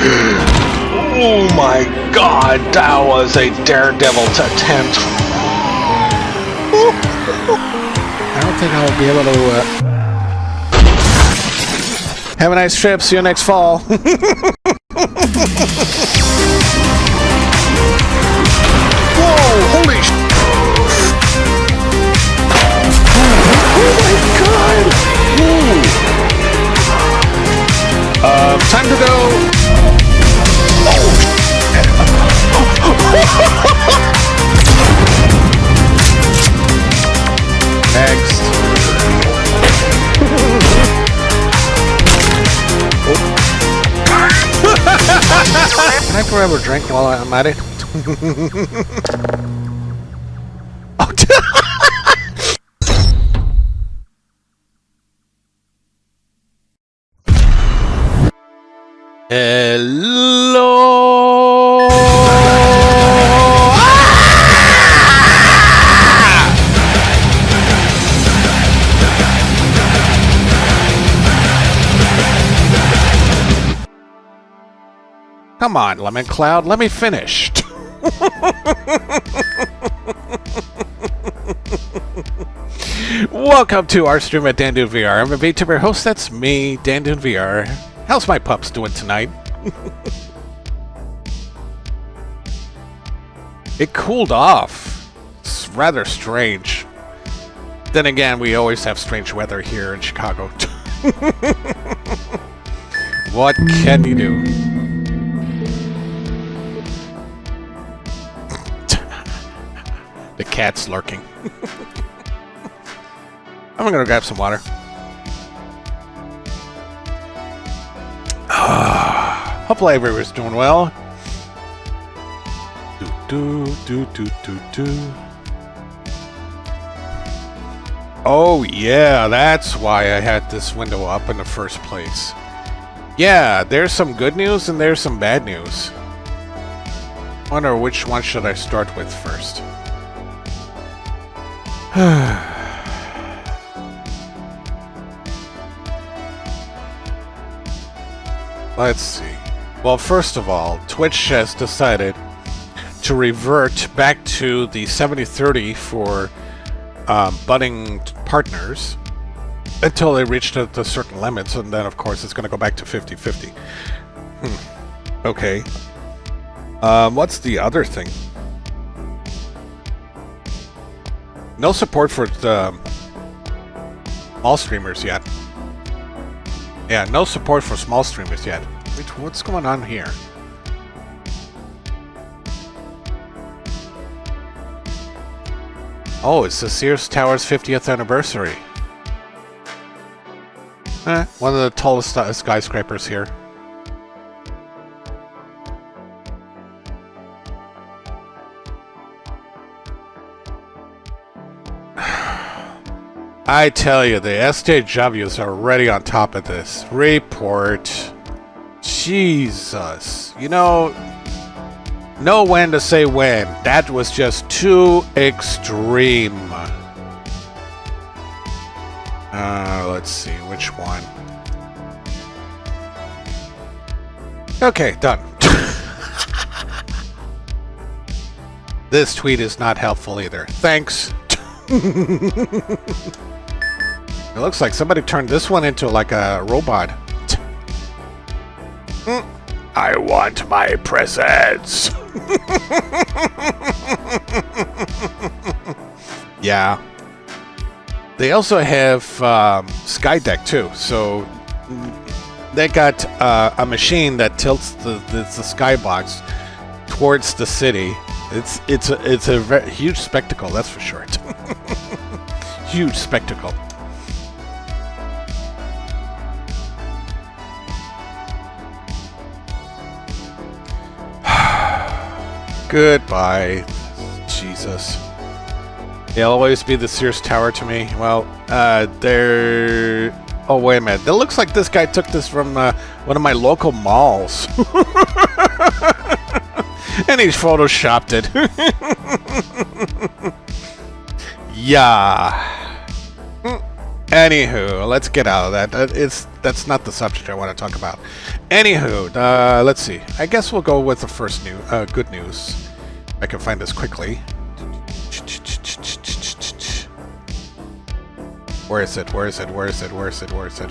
Oh my god, that was a daredevil attempt. I don't think I'll be able to have a nice trip. See you next fall. Whoa, holy sh**. Oh my god! Whoa. Time to go. Next. Can I forever drink while I'm at it? Oh, hello. Come on, Lemon Cloud, let me finish. Welcome to our stream at DanDudeVR. I'm a VTuber host, that's me, DanDudeVR. How's my pups doing tonight? It cooled off. It's rather strange. Then again, we always have strange weather here in Chicago. What can you do? The cat's lurking. I'm gonna grab some water. Hopefully everyone's doing well. Oh yeah, that's why I had this window up in the first place. Yeah, there's some good news and there's some bad news. Wonder which one should I start with first. Let's see. Well, first of all, Twitch has decided to revert back to the 70-30 for budding partners until they reach the certain limits, and then of course it's going to go back to 50-50. Okay. What's the other thing? No support for the small streamers yet. Yeah, no support for small streamers yet. Wait, what's going on here? Oh, it's the Sears Tower's 50th anniversary. One of the tallest skyscrapers here. I tell you, the SJWs are already on top of this. Report. Jesus. You know when to say when. That was just too extreme. Let's see, which one? Okay, done. This tweet is not helpful either. Thanks. It looks like somebody turned this one into like a robot. I want my presents. Yeah. They also have Skydeck too, so they got a machine that tilts the skybox towards the city. It's a very huge spectacle, that's for sure. Huge spectacle. Goodbye, Jesus. They'll always be the Sears Tower to me. Well, they're... Oh, wait a minute. It looks like this guy took this from one of my local malls. And he photoshopped it. Yeah. Anywho, let's get out of that. That's not the subject I want to talk about. Anywho, let's see. I guess we'll go with the first good news. I can find this quickly. Where is it? Where is it? Where is it? Where is it? Where is it?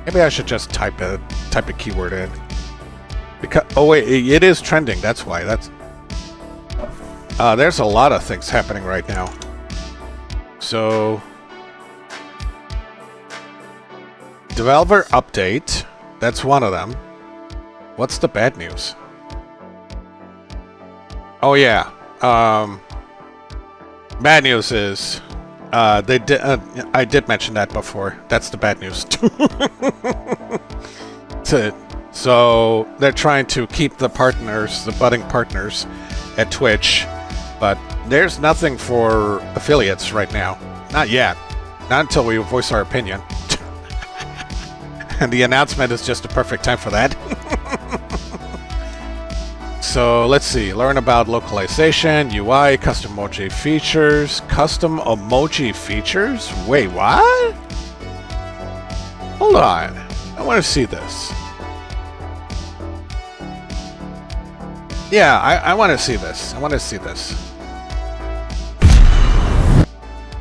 Maybe I should just type a keyword in. Because wait, it is trending. That's why. There's a lot of things happening right now. So, developer update. That's one of them. What's the bad news? Oh yeah. Bad news is they did. I did mention that before. That's the bad news. So they're trying to keep the partners, the budding partners, at Twitch, but there's nothing for affiliates right now. Not yet. Not until we voice our opinion. And the announcement is just a perfect time for that. So let's see. Learn about localization, UI, custom emoji features. Custom emoji features? Wait, what? Hold on. I want to see this. Yeah, I want to see this. I want to see this.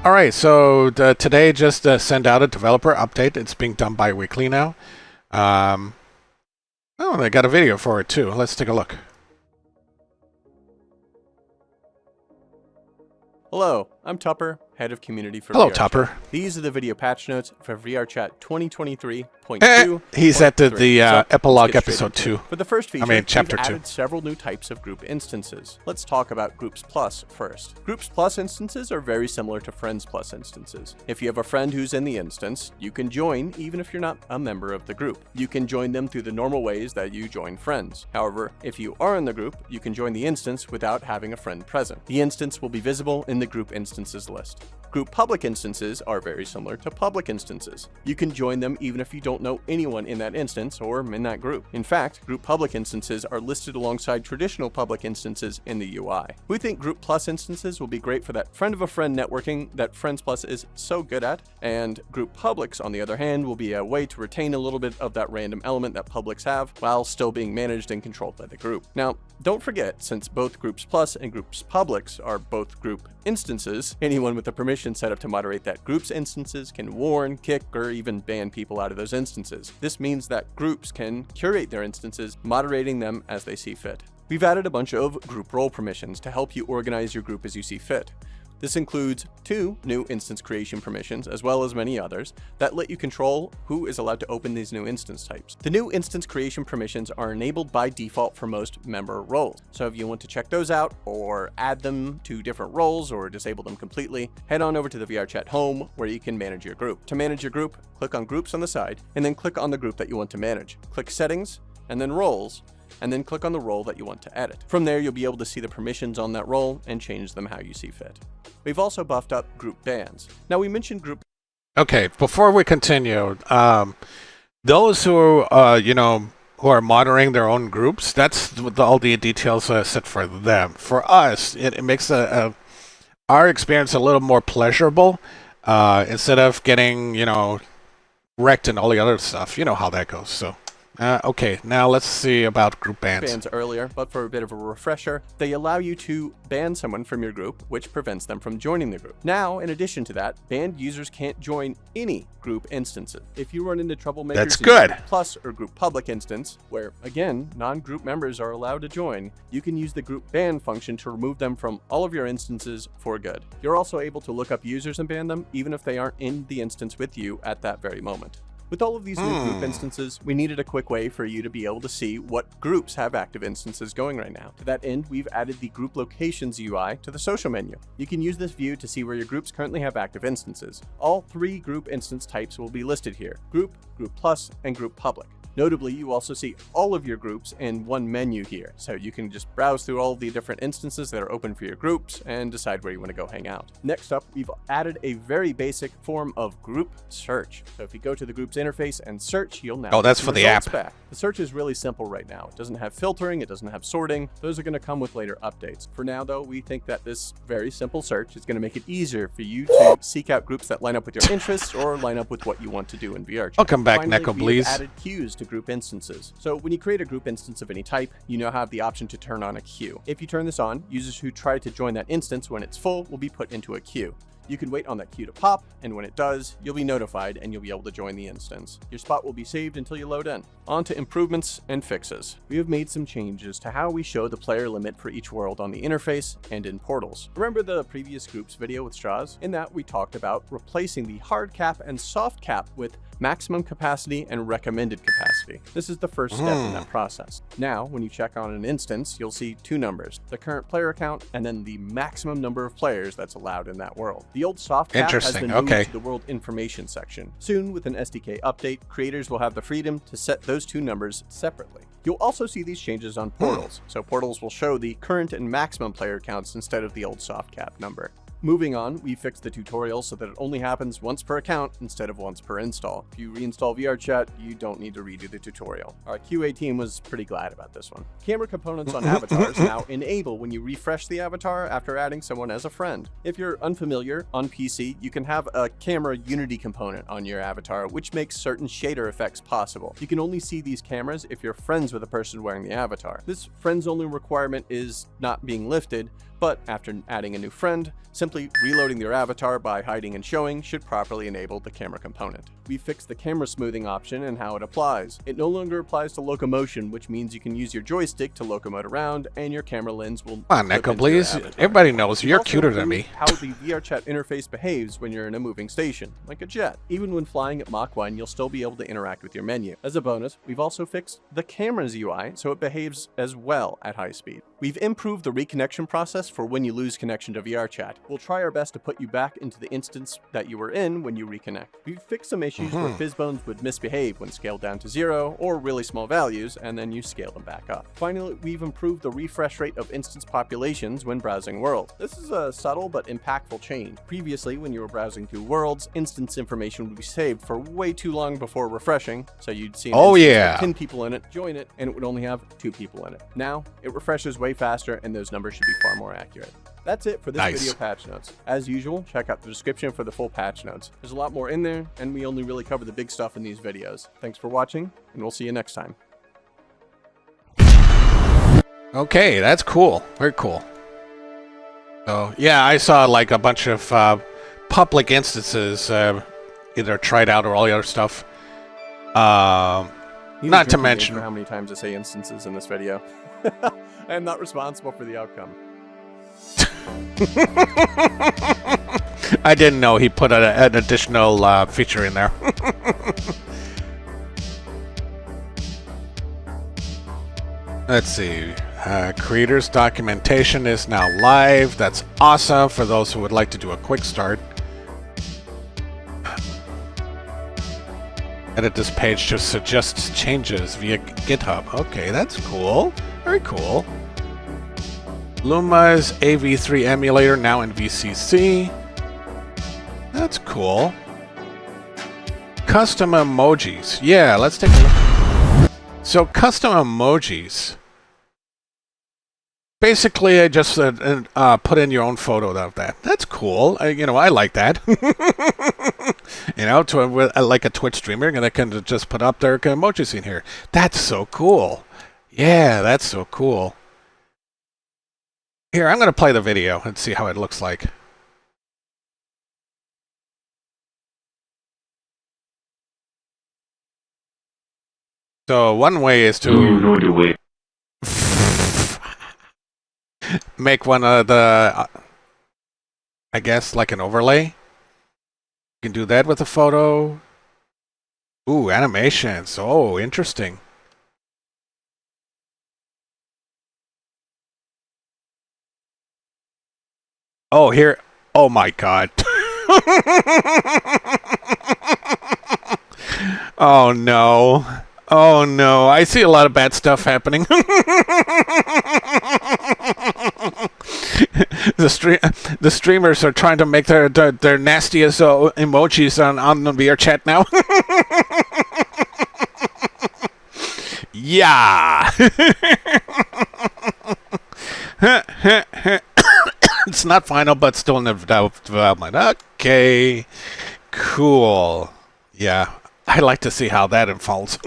Alright, so today just send out a developer update. It's being done bi-weekly now. Oh, they got a video for it too. Let's take a look. Hello, I'm Tupper, Head of Community for Hello, VR Tupper. Chat. These are the video patch notes for VRChat 2023.2. He's at the So, epilogue let's get straight episode into 2. it. For the first feature, chapter we've 2. added several new types of group instances. Let's talk about Groups Plus first. Groups Plus instances are very similar to Friends Plus instances. If you have a friend who's in the instance, you can join even if you're not a member of the group. You can join them through the normal ways that you join friends. However, if you are in the group, you can join the instance without having a friend present. The instance will be visible in the group instances list. Group public instances are very similar to public instances. You can join them even if you don't know anyone in that instance or in that group. In fact, group public instances are listed alongside traditional public instances in the UI. We think Group Plus instances will be great for that friend of a friend networking that Friends Plus is so good at, and Group Publics, on the other hand, will be a way to retain a little bit of that random element that publics have while still being managed and controlled by the group. Now, don't forget, since both Groups Plus and Groups Publics are both group instances, anyone with the permission set up to moderate that group's instances can warn, kick, or even ban people out of those instances. This means that groups can curate their instances, moderating them as they see fit. We've added a bunch of group role permissions to help you organize your group as you see fit. This includes 2 new instance creation permissions, as well as many others, that let you control who is allowed to open these new instance types. The new instance creation permissions are enabled by default for most member roles. So if you want to check those out, or add them to different roles, or disable them completely, head on over to the VRChat home, where you can manage your group. To manage your group, click on Groups on the side, and then click on the group that you want to manage. Click Settings, and then Roles, and then click on the role that you want to edit. From there, you'll be able to see the permissions on that role and change them how you see fit. We've also buffed up group bans. Now, we mentioned group... Okay, before we continue, those who, who are monitoring their own groups, that's all the details set for them. For us, it makes our experience a little more pleasurable, instead of getting, wrecked and all the other stuff. You know how that goes, so... okay, now let's see about group bans. Bans earlier, but for a bit of a refresher, they allow you to ban someone from your group, which prevents them from joining the group. Now, in addition to that, banned users can't join any group instances. If you run into troublemakers That's in good. Group Plus or Group Public instance, where, again, non-group members are allowed to join, you can use the group ban function to remove them from all of your instances for good. You're also able to look up users and ban them, even if they aren't in the instance with you at that very moment. With all of these new group instances, we needed a quick way for you to be able to see what groups have active instances going right now. To that end, we've added the Group Locations UI to the social menu. You can use this view to see where your groups currently have active instances. All 3 group instance types will be listed here: Group, Group Plus, and Group Public. Notably, you also see all of your groups in one menu here, so you can just browse through all of the different instances that are open for your groups and decide where you want to go hang out. Next up, we've added a very basic form of group search. So if you go to the group's interface and search, you'll now Oh, that's get for the results app. back. The search is really simple right now. It doesn't have filtering, it doesn't have sorting. Those are going to come with later updates. For now, though, we think that this very simple search is going to make it easier for you to seek out groups that line up with your interests or line up with what you want to do in VR chat. Welcome back, Finally, Neko we Bleeze. have added queues to group instances. So when you create a group instance of any type, you now have the option to turn on a queue. If you turn this on, users who try to join that instance when it's full will be put into a queue. You can wait on that queue to pop, and when it does, you'll be notified and you'll be able to join the instance. Your spot will be saved until you load in. On to improvements and fixes. We have made some changes to how we show the player limit for each world on the interface and in portals. Remember the previous groups video with straws? In that, we talked about replacing the hard cap and soft cap with maximum capacity and recommended capacity. This is the first step in that process. Now, when you check on an instance, you'll see two numbers, the current player count and then the maximum number of players that's allowed in that world. The old soft cap has been moved to the world information section. Soon, with an SDK update, creators will have the freedom to set those two numbers separately. You'll also see these changes on portals, so portals will show the current and maximum player counts instead of the old soft cap number. Moving on, we fixed the tutorial so that it only happens once per account instead of once per install. If you reinstall VRChat, you don't need to redo the tutorial. Our QA team was pretty glad about this one. Camera components on avatars now enable when you refresh the avatar after adding someone as a friend. If you're unfamiliar, on PC, you can have a camera Unity component on your avatar, which makes certain shader effects possible. You can only see these cameras if you're friends with a person wearing the avatar. This friends only requirement is not being lifted, but after adding a new friend, simply reloading their avatar by hiding and showing should properly enable the camera component. We fixed the camera smoothing option and how it applies. It no longer applies to locomotion, which means you can use your joystick to locomote around and your camera lens will Come on, Neko Bleeze. Everybody knows you're cuter than me. How the VRChat interface behaves when you're in a moving station, like a jet. Even when flying at Mach 1, you'll still be able to interact with your menu. As a bonus, we've also fixed the camera's UI so it behaves as well at high speed. We've improved the reconnection process for when you lose connection to VRChat. We'll try our best to put you back into the instance that you were in when you reconnect. We've fixed some issues where fizzbones would misbehave when scaled down to 0 or really small values, and then you scale them back up. Finally, we've improved the refresh rate of instance populations when browsing worlds. This is a subtle but impactful change. Previously, when you were browsing through worlds, instance information would be saved for way too long before refreshing, so you'd see an instance with 10 people in it, join it, and it would only have 2 people in it. Now, it refreshes way faster, and those numbers should be far more accurate. That's it for this video patch notes. As usual, check out the description for the full patch notes. There's a lot more in there, and we only really cover the big stuff in these videos. Thanks for watching, and we'll see you next time. Okay, that's cool. Very cool. So, yeah, I saw like a bunch of public instances either tried out or all the other stuff. Not to mention... For how many times I say instances in this video. I am not responsible for the outcome. I didn't know he put an additional feature in there. Let's see. Creators documentation is now live. That's awesome for those who would like to do a quick start. Edit this page to suggest changes via GitHub. Okay, that's cool. Very cool. Luma's AV3 emulator now in VCC. That's cool. Custom emojis. Yeah, let's take a look. So custom emojis. Basically, I just put in your own photo of that. That's cool. I like that. Like a Twitch streamer, and I can just put up their emojis in here. That's so cool. Yeah, that's so cool. Here, I'm going to play the video and see how it looks like. So one way is to make one of the, I guess, like an overlay. You can do that with a photo. Ooh, animations. Oh, interesting. Oh, here. Oh my God. Oh no. Oh no, I see a lot of bad stuff happening. The streamers are trying to make their nastiest emojis on the VR chat now. Yeah. It's not final, but still in development. Okay. Cool. Yeah. I'd like to see how that unfolds.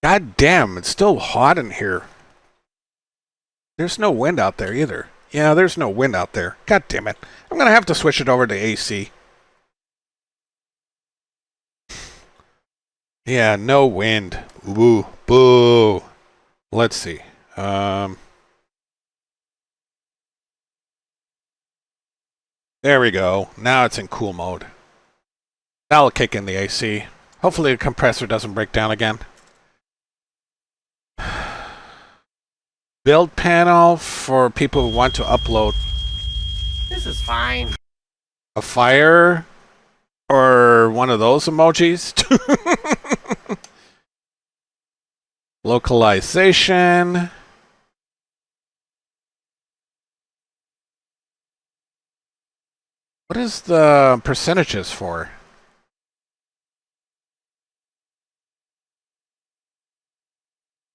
God damn, it's still hot in here. There's no wind out there either. Yeah, there's no wind out there. God damn it. I'm going to have to switch it over to AC. Yeah, no wind. Ooh, boo. Let's see. There we go. Now it's in cool mode. That'll kick in the AC. Hopefully the compressor doesn't break down again. Build panel for people who want to upload. This is fine. A fire or one of those emojis. Localization. What is the percentages for?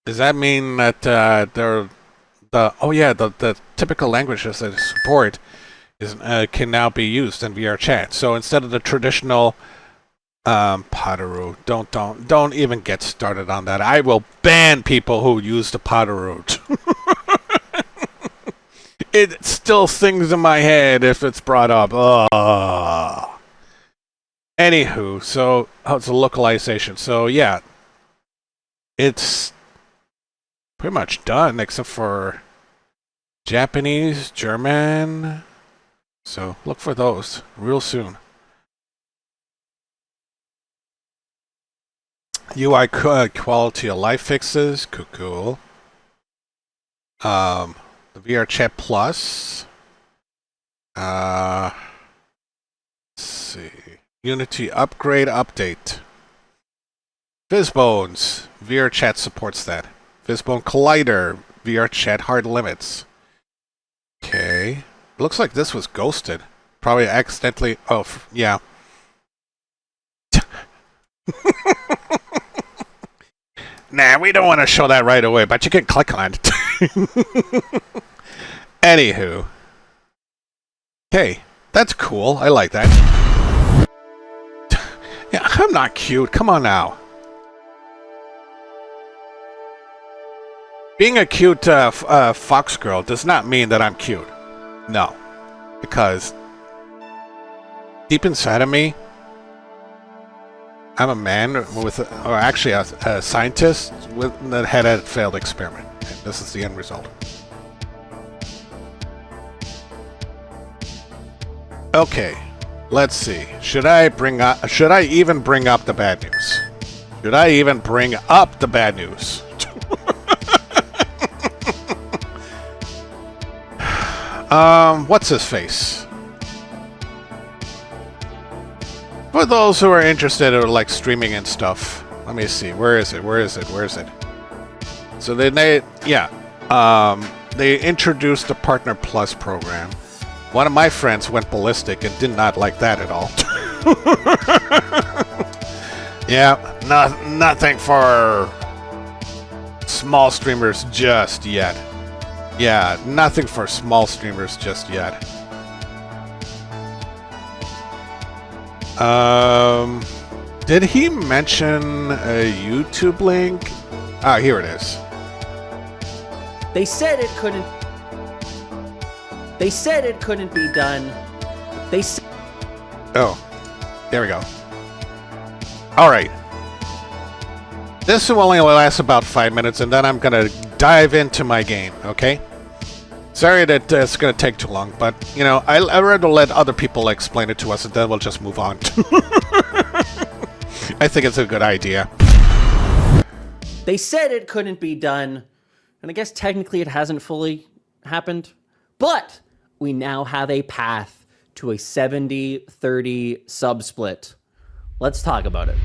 Does that mean that the typical languages that support is can now be used in VR chat? So instead of the traditional Potaroo, don't even get started on that. I will ban people who use the Potaroo. It still sings in my head if it's brought up. Anywho, so it's a localization. So yeah, it's pretty much done except for Japanese, German. So look for those real soon. UI quality of life fixes, cool. The VR Chat Plus. Let's see. Unity upgrade update. Fizzbones. VR Chat supports that. Fizzbone Collider. VR Chat hard limits. Okay. Looks like this was ghosted. Probably accidentally. Oh, yeah. Nah, we don't want to show that right away, but you can click on it. Anywho. Okay, that's cool. I like that. Yeah, I'm not cute. Come on now. Being a cute fox girl does not mean that I'm cute. No. Because deep inside of me, I'm a man with, or actually a scientist that had a failed experiment. And this is the end result. Okay, let's see. Should I even bring up the bad news? Should I even bring up the bad news? What's his face? For those who are interested or like streaming and stuff, let me see. Where is it? So they introduced the Partner Plus program. One of my friends went ballistic and did not like that at all. Yeah, nothing for small streamers just yet. Yeah, nothing for small streamers just yet. Did he mention a YouTube link? Ah, here it is. They said it couldn't. They said it couldn't be done. Oh, there we go. All right. This will only last about 5 minutes, and then I'm gonna dive into my game. Okay. Sorry that it's gonna take too long, but you know, I'd rather let other people explain it to us, and then we'll just move on. I think it's a good idea. They said it couldn't be done, and I guess technically it hasn't fully happened, but we now have a path to a 70-30 sub-split. Let's talk about it.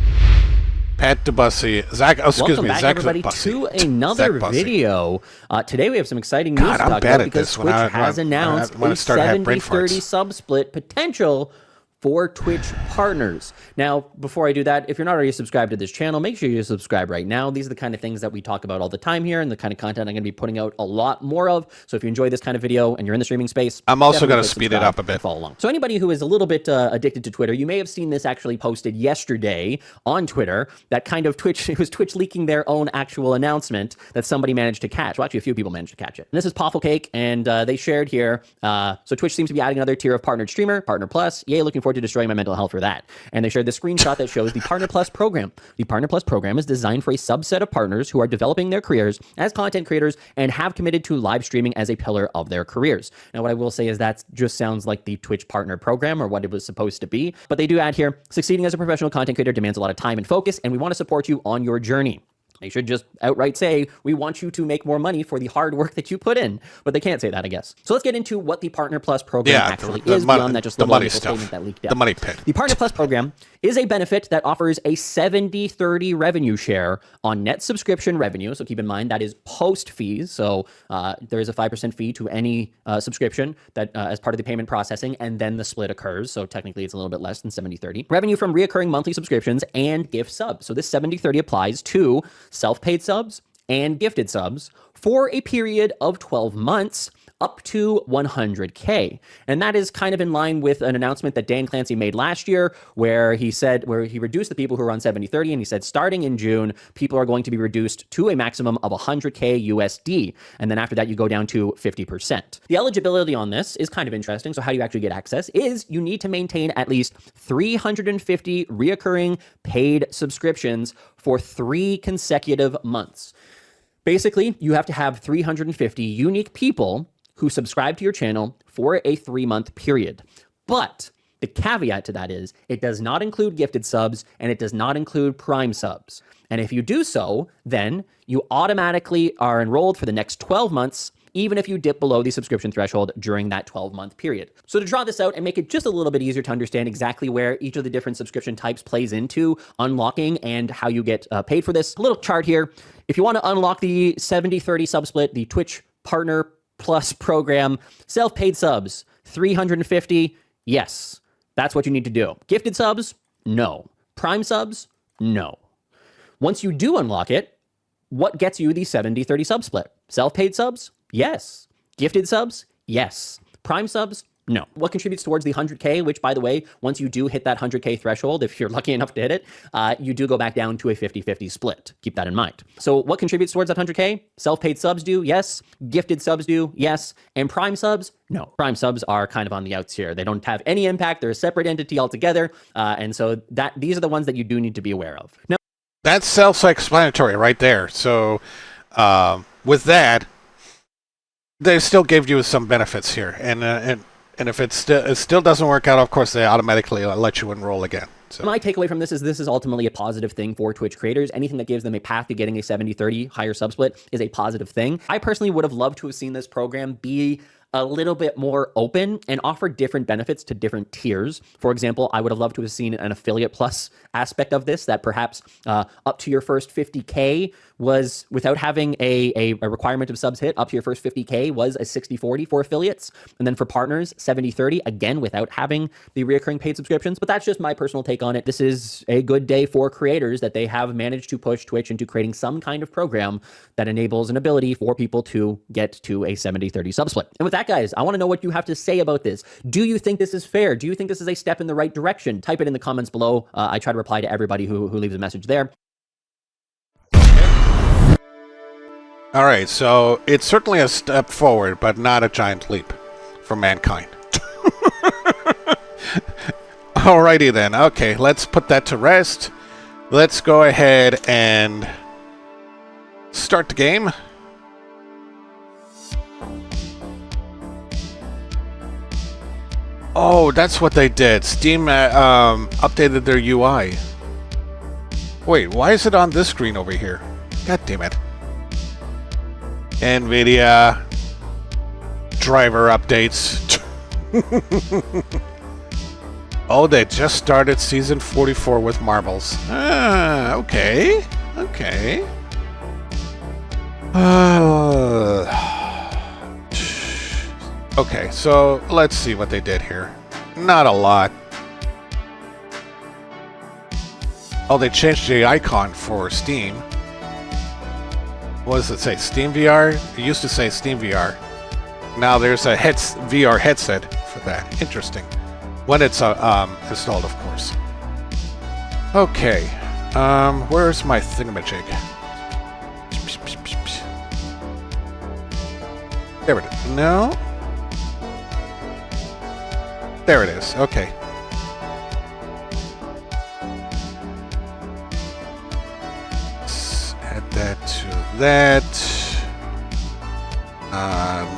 Pat DeBussy, Zach. Oh, excuse Welcome me, back, Zach everybody, Bussy. to another Zach Bussy. video. Today we have some exciting news God, to I'm talk bad about at because this Twitch when has announced when I a start to have brain 70-30 farts. sub-split potential for Twitch partners. Now, before I do that, if you're not already subscribed to this channel, make sure you subscribe right now. These are the kind of things that we talk about all the time here and the kind of content I'm going to be putting out a lot more of. So if you enjoy this kind of video and you're in the streaming space, I'm also definitely going to click speed it subscribe up a bit. and follow along. So anybody who is a little bit addicted to Twitter, you may have seen this actually posted yesterday on Twitter, that kind of Twitch, it was Twitch leaking their own actual announcement that somebody managed to catch. Well, actually a few people managed to catch it. And this is Pofflecake, and they shared here, so Twitch seems to be adding another tier of partnered streamer, Partner Plus. Yay, looking forward to destroying my mental health for that. And they shared this screenshot that shows the Partner Plus program. The Partner Plus program is designed for a subset of partners who are developing their careers as content creators and have committed to live streaming as a pillar of their careers. Now, what I will say is that just sounds like the Twitch partner program or what it was supposed to be. But they do add here, succeeding as a professional content creator demands a lot of time and focus, and we want to support you on your journey. They should just outright say, we want you to make more money for the hard work that you put in. But they can't say that, I guess. So let's get into what the Partner Plus program actually is beyond that just little statement that leaked out. The money pit. The Partner Plus program is a benefit that offers a 70-30 revenue share on net subscription revenue. So keep in mind that is post fees. So there is a 5% fee to any subscription that as part of the payment processing, and then the split occurs. So technically it's a little bit less than 70-30. Revenue from reoccurring monthly subscriptions and gift subs. So this 70-30 applies to self-paid subs and gifted subs for a period of 12 months up to 100K. And that is kind of in line with an announcement that Dan Clancy made last year where he reduced the people who were on 70-30, and he said starting in June, people are going to be reduced to a maximum of 100K USD. And then after that, you go down to 50%. The eligibility on this is kind of interesting. So how do you actually get access? Is you need to maintain at least 350 reoccurring paid subscriptions for 3 consecutive months. Basically, you have to have 350 unique people who subscribe to your channel for a 3-month period. But the caveat to that is it does not include gifted subs and it does not include Prime subs. And if you do so, then you automatically are enrolled for the next 12 months, even if you dip below the subscription threshold during that 12-month period. So to draw this out and make it just a little bit easier to understand exactly where each of the different subscription types plays into unlocking and how you get paid for this, a little chart here. If you want to unlock the 70-30 subsplit, the Twitch Partner Plus program, self-paid subs, 350, yes, that's what you need to do. Gifted subs, no. Prime subs, no. Once you do unlock it, what gets you the 70-30 subsplit? Self-paid subs, yes. Gifted subs, yes. Prime subs, no. What contributes towards the 100K, which, by the way, once you do hit that 100K threshold, if you're lucky enough to hit it, you do go back down to a 50-50 split. Keep that in mind. So what contributes towards that 100K? Self-paid subs do, yes. Gifted subs do, yes. And Prime subs, no. Prime subs are kind of on the outs here. They don't have any impact. They're a separate entity altogether. And so these are the ones that you do need to be aware of. Now, that's self-explanatory right there. So with that, they still gave you some benefits here. And if it still doesn't work out, of course, they automatically let you enroll again. So my takeaway from this is ultimately a positive thing for Twitch creators. Anything that gives them a path to getting a 70-30 higher subsplit is a positive thing. I personally would have loved to have seen this program be a little bit more open and offer different benefits to different tiers. For example, I would have loved to have seen an affiliate plus aspect of this that perhaps up to your first 50K was, without having a requirement of subs hit, up to your first 50K was a 60-40 for affiliates. And then for partners, 70-30, again, without having the reoccurring paid subscriptions. But that's just my personal take on it. This is a good day for creators that they have managed to push Twitch into creating some kind of program that enables an ability for people to get to a 70-30 subsplit. And with that, guys, I want to know what you have to say about this. Do you think this is fair? Do you think this is a step in the right direction? Type it in the comments below. I try to reply to everybody who leaves a message there. all right, so it's certainly a step forward, but not a giant leap for mankind. Alrighty then. Okay, let's put that to rest. Let's go ahead and start the game. Oh, that's what they did. Steam updated their UI. Wait, why is it on this screen over here? God damn it. NVIDIA driver updates. Oh, they just started season 44 with marbles. Ah, okay. Okay. Okay, so let's see what they did here. Not a lot. Oh, they changed the icon for Steam. What does it say? Steam VR? It used to say Steam VR. Now there's a VR headset for that. Interesting. When it's installed, of course. Okay. Where's my thingamajig? There it is. No? There it is. Okay. Let's add that to that.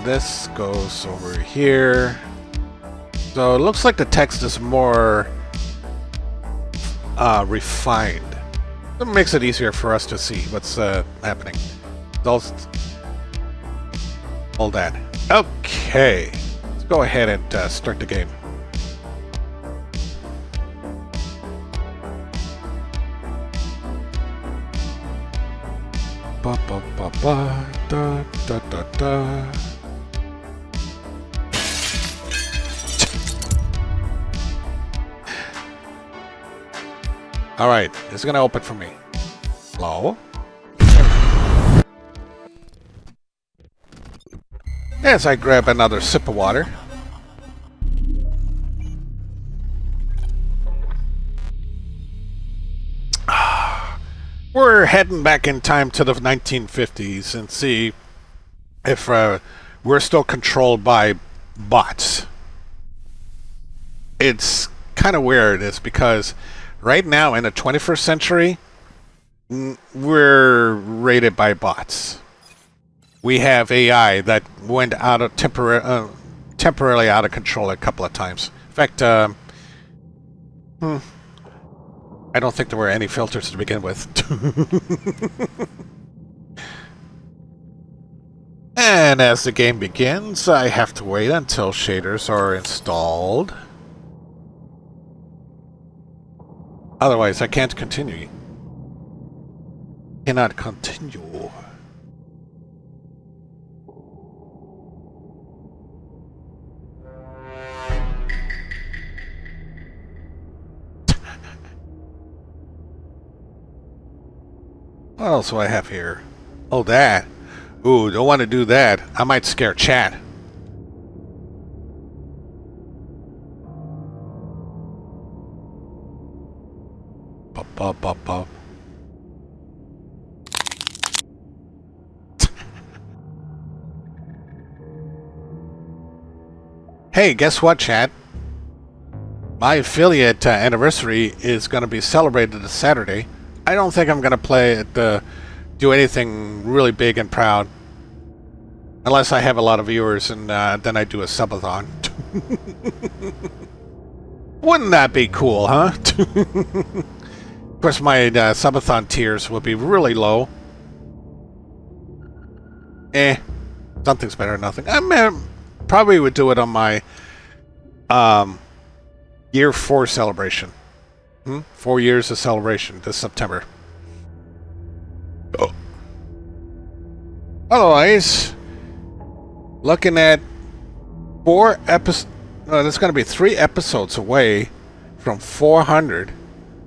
This goes over here. So it looks like the text is more refined. It makes it easier for us to see what's happening. All that. Okay. Let's go ahead and start the game. Ba ba ba ba da da da da. All right, it's gonna open for me. Hello. As I grab another sip of water. We're heading back in time to the 1950s and see if we're still controlled by bots. It's kind of weird. It's because right now in the 21st century, we're rated by bots. We have AI that went out of temporarily out of control a couple of times. In fact, I don't think there were any filters to begin with. And as the game begins, I have to wait until shaders are installed. Otherwise, I can't continue. Cannot continue. What else do I have here? Oh, that. Ooh, don't want to do that. I might scare chat. Pop, pop, pop, pop. Hey, guess what, chat? My affiliate anniversary is going to be celebrated this Saturday. I don't think I'm going to do anything really big and proud. Unless I have a lot of viewers and then I do a subathon. Wouldn't that be cool, huh? Of course, my subathon tiers will be really low. Something's better than nothing. I probably would do it on my year 4 celebration. 4 years of celebration this September. Oh. Otherwise, looking at 4 episodes. That's going to be 3 episodes away from 400.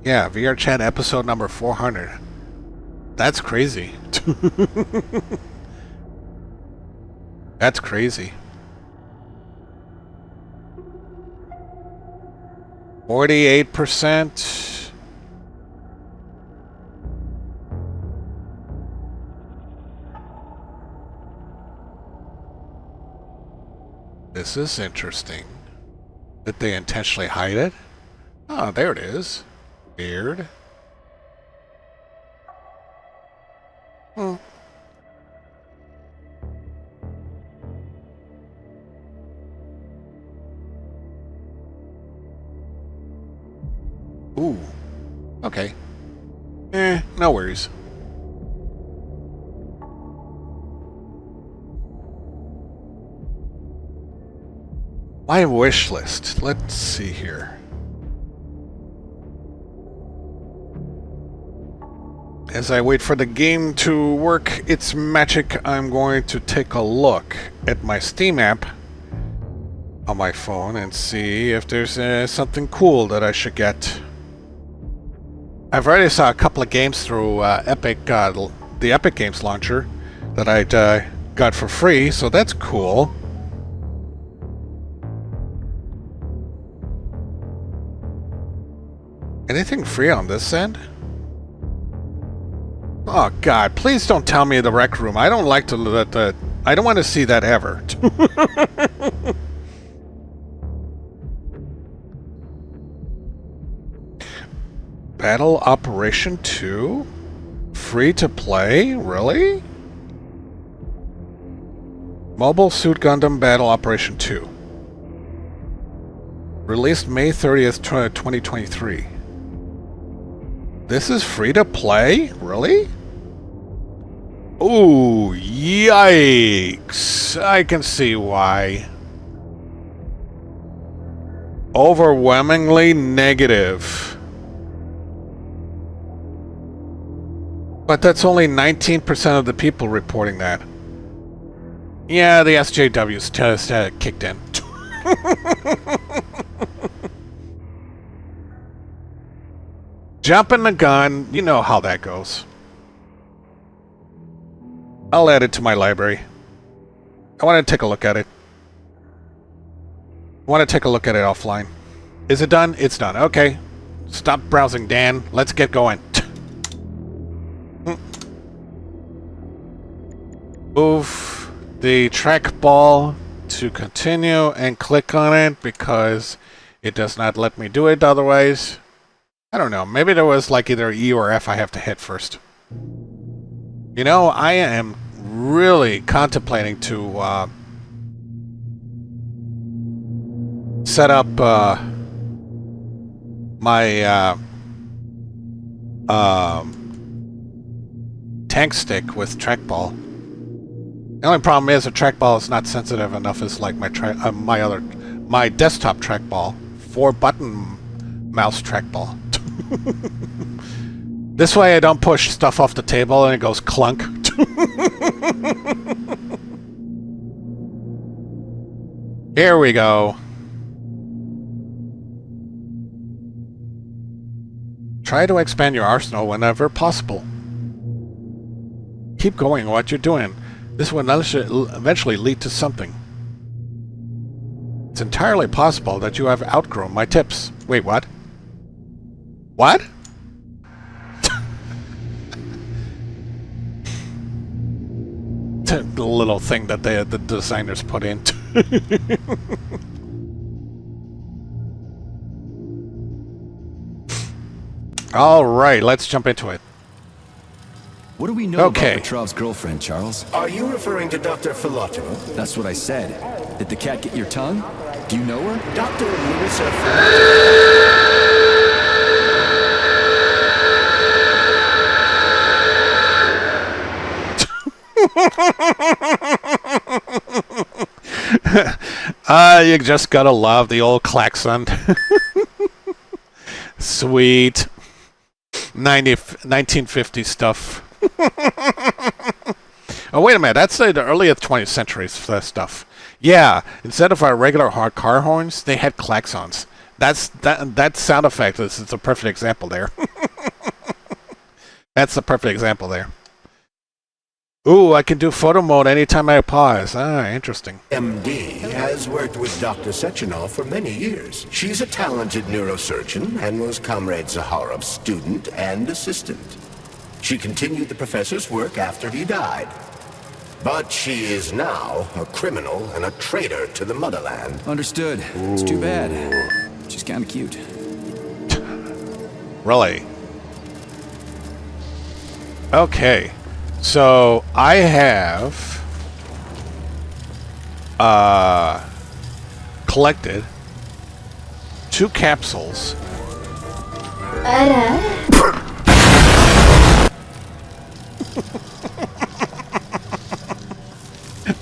Yeah, VR Chat episode number 400. That's crazy. That's crazy. 48%. This is interesting. Did they intentionally hide it? Oh, there it is. Weird. Ooh. Okay. No worries. My wish list. Let's see here. As I wait for the game to work its magic, I'm going to take a look at my Steam app on my phone and see if there's something cool that I should get. I've already saw a couple of games through the Epic Games launcher that I got for free, so that's cool. Anything free on this end? Oh God, please don't tell me the rec room. I don't like to let the... I don't want to see that ever. Battle Operation 2? Free to play? Really? Mobile Suit Gundam Battle Operation 2. Released May 30th, 2023. This is free to play? Really? Ooh, yikes. I can see why. Overwhelmingly negative. But that's only 19% of the people reporting that. Yeah, the SJW's test kicked in. Jumping the gun, you know how that goes. I'll add it to my library. I want to take a look at it. I want to take a look at it offline. Is it done? It's done. Okay. Stop browsing, Dan. Let's get going. Move the trackball to continue and click on it because it does not let me do it otherwise. I don't know. Maybe there was like either E or F I have to hit first. You know, I am really contemplating to set up my tank stick with trackball. The only problem is the trackball is not sensitive enough as like my desktop trackball, 4-button mouse trackball. This way I don't push stuff off the table and it goes clunk. Here we go. Try to expand your arsenal whenever possible. Keep going what you're doing. This will eventually lead to something. It's entirely possible that you have outgrown my tips. Wait, what? What? The little thing that the designers put in. All right, let's jump into it. What do we know about Petrov's girlfriend, Charles? Are you referring to Dr. Filotimo? That's what I said. Did the cat get your tongue? Do you know her? Dr. Larissa Filotimo. You just gotta love the old klaxon. Sweet. 1950 stuff. Oh, wait a minute. That's the early 20th century stuff. Yeah, instead of our regular hard car horns, they had klaxons. That sound effect is the perfect example there. That's the perfect example there. Ooh, I can do photo mode anytime I pause. Ah, interesting. MD has worked with Dr. Sechenov for many years. She's a talented neurosurgeon and was Comrade Zaharov's student and assistant. She continued the professor's work after he died. But she is now a criminal and a traitor to the motherland. Understood. It's too bad. She's kind of cute. Really? Okay. So, I have collected 2 capsules.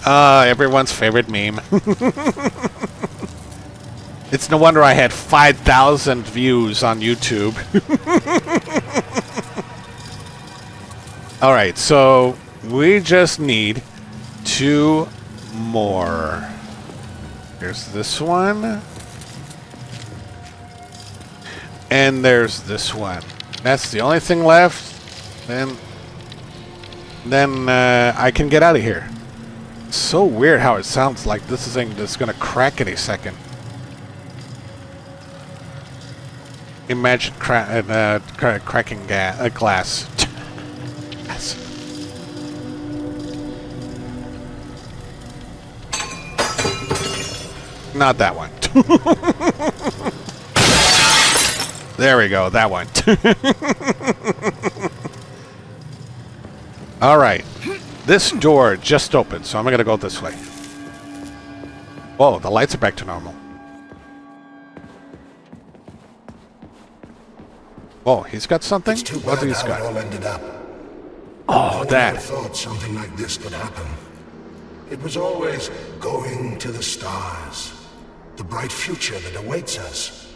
Everyone's favorite meme. It's no wonder I had 5,000 views on YouTube. All right, so we just need 2 more. There's this one. And there's this one. That's the only thing left. Then I can get out of here. It's so weird how it sounds like this thing is going to crack any second. Imagine cracking glass. Yes. Not that one. There we go, that one. All right. This door just opened, so I'm going to go this way. Whoa, the lights are back to normal. Whoa, he's got something? It's too What bad he's how got? it all ended up. Oh, I that. never thought something like this could happen. It was always going to the stars, the bright future that awaits us.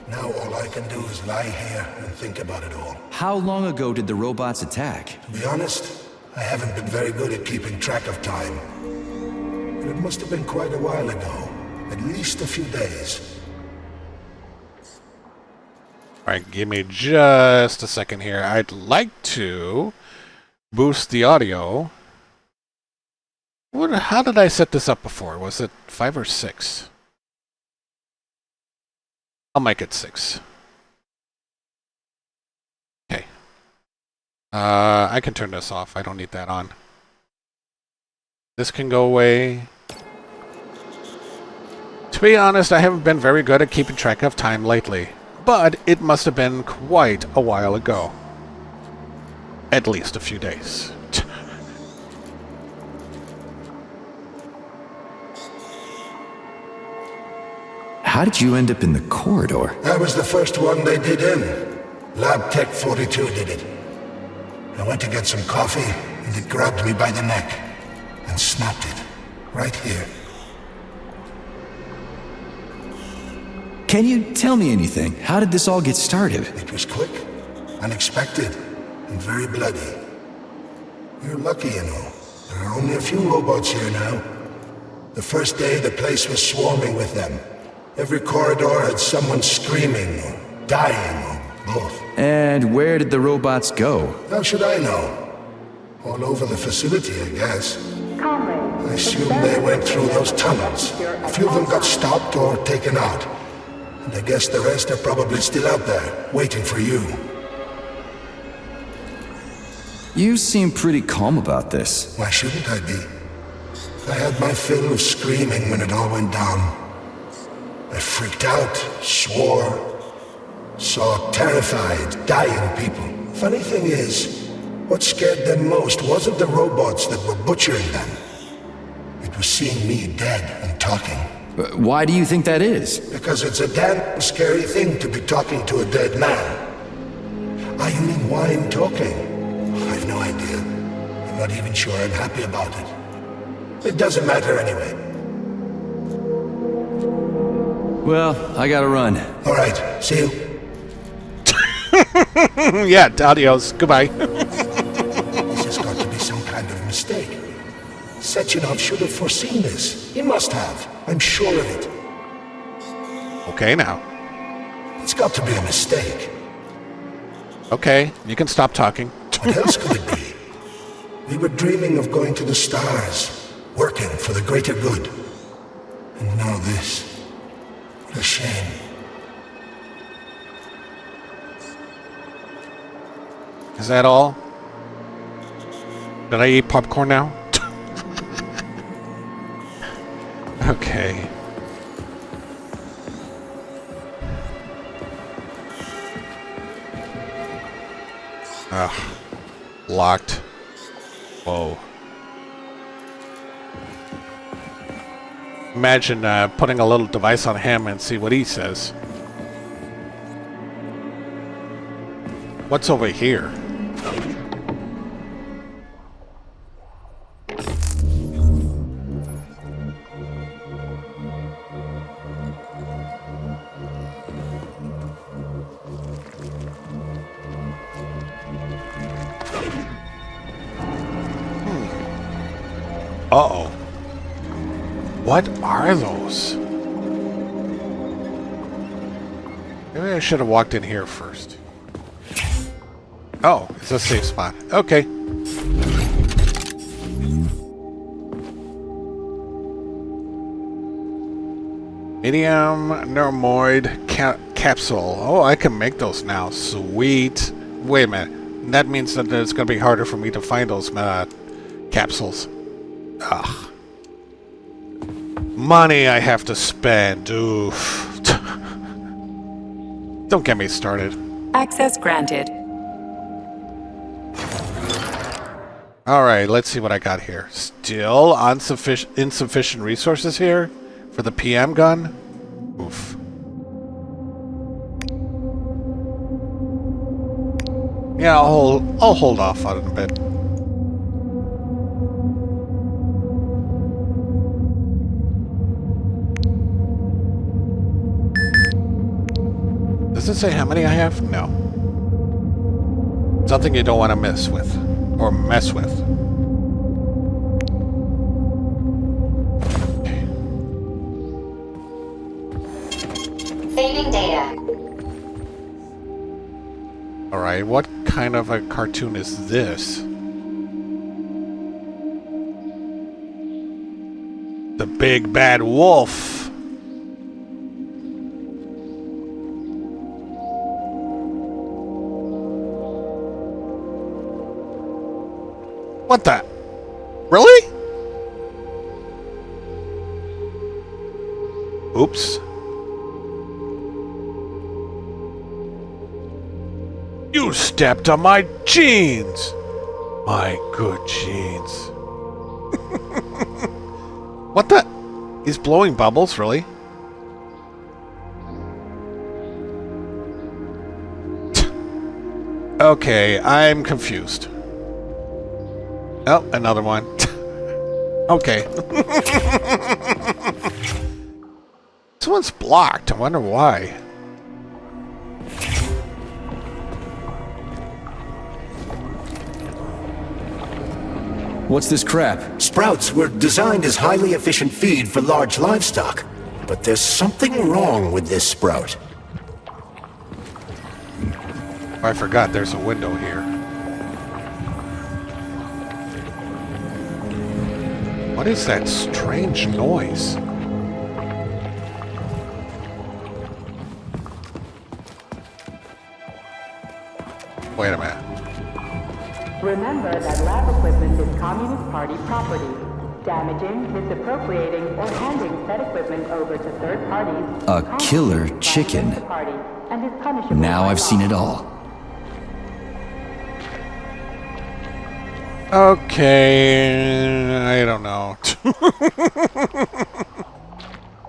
Now all I can do is lie here and think about it all. How long ago did the robots attack? To be honest, I haven't been very good at keeping track of time. But it must have been quite a while ago, at least a few days. All right, give me just a second here. I'd like to boost the audio. How did I set this up before? Was it 5 or 6? I'll make it 6. Okay. I can turn this off. I don't need that on. This can go away. To be honest, I haven't been very good at keeping track of time lately. But it must have been quite a while ago. At least a few days. How did you end up in the corridor? I was the first one they did in. Lab Tech 42 did it. I went to get some coffee, and it grabbed me by the neck and snapped it. Right here. Can you tell me anything? How did this all get started? It was quick, unexpected, and very bloody. You're lucky, you know. There are only a few robots here now. The first day, the place was swarming with them. Every corridor had someone screaming, or dying, or both. And where did the robots go? How should I know? All over the facility, I guess. I assume they went through those tunnels. A few of them got stopped or taken out. And I guess the rest are probably still out there, waiting for you. You seem pretty calm about this. Why shouldn't I be? I had my fill of screaming when it all went down. I freaked out, swore, saw terrified, dying people. Funny thing is, what scared them most wasn't the robots that were butchering them. It was seeing me dead and talking. Why do you think that is? Because it's a damn scary thing to be talking to a dead man. Ah, you mean why I'm talking? I've no idea. I'm not even sure I'm happy about it. It doesn't matter anyway. Well, I gotta run. All right, see you. Yeah, adios. Goodbye. This has got to be some kind of mistake. Sechenov should have foreseen this. He must have. I'm sure of it. Okay, now. It's got to be a mistake. Okay, you can stop talking. What else could it be? We were dreaming of going to the stars, working for the greater good. And now this. What a shame. Is that all? Did I eat popcorn now? Okay. Ugh. Locked. Whoa. Imagine putting a little device on him and see what he says. What's over here? Uh-oh. What are those? Maybe I should have walked in here first. Oh, it's a safe spot. Okay. Medium neuromoid capsule. Oh, I can make those now. Sweet. Wait a minute. That means that it's going to be harder for me to find those capsules. Ugh. Money I have to spend. Oof. Don't get me started. Access granted. Alright, let's see what I got here. Still insufficient resources here for the PM gun. Oof. Yeah, I'll hold off on it a bit. Does it say how many I have? No. Something you don't want to mess with. Or mess with. Saving data. Alright, what kind of a cartoon is this? The Big Bad Wolf. What the? Really? Oops. You stepped on my jeans! My good jeans. What the? He's blowing bubbles, really? Okay, I'm confused. Oh, another one. Okay. This one's blocked. I wonder why. What's this crap? Sprouts were designed as highly efficient feed for large livestock. But there's something wrong with this sprout. I forgot there's a window here. What is that strange noise? Wait a minute. Remember that lab equipment is Communist Party property. Damaging, misappropriating, or handing said equipment over to third parties. A killer chicken. Now I've seen it all. Okay, I don't know.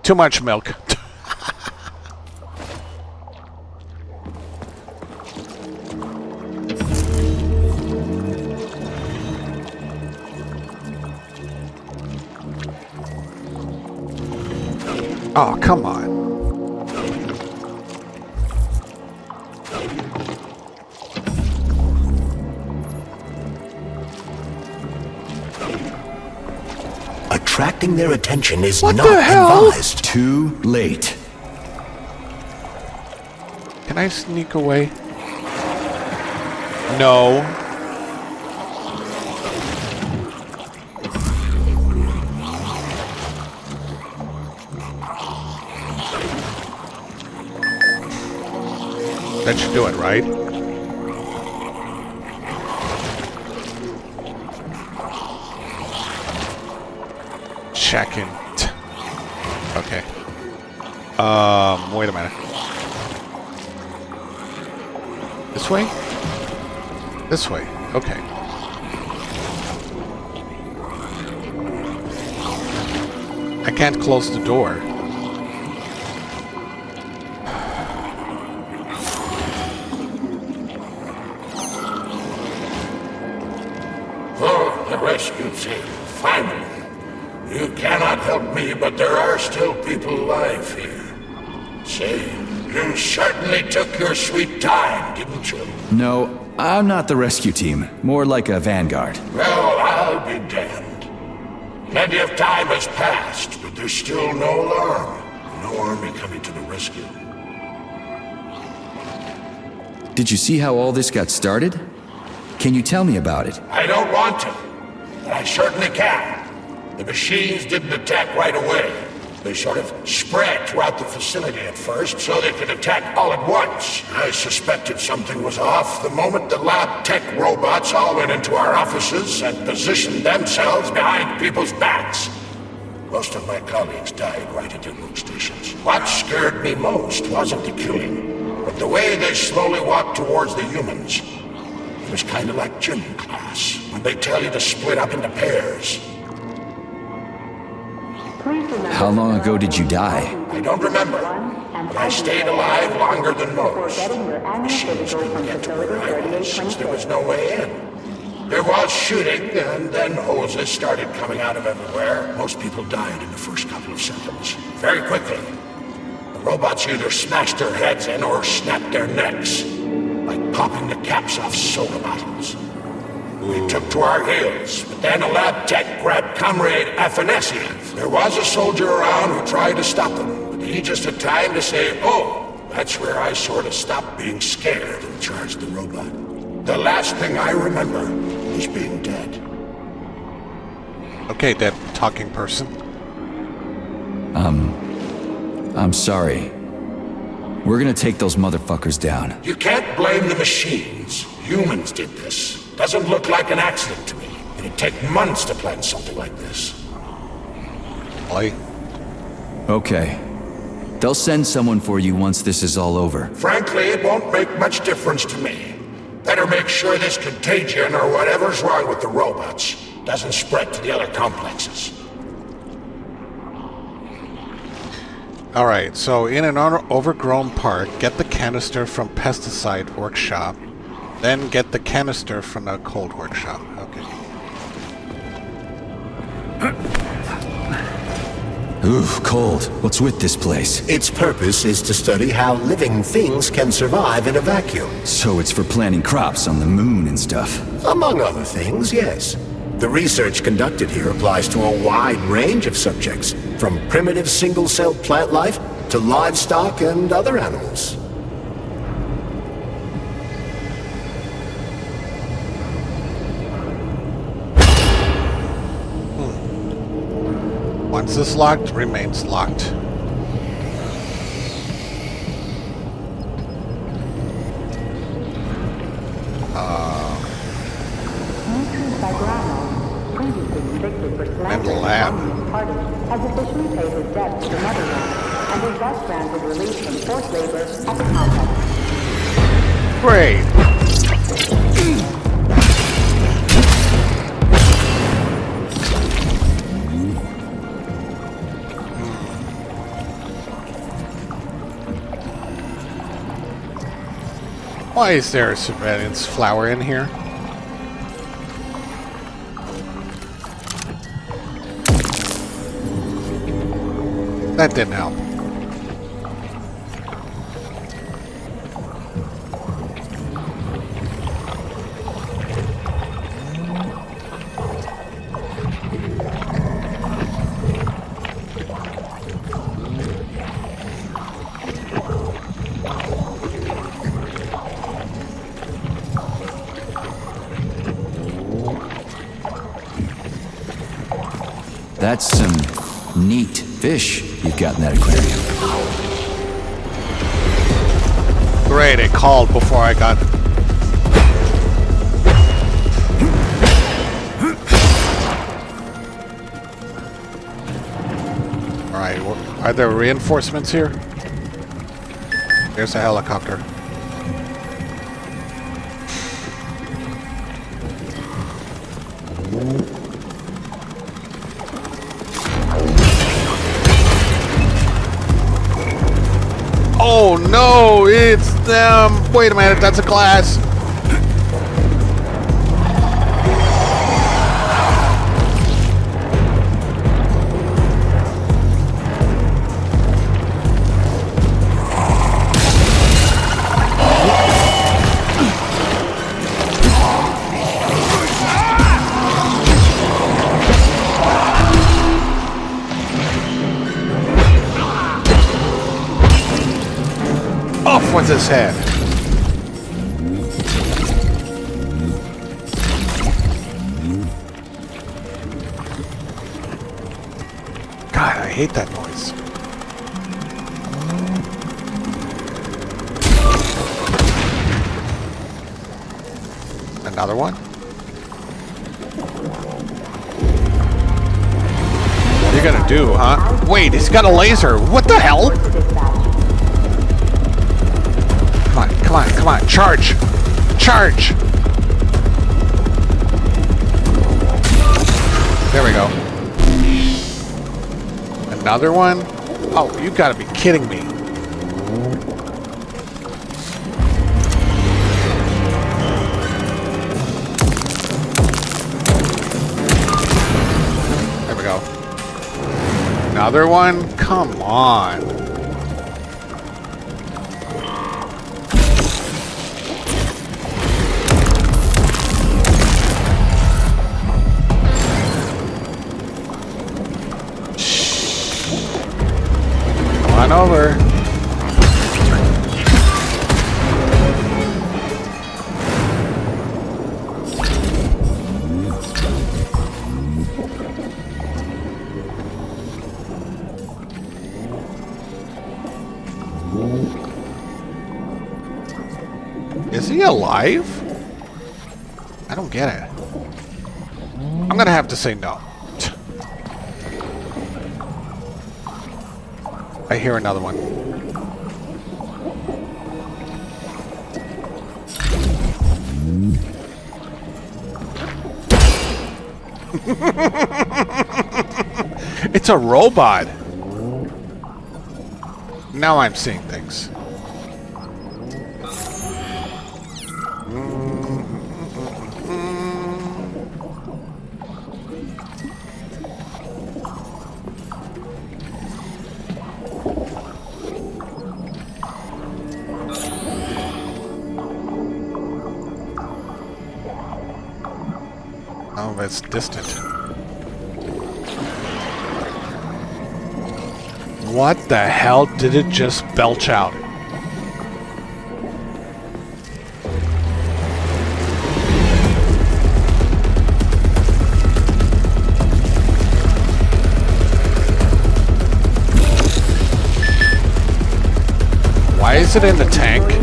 Too much milk. Oh, come on. Attracting their attention is What not the hell? advised. Too late. Can I sneak away? No. That should do it, right? Checking. Okay. Wait a minute. This way? This way. Okay. I can't close the door. Oh, the rescue team, finally. You cannot help me, but there are still people alive here. Say, you certainly took your sweet time, didn't you? No, I'm not the rescue team. More like a vanguard. Well, I'll be damned. Plenty of time has passed, but there's still no alarm. No army coming to the rescue. Did you see how all this got started? Can you tell me about it? I don't want to, but I certainly can. The machines didn't attack right away. They sort of spread throughout the facility at first, so they could attack all at once. I suspected something was off the moment the lab tech robots all went into our offices and positioned themselves behind people's backs. Most of my colleagues died right at their workstations. What scared me most wasn't the killing, but the way they slowly walked towards the humans. It was kind of like gym class, when they tell you to split up into pairs. How long ago did you die? I don't remember, but I stayed alive longer than most. Machines couldn't get to where I was since there was no way in. There was shooting, and then hoses started coming out of everywhere. Most people died in the first couple of seconds. Very quickly. The robots either smashed their heads in or snapped their necks, like popping the caps off soda bottles. We took to our heels, but then a lab tech grabbed Comrade Afanasiev. There was a soldier around who tried to stop them, but he just had time to say, "Oh." That's where I sort of stopped being scared and charged the robot. The last thing I remember is being dead. Okay, that talking person. I'm sorry. We're gonna take those motherfuckers down. You can't blame the machines. Humans did this. Doesn't look like an accident to me. It'd take months to plan something like this. Oi. Okay. They'll send someone for you once this is all over. Frankly, it won't make much difference to me. Better make sure this contagion or whatever's wrong with the robots doesn't spread to the other complexes. Alright, so in an overgrown park, get the canister from pesticide workshop, then get the canister from the cold workshop. Okay. Ooh, cold. What's with this place? Its purpose is to study how living things can survive in a vacuum. So it's for planting crops on the moon and stuff. Among other things, yes. The research conducted here applies to a wide range of subjects, from primitive single-celled plant life to livestock and other animals. Once it's locked, remains locked. And the lab. Has officially paid his debt to the motherland, and is thus granted release from forced labor at the complex. Great. Why is there a surveillance flower in here? That didn't help. That's some neat fish you've got in that aquarium. Great, it called before I got... Alright, are there reinforcements here? There's a helicopter. Oh no, it's them! Wait a minute, that's a glass! head. God, I hate that noise. Another one? What are you gonna do, huh? Wait, he's got a laser. What the hell? Come on, come on, come on. Charge! Charge! There we go. Another one? Oh, you gotta be kidding me. There we go. Another one? Come on. Come on over. Is he alive? I don't get it. I'm gonna have to say no. I hear another one. It's a robot. Now I'm seeing things. Oh, that's distant. What the hell did it just belch out? Why is it in the tank?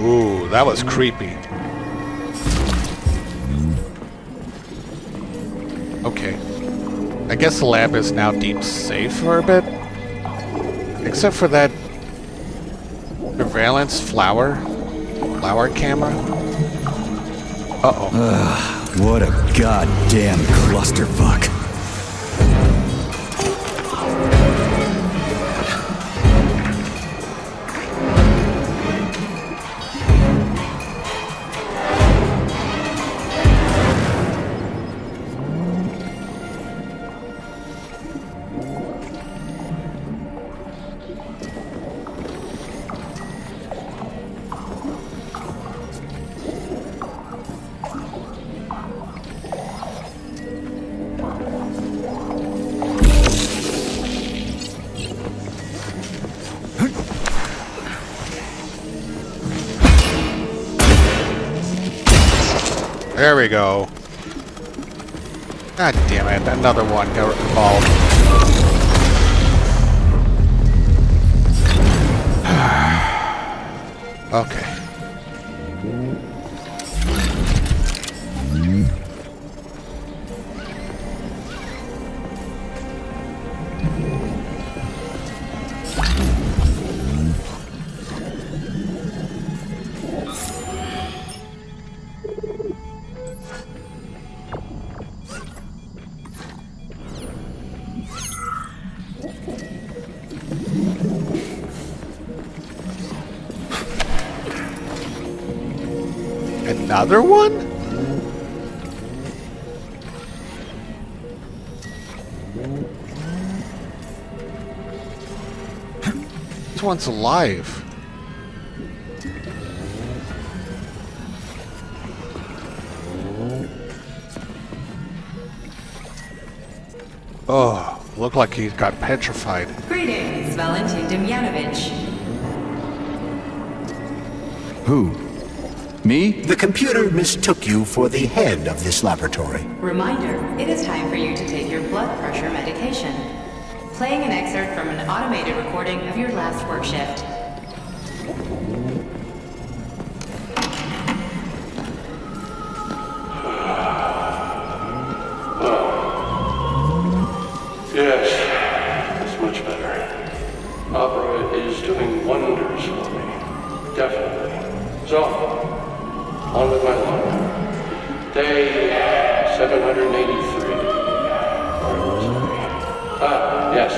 Ooh, that was creepy. Okay. I guess the lab is now deemed safe for a bit. Except for that surveillance flower camera. Uh-oh. What a goddamn clusterfuck. There we go. God damn it, another one got involved. Okay. Another one? one's alive? Oh, looked like he got petrified. Greetings, Valentin Demyanovich. Who? Me? The computer mistook you for the head of this laboratory. Reminder, it is time for you to take your blood pressure medication. Playing an excerpt from an automated recording of your last work shift. Yes, it's much better. Opera is doing wonders for me. Definitely. So, on with my log. Day 783. Where was I? Yes.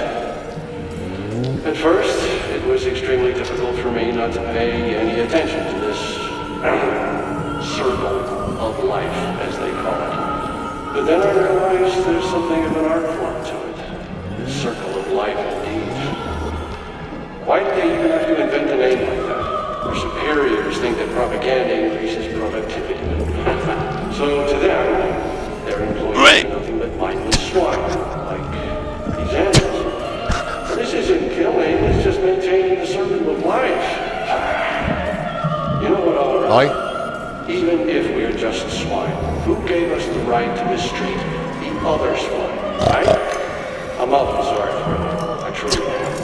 At first, it was extremely difficult for me not to pay any attention to this circle of life, as they call it. But then I realized there's something of an art form to it. Circle of life, indeed. Why did they even have to invent a name like that? Our superiors think that propaganda increases productivity. So to them, their employees are nothing but mindless swine, like these animals. This isn't killing, it's just maintaining the circle of life. You know what, all right? Even if we're just swine, who gave us the right to mistreat the other swine, right? I'm awfully sorry for you. I truly am.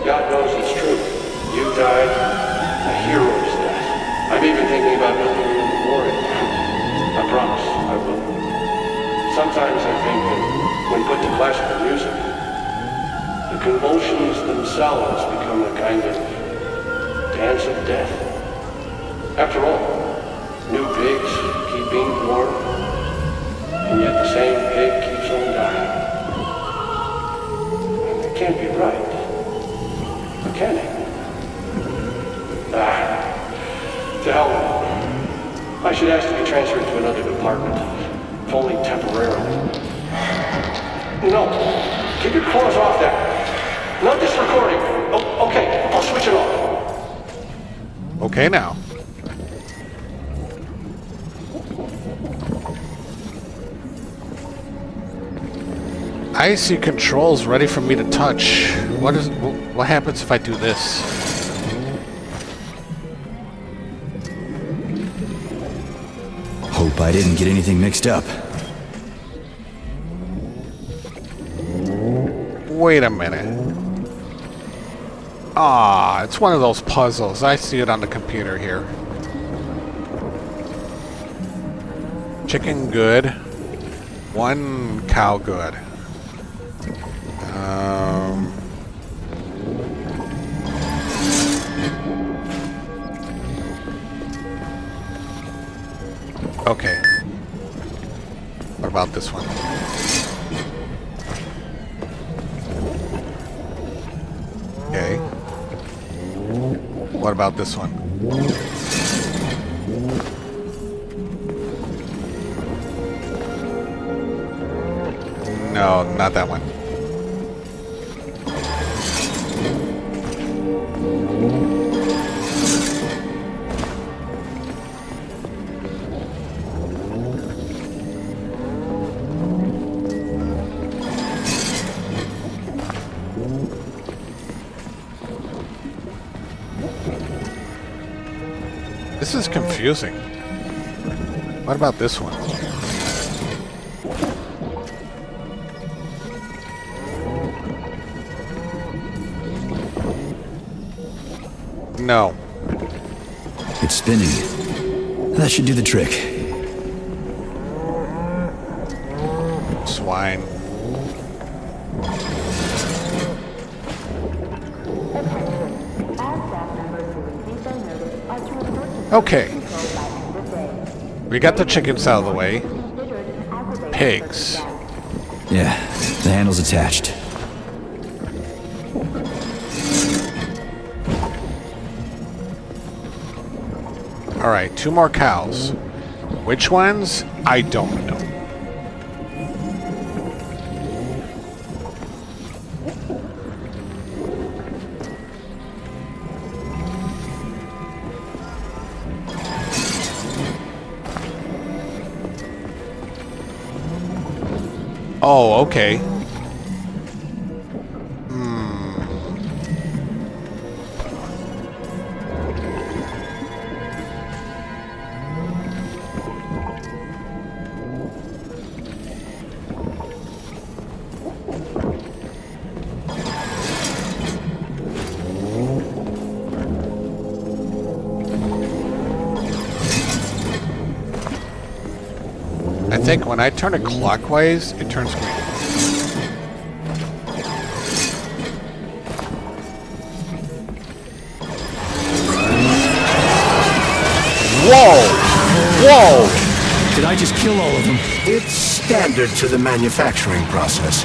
God knows it's true. You died a hero's death. I'm even thinking about building you a memorial. I promise I will. Sometimes I think that when put to classical music, the convulsions themselves become a kind of dance of death. After all, new pigs keep being born, and yet the same pig keeps on dying. It can't be right. Or can it? To hell with it. I should ask to be transferred to another department, if only temporarily. No, keep your claws off that. Not this recording. Oh, okay, I'll switch it off. Okay now. I see controls ready for me to touch. What happens if I do this? Hope I didn't get anything mixed up. Wait a minute. Ah, it's one of those puzzles. I see it on the computer here. Chicken good. One cow good. Okay. What about this one? Okay. What about this one? No, not that one. This is confusing. What about this one? No. It's spinning. That should do the trick. Swine. Okay. We got the chickens out of the way. Pigs. Yeah, the handle's attached. Alright, 2 more cows. Which ones? I don't know. Oh, okay. I think when I turn it clockwise, it turns green. Whoa! Whoa! Did I just kill all of them? It's standard to the manufacturing process.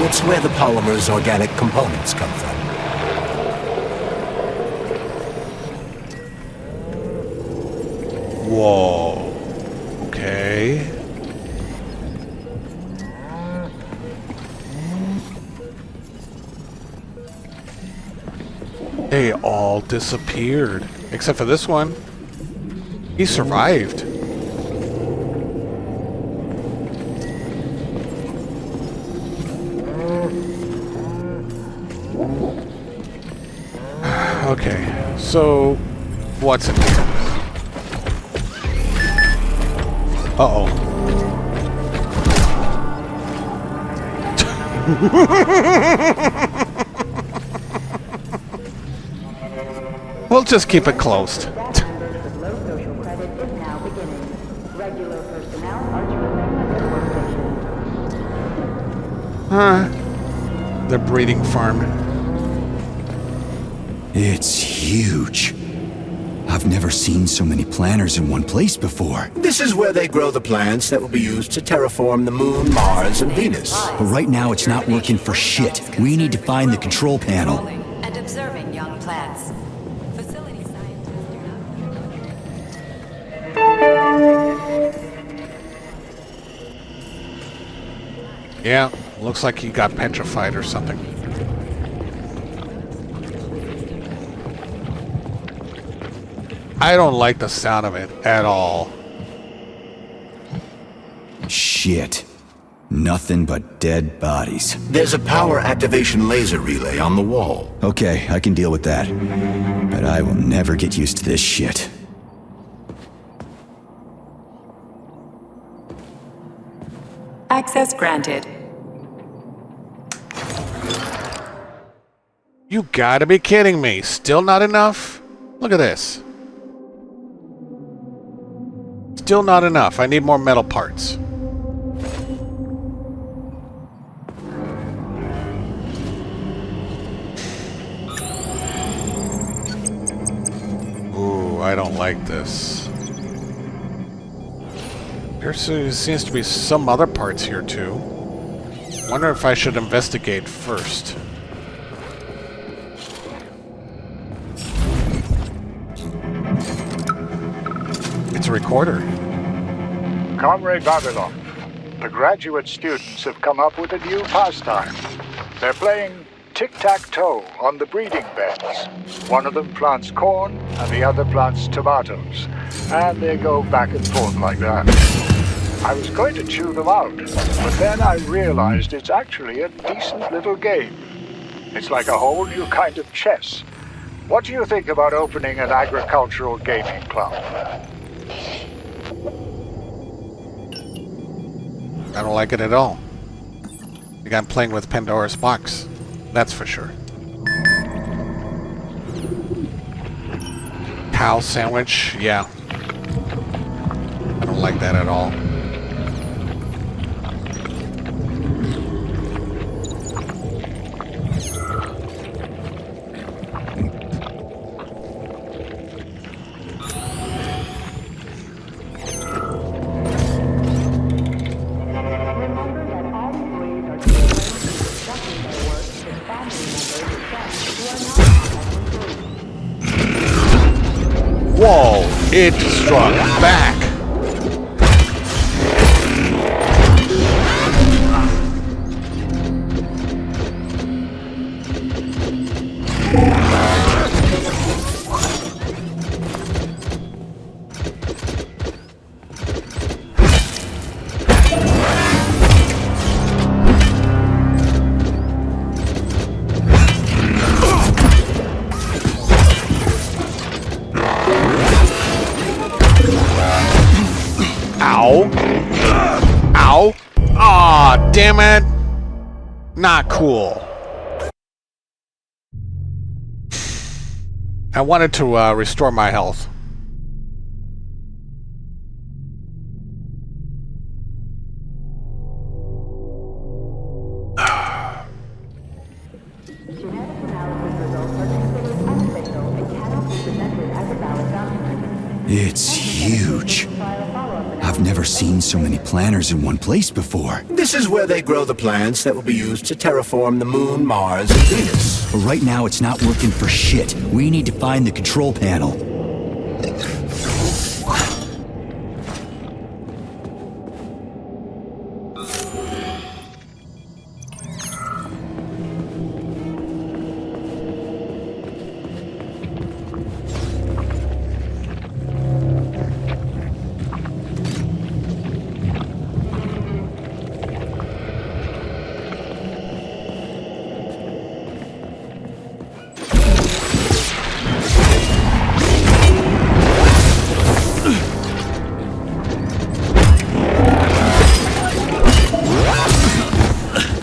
It's where the polymer's organic components come from. Whoa. Okay. They all disappeared. Except for this one. He survived. Okay, so what's in here? Uh-oh. We'll just keep it closed. The breeding farm. It's huge. I've never seen so many planters in one place before. This is where they grow the plants that will be used to terraform the Moon, Mars, and Venus. But right now it's not working for shit. We need to find the control panel. And observing young plants. Facility scientists do not. Yeah, looks like he got petrified or something. I don't like the sound of it at all. Shit. Nothing but dead bodies. There's a power activation laser relay on the wall. Okay, I can deal with that. But I will never get used to this shit. Access granted. You gotta be kidding me. Still not enough? Look at this. Still not enough. I need more metal parts. Ooh, I don't like this. There seems to be some other parts here too. Wonder if I should investigate first. It's a recorder. Comrade Babylon, the graduate students have come up with a new pastime. They're playing tic-tac-toe on the breeding beds. One of them plants corn and the other plants tomatoes. And they go back and forth like that. I was going to chew them out, but then I realized it's actually a decent little game. It's like a whole new kind of chess. What do you think about opening an agricultural gaming club? I don't like it at all. I think I'm playing with Pandora's box. That's for sure. Cow sandwich, yeah. I don't like that at all. Whoa! It struck back! Ow. Ow. Aw, damn it. Not cool. I wanted to restore my health. It's huge. I've never seen so many planners in one place before. This is where they grow the plants that will be used to terraform the Moon, Mars, and Venus. But right now it's not working for shit. We need to find the control panel.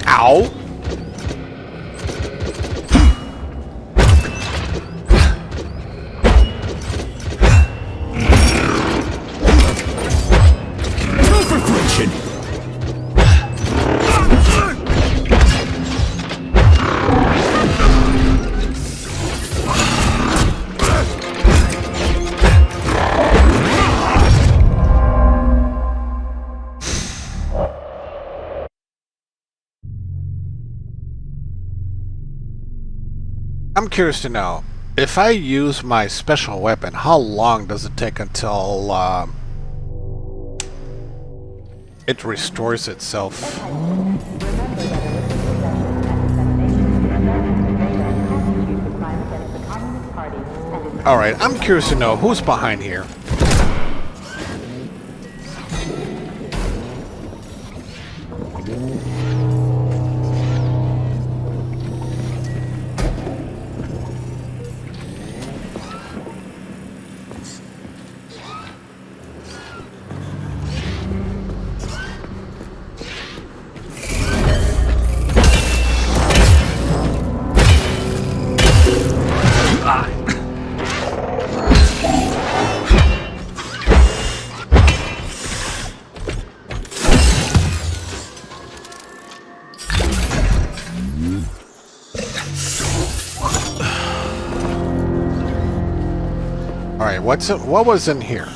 Ow. Go for friction! I'm curious to know, if I use my special weapon, how long does it take until it restores itself? Alright, I'm curious to know who's behind here. Alright, what was in here?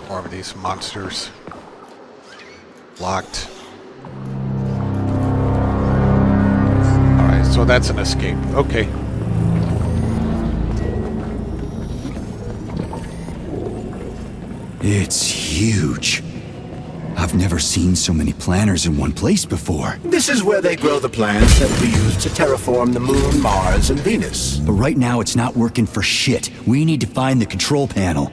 More of these monsters. Locked. Alright, so that's an escape. Okay. It's huge. I've never seen so many planners in one place before. This is where they grow the plants that will be used to terraform the Moon, Mars, and Venus. But right now it's not working for shit. We need to find the control panel.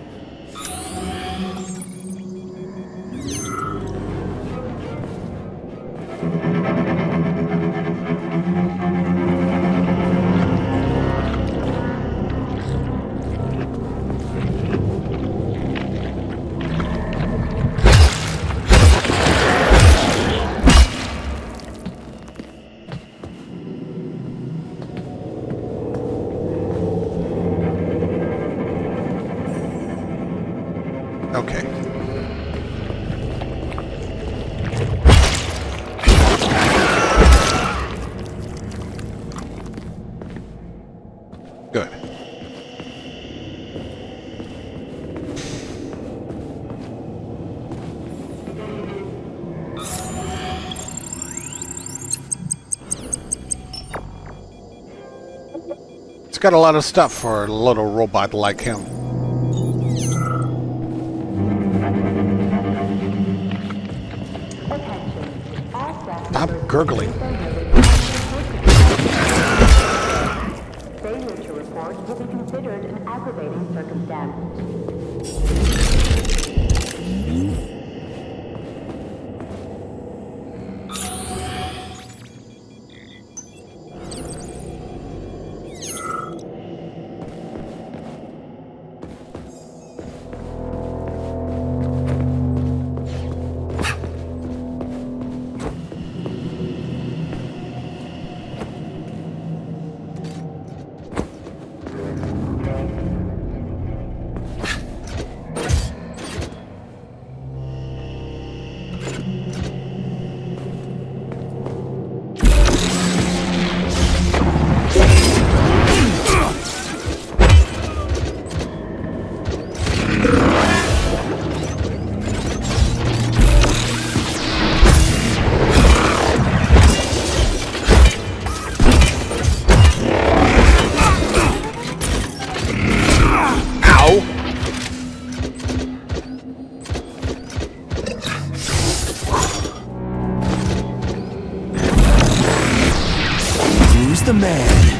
Okay. Good. It's got a lot of stuff for a little robot like him. Stop gurgling. Failure to report will be considered an aggravating circumstance. He's the man.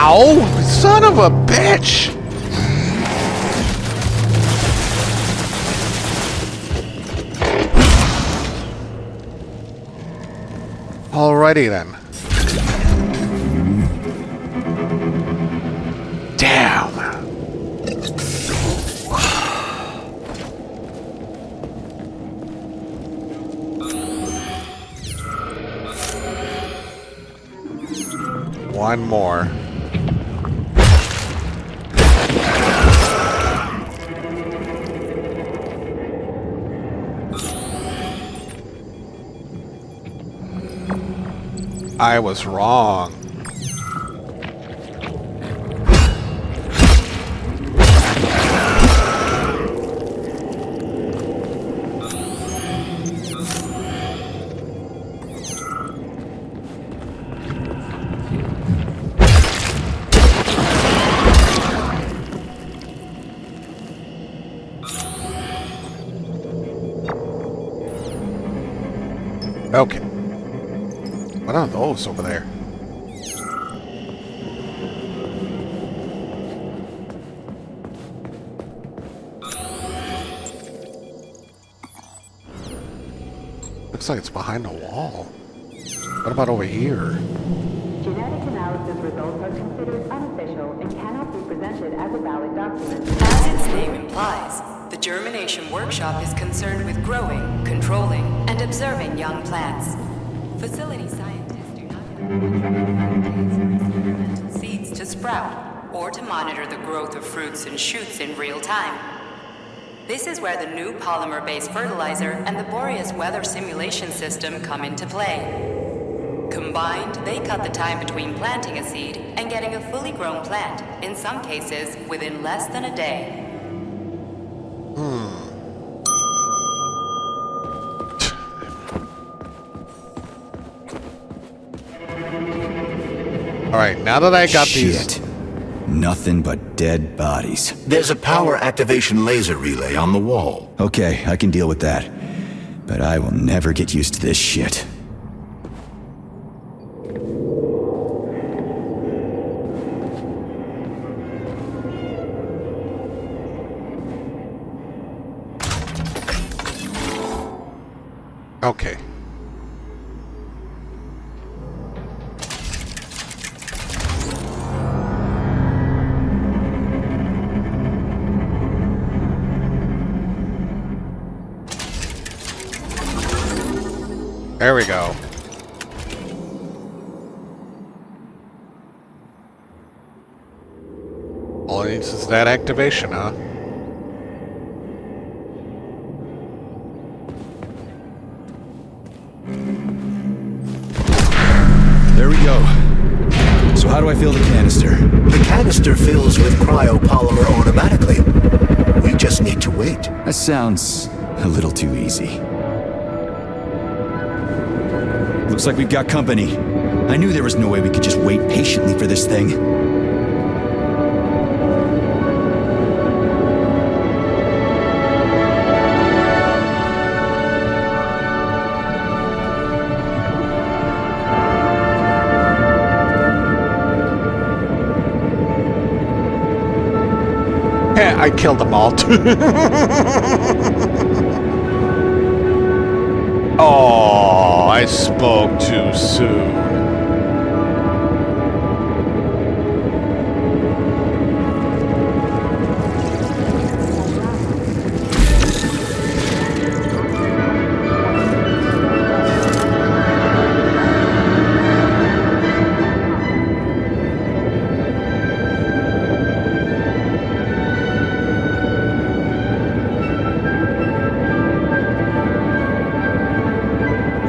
Ow! Son of a bitch! Alrighty then. Damn! One more. I was wrong. Okay. What are those over there? Looks like it's behind a wall. What about over here? Genetic analysis results are considered unofficial and cannot be presented as a valid document. As its name implies, the Germination Workshop is concerned with growing, controlling, and observing young plants. Facility scientists do not have experimental seeds to sprout or to monitor the growth of fruits and shoots in real time. This is where the new polymer-based fertilizer and the Boreas weather simulation system come into play. Combined, they cut the time between planting a seed and getting a fully grown plant, in some cases within less than a day. Alright, now that I got these... Nothing but dead bodies. There's a power activation laser relay on the wall. Okay, I can deal with that. But I will never get used to this shit. Okay. There we go. All it needs is that activation, huh? There we go. So how do I fill the canister? The canister fills with cryopolymer automatically. We just need to wait. That sounds a little too easy. Looks like we've got company. I knew there was no way we could just wait patiently for this thing. I killed them all. Oh, I spoke too soon.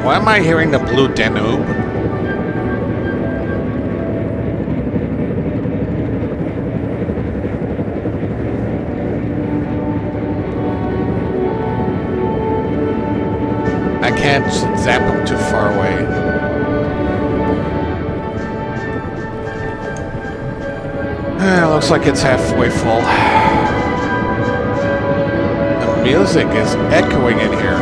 Why am I hearing the blue Danube? can't zap him too far away. Looks like it's halfway full. The music is echoing in here.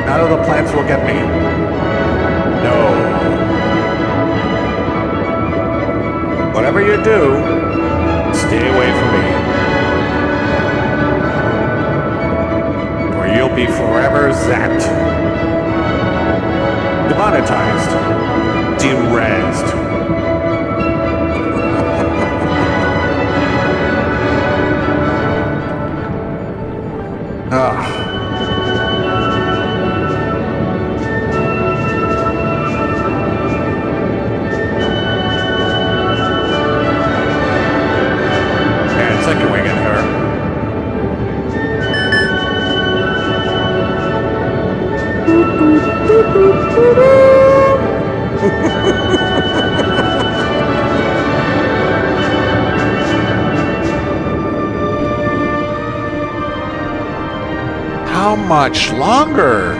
None of the plants will get me. No. Whatever you do, stay away from me. Or you'll be forever zapped. Demonetized. Derezzed. Ugh. Second wing in her. How much longer?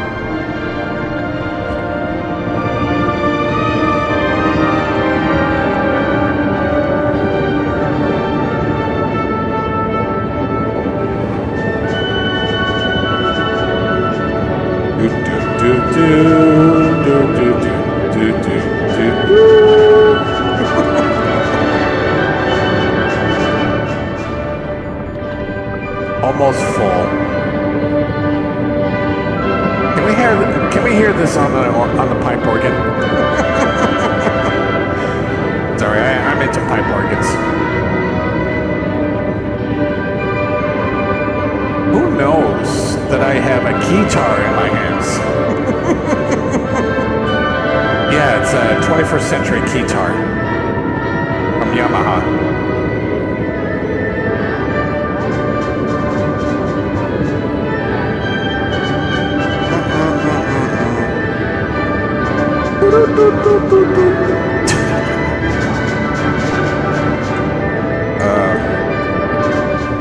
Almost full. Can we hear this on the pipe organ? Sorry, I'm into pipe organs. Who knows that I have a guitar in my hands? Yeah, it's a 21st century guitar from Yamaha.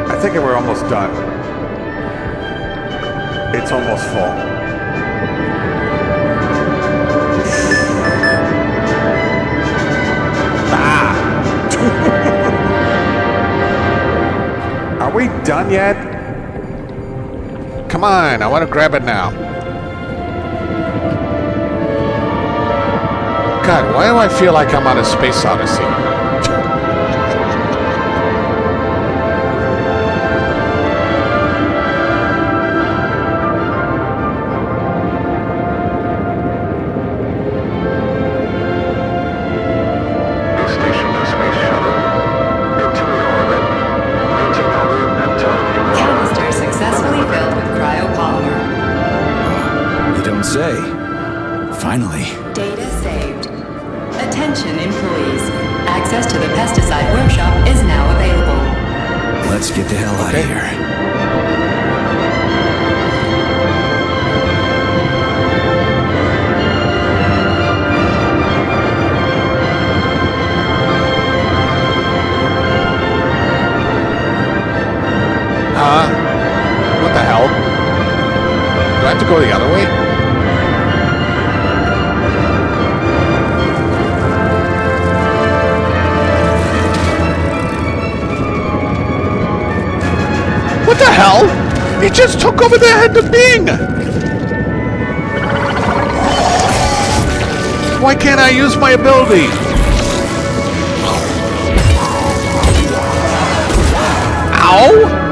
I think we're almost done. It's almost full. Are we done yet? Come on, I want to grab it now. God, why do I feel like I'm on a space odyssey? Canister successfully filled with cryopolymer. You don't say. Finally. Data saved. Attention employees. Access to the pesticide workshop is now available. Let's get the hell out of here. What the hell? Do I have to go the other way? What the hell? He just took over the head of Bing! Why can't I use my ability? Ow!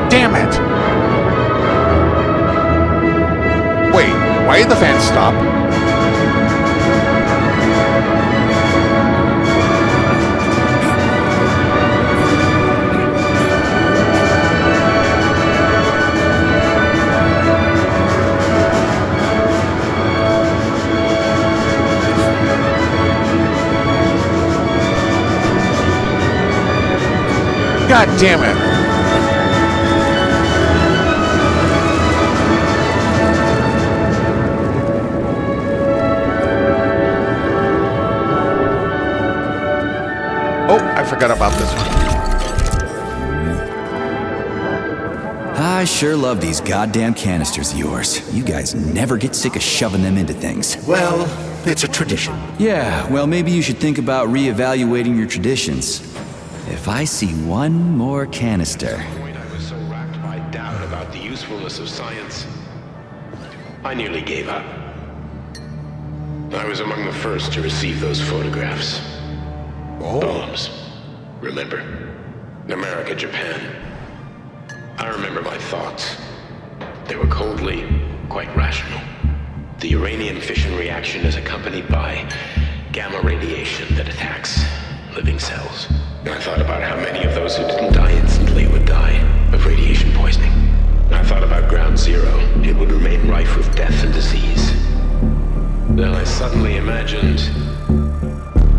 Damn it! Wait, why did the fan stop? God damn it! Oh, I forgot about this one. I sure love these goddamn canisters of yours. You guys never get sick of shoving them into things. Well, it's a tradition. Yeah, well, maybe you should think about reevaluating your traditions. If I see one more canister... I was so racked by doubt about the usefulness of science, I nearly gave up. I was among the first to receive those photographs. Bombs. Remember? America, Japan. I remember my thoughts. They were coldly, quite rational. The Uranian fission reaction is accompanied by gamma radiation that attacks living cells. I thought about how many of those who didn't die instantly would die of radiation poisoning. I thought about Ground Zero. It would remain rife with death and disease. Then I suddenly imagined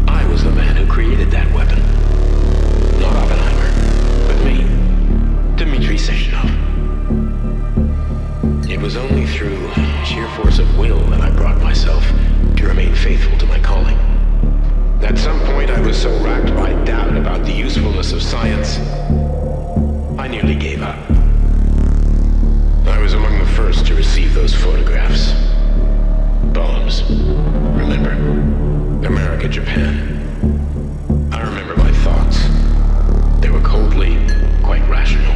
I was the man who created that weapon. Not Oppenheimer, but me. Dmitri Sechenov. It was only through sheer force of will that I brought myself to remain faithful to my calling. At some point I was so racked by doubt about the usefulness of science, I nearly gave up. I was among the first to receive those photographs. Bombs. Remember? America, Japan. I remember my thoughts. They were coldly, quite rational.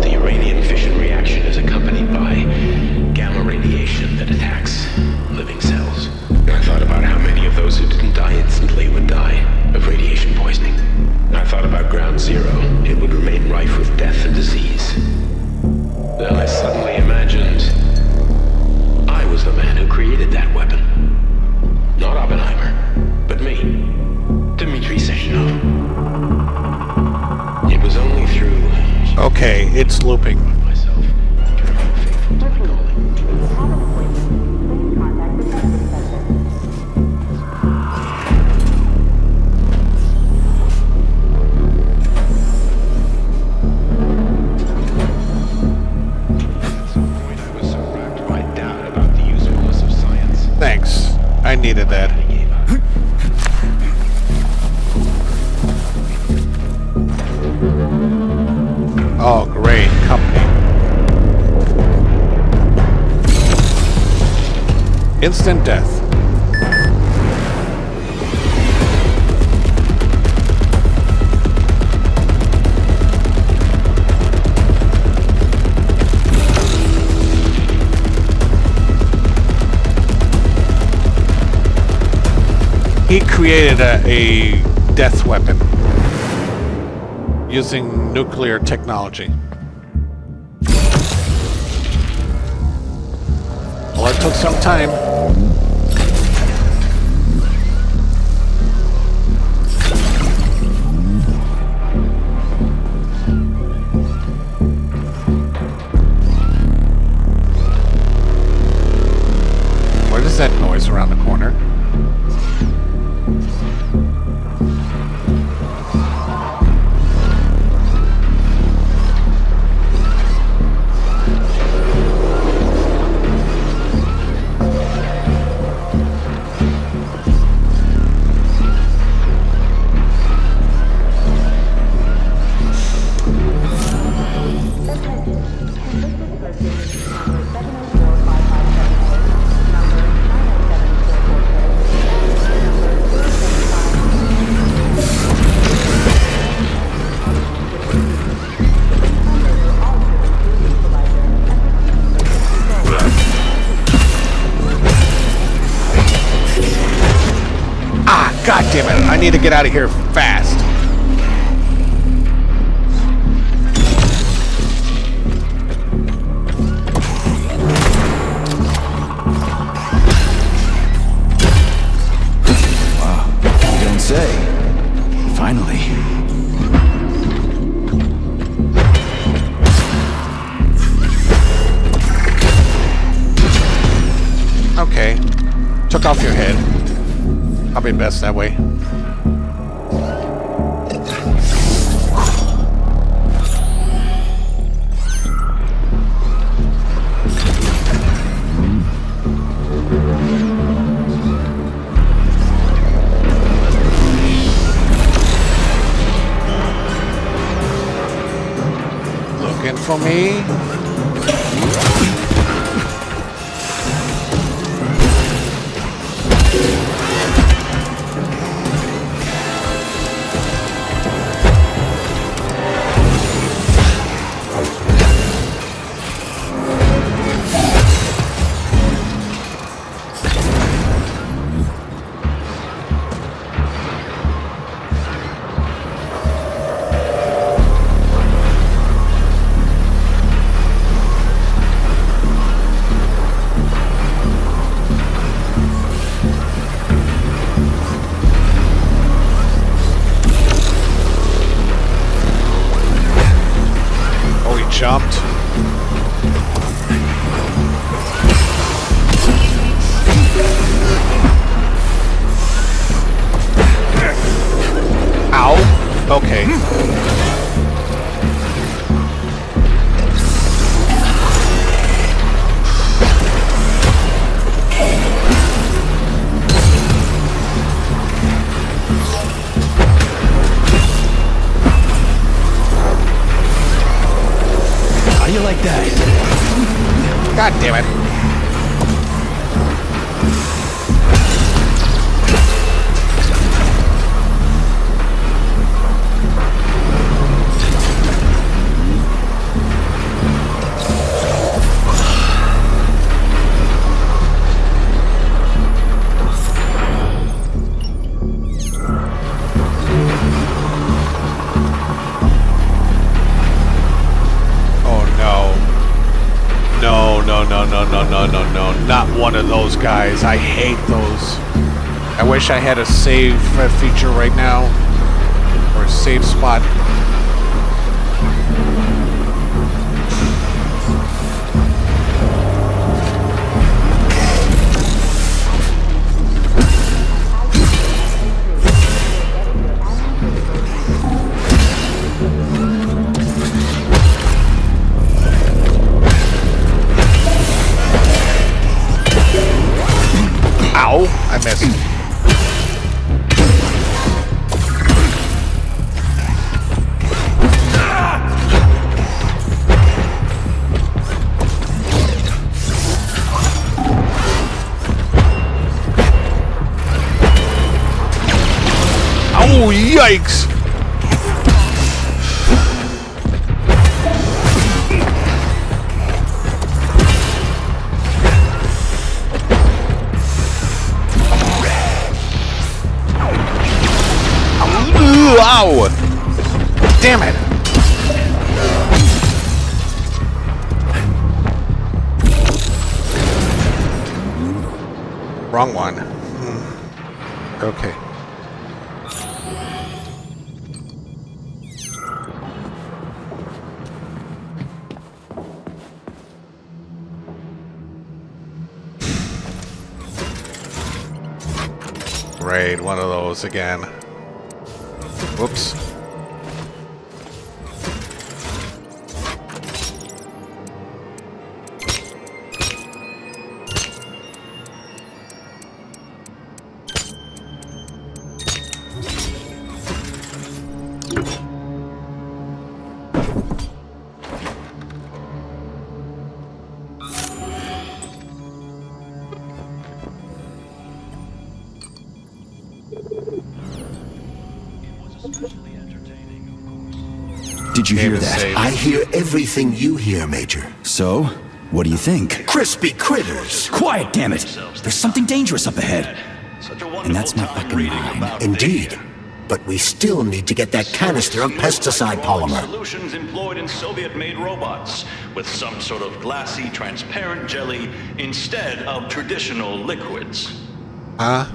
The Uranian fission reaction is accompanied by gamma radiation that attacks living cells. I thought about how many of those who didn't die instantly would die of radiation poisoning. I thought about Ground Zero. It would remain rife with death and disease. Then I suddenly imagined I was the man who created that weapon. Not Oppenheimer, but me. Dmitri Sechenov. It was only through... Okay, it's looping. Thanks. I needed that. Oh, great. Company. Instant death. He created a death weapon using nuclear technology. Well, it took some time. What is that noise around the corner? God damn it, I need to get out of here fast. Wow, you don't say. Finally. Okay. Took off your head. Probably best that way. in for me. Jumped. Ow. Okay. You like that? God damn it. No, not one of those guys. I hate those. I wish I had a save feature right now, or a save spot. I missed. Oh, yikes! Ow! Damn it! Wrong one. Okay. Great, one of those again. Whoops. Did you hear that? I hear everything you hear, Major. So, what do you think? Crispy critters! Quiet, damn it! There's something dangerous up ahead. And that's my fucking mind. Indeed. But we still need to get that canister of pesticide polymer. Solutions employed in Soviet-made robots with some sort of glassy, transparent jelly instead of traditional liquids. Huh?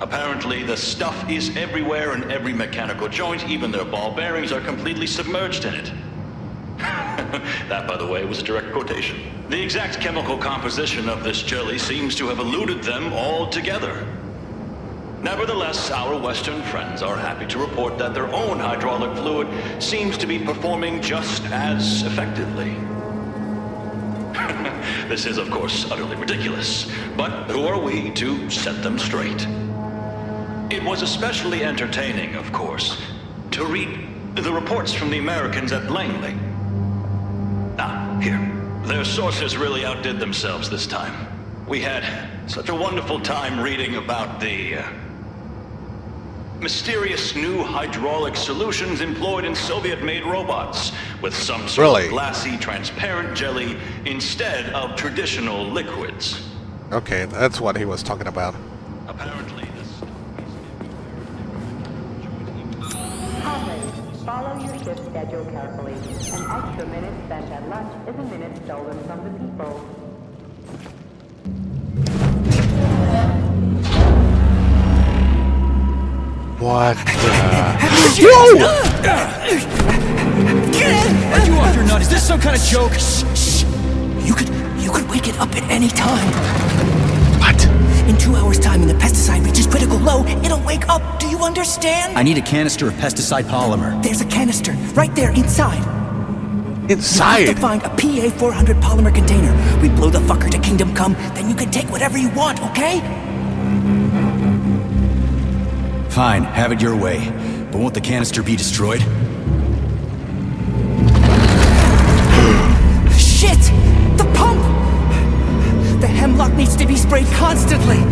Apparently, the stuff is everywhere in every mechanical joint, even their ball bearings are completely submerged in it. That, by the way, was a direct quotation. The exact chemical composition of this jelly seems to have eluded them altogether. Nevertheless, our Western friends are happy to report that their own hydraulic fluid seems to be performing just as effectively. This is, of course, utterly ridiculous, but who are we to set them straight? It was especially entertaining, of course, to read The reports from the Americans at Langley. Ah, here. Their sources really outdid themselves this time. We had such a wonderful time reading about the mysterious new hydraulic solutions employed in Soviet-made robots, with some sort of glassy, transparent jelly instead of traditional liquids. Okay, that's what he was talking about. Apparently, Comrades, follow your shift schedule carefully. An extra minute spent at lunch is a minute stolen from the people. What the... Are you off your nut? Is this some kind of joke? Shh. You could wake it up at any time. What? In 2 hours' time, when the pesticide reaches critical low, it'll wake up. Do you understand? I need a canister of pesticide polymer. There's a canister right there inside. Inside? You have to find a PA400 polymer container. We blow the fucker to kingdom come, then you can take whatever you want, okay? Fine, have it your way. But won't the canister be destroyed? Shit! The pump! The hemlock needs to be sprayed constantly.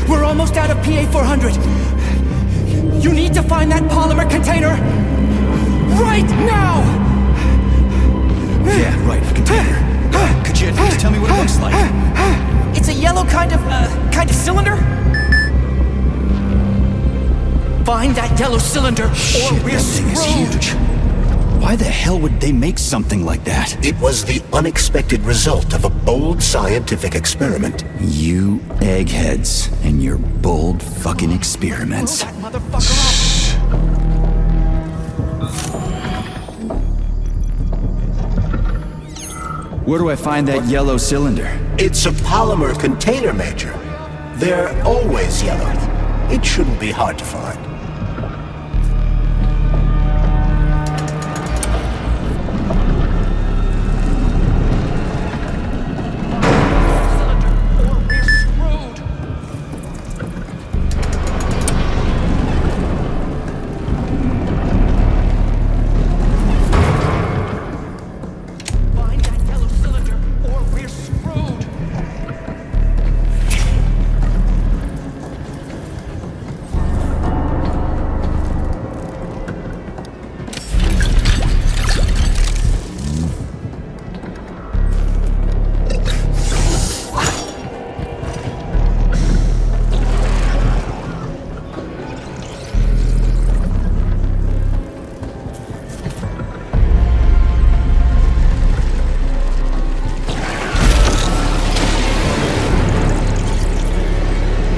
We're almost out of PA400. You need to find that polymer container right now! Yeah, right, container. Could you at least tell me what it looks like? It's a yellow kind of cylinder? Find that yellow cylinder, Shit, or we're that thing is huge. Why the hell would they make something like that? It was the unexpected result of a bold scientific experiment. You eggheads and your bold fucking experiments. Blow that motherfucker up. Where do I find that yellow cylinder? It's a polymer container, Major. They're always yellow. It shouldn't be hard to find.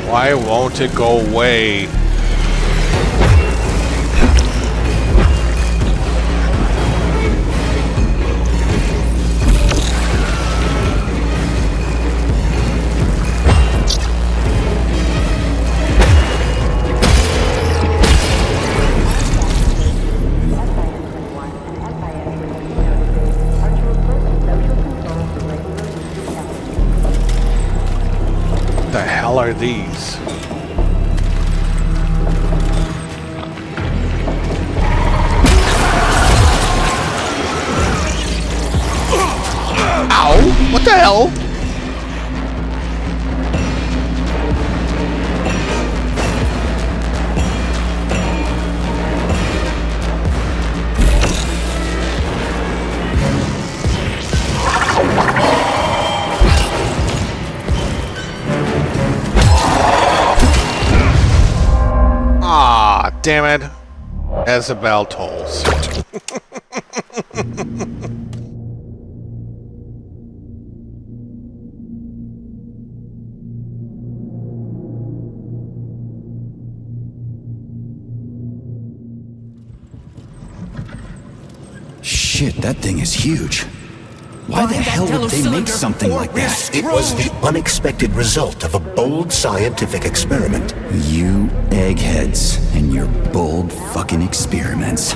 Why won't it go away? What the hell are these? Ow! What the hell? Ah, damn it. As a bell tolls. Shit, that thing is huge. Why the hell would they make something like that? It was the unexpected result of a bold scientific experiment. You eggheads and your bold fucking experiments.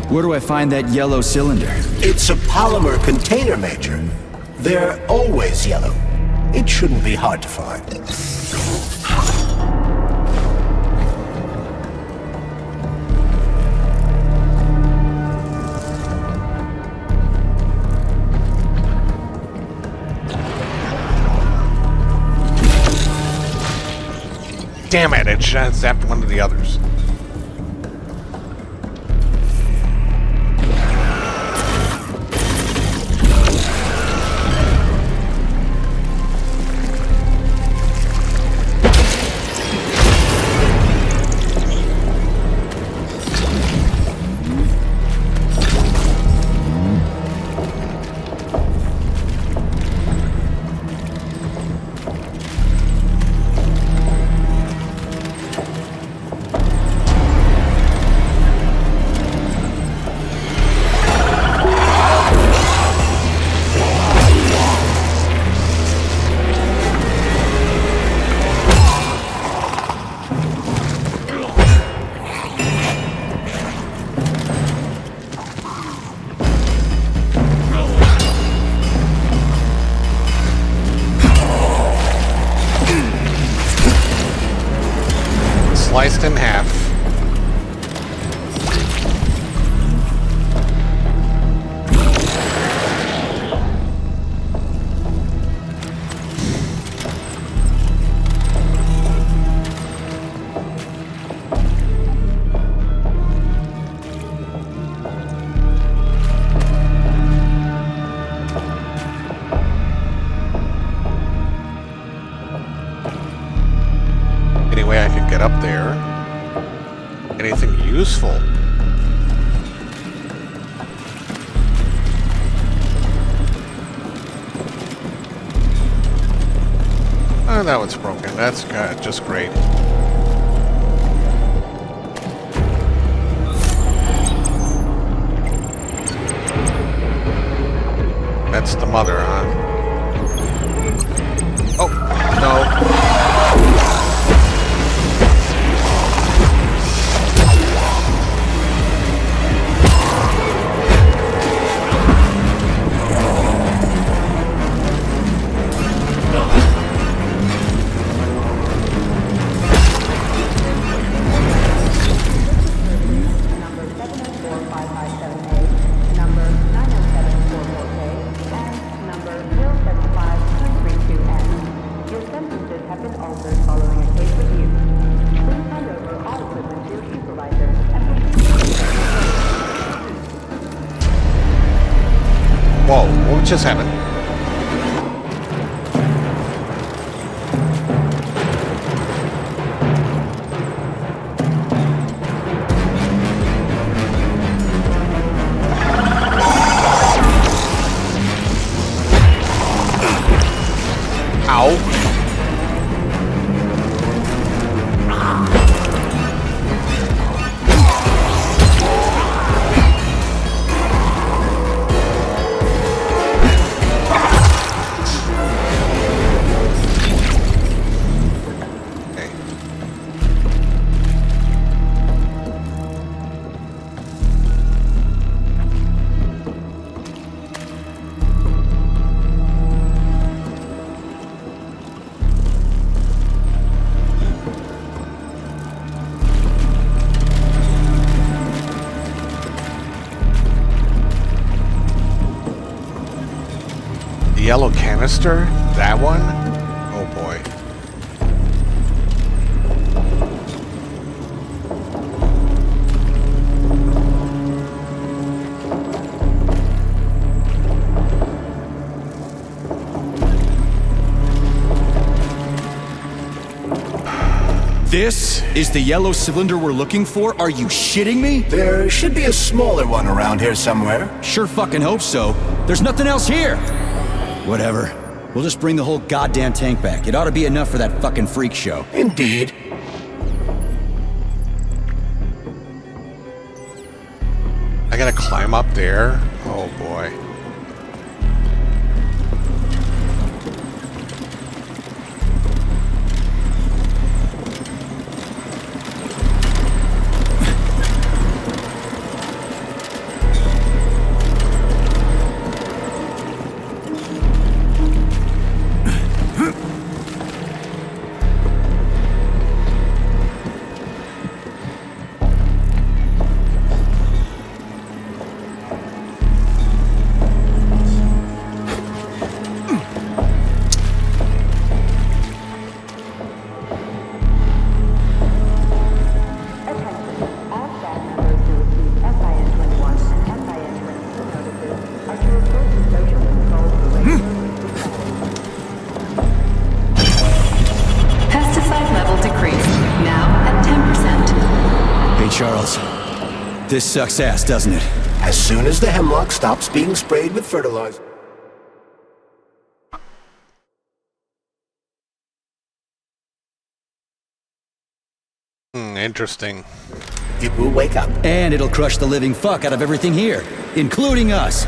Where do I find that yellow cylinder? It's a polymer container, Major. They're always yellow. It shouldn't be hard to find. Damn it, it just zapped one of the others. Sliced in half. Any way I can get up there? Anything useful? Oh, that one's broken. That's just great. That's the mother, huh? Oh, no. Whoa, what just happened? Ow. Yellow canister? That one? Oh boy. This is the yellow cylinder we're looking for? Are you shitting me? There should be a smaller one around here somewhere. Sure fucking hope so. There's nothing else here. Whatever. We'll just bring the whole goddamn tank back. It ought to be enough for that fucking freak show. Indeed. I gotta climb up there? Oh boy. Charles. This sucks ass, doesn't it? As soon as the hemlock stops being sprayed with fertilizer. Interesting. It will wake up. And it'll crush the living fuck out of everything here, including us.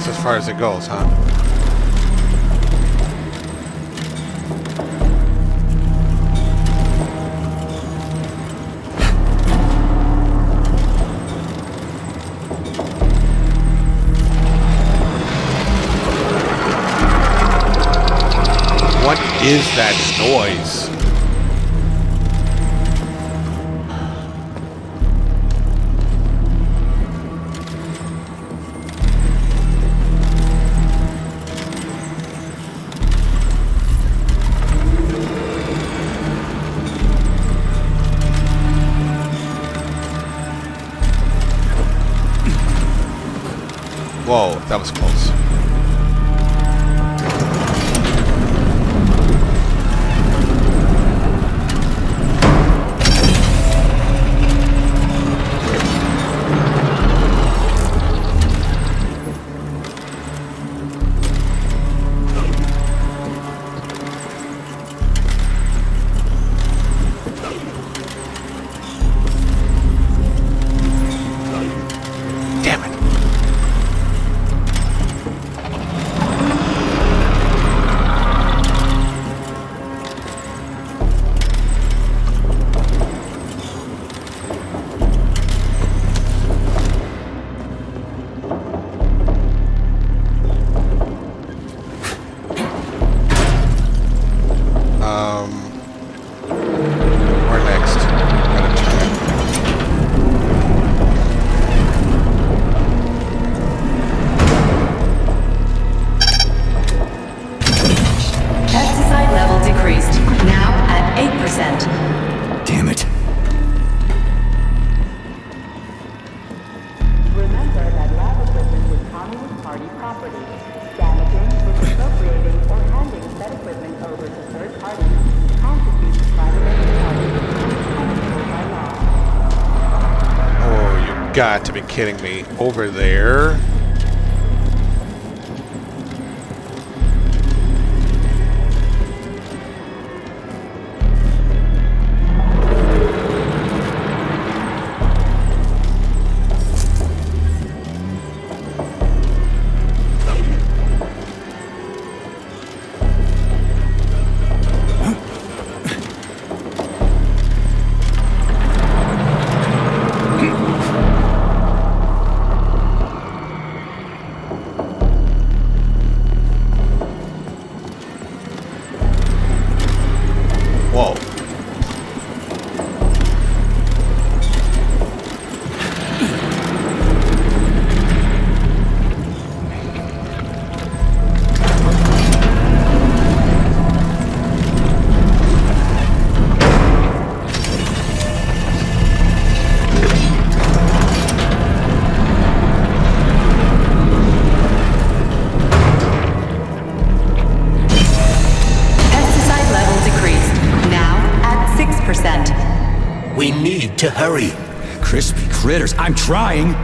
As far as it goes, huh? What is that noise? Whoa, that was close. Where next? Pesticide level decreased. Now at 8%. Damn it. Remember that lab equipment is Communist Party property. Damaging, misappropriating, or handing said equipment over to third parties constitutes violating punishable by law. Oh, you got to be kidding me. Over there. Whoa. Pesticide level decreased. Now at 6%. We need to hurry. Crispy critters, I'm trying.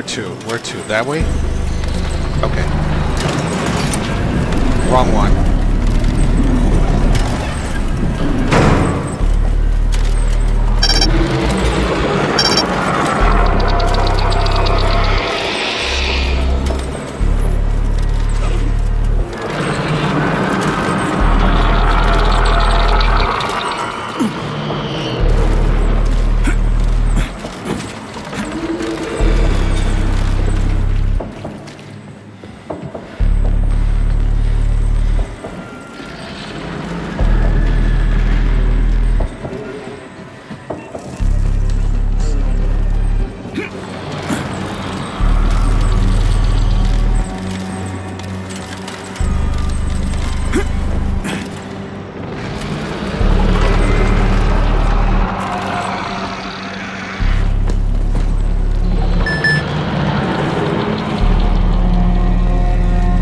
Where to? Where to? That way? Okay. Wrong one.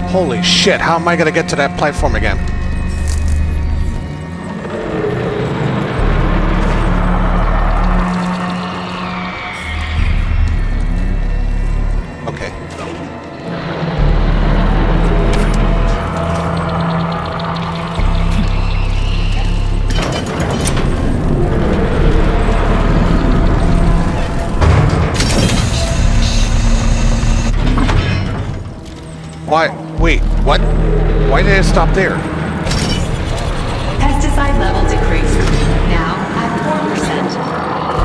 Holy shit, how am I gonna get to that platform again? Okay. Why? Wait, what? Why did it stop there? Pesticide level decreased. Now at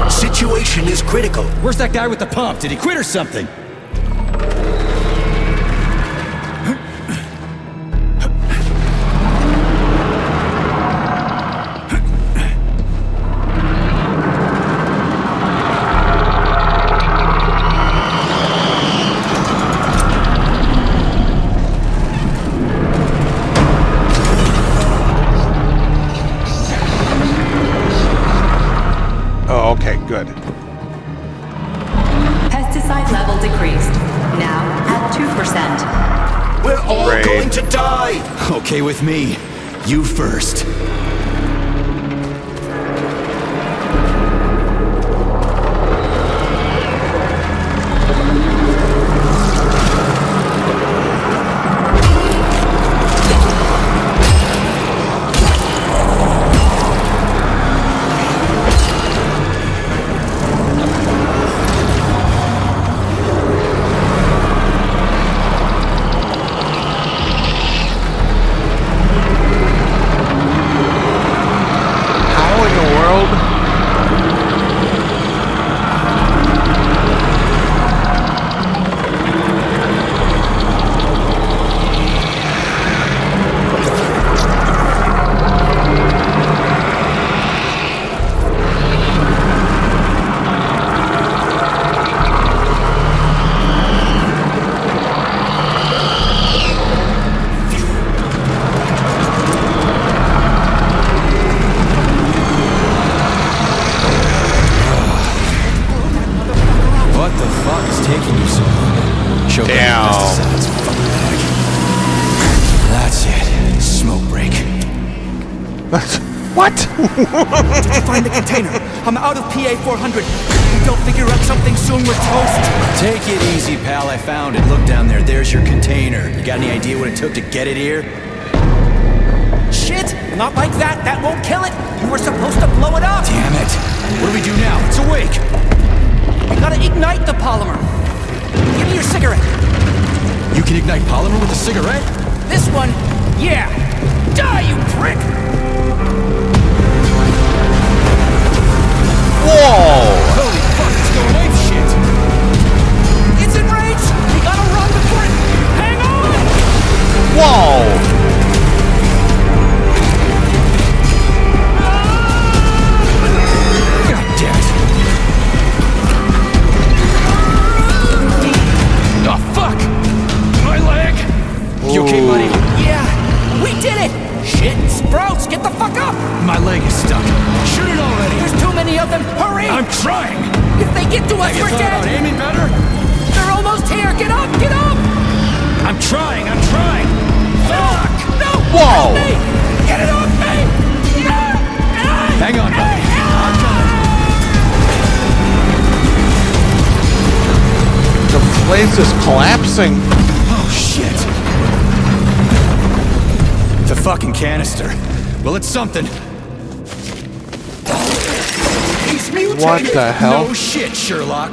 4%. Situation is critical. Where's that guy with the pump? Did he quit or something? Okay, good. Pesticide level decreased. Now at 2%. We're all Great. going to die. Okay with me. You first. What? Did you find the container? I'm out of PA 400. If we don't figure out something soon, we're toast. Take it easy, pal. I found it. Look down there. There's your container. You got any idea what it took to get it here? Shit! Not like that. That won't kill it. You were supposed to blow it up. Damn it. What do we do now? It's awake. We gotta ignite the polymer. Give me your cigarette. You can ignite polymer with a cigarette? This one, yeah. Die, you prick! Whoa! Holy fuck, it's going ape shit! It's enraged! We gotta run before it... Hang on! Whoa! God damn it! Oh, fuck! My leg! You okay, buddy? Yeah, we did it! Shit, Sprouts, get the fuck up! My leg is stuck. Shoot it already! There's too many of them, hurry! I'm trying! If they get to us, Have you we're thought dead! about aiming better? They're almost here, get up, get up! I'm trying! Fuck! No! Whoa! Help me! Get it off me! Hang on, buddy. I'm coming. The place is collapsing. Oh, shit. The fucking canister. Well, it's something. He's mutated. What the hell? No shit, Sherlock.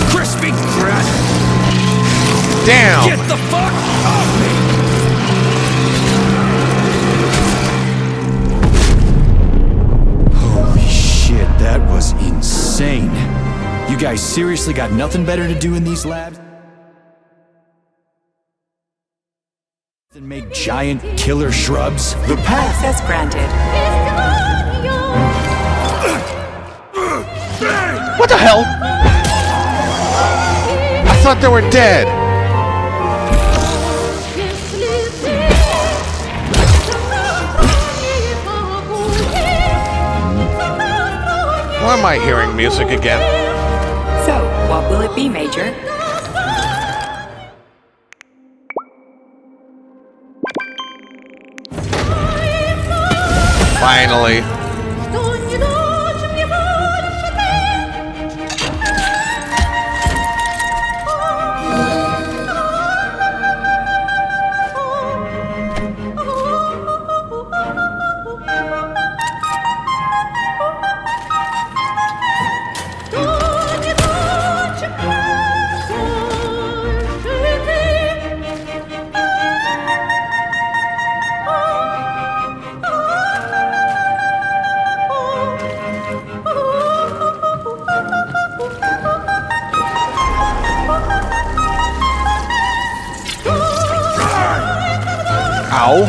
Crispy crap. Damn. Get the fuck off me. Holy shit, that was insane. You guys seriously got nothing better to do in these labs than make giant killer shrubs? The path. Access granted. What the hell? I thought they were dead. Why am I hearing music again? So, what will it be, Major? Finally. Ow.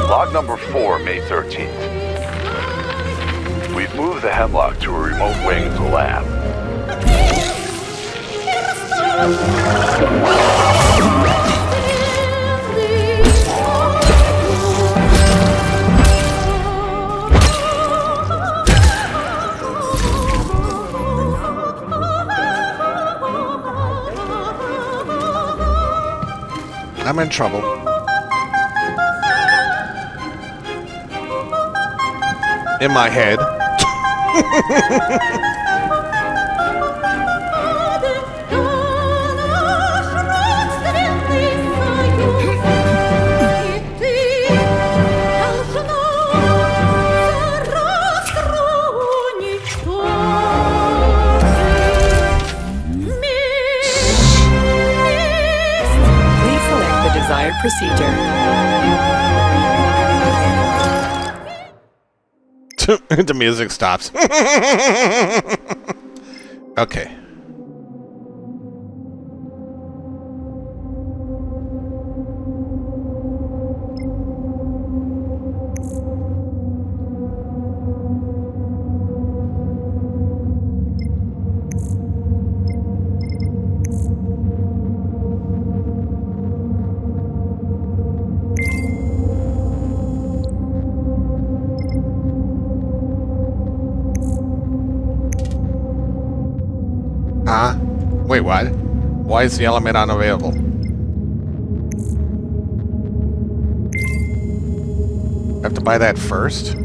Log number 4, May 13th. We've moved the Hemlock to a remote wing of the lab. I'm in trouble. In my head. Please select the desired procedure. The music stops. Okay. Wait, what? Why is the element unavailable? I have to buy that first?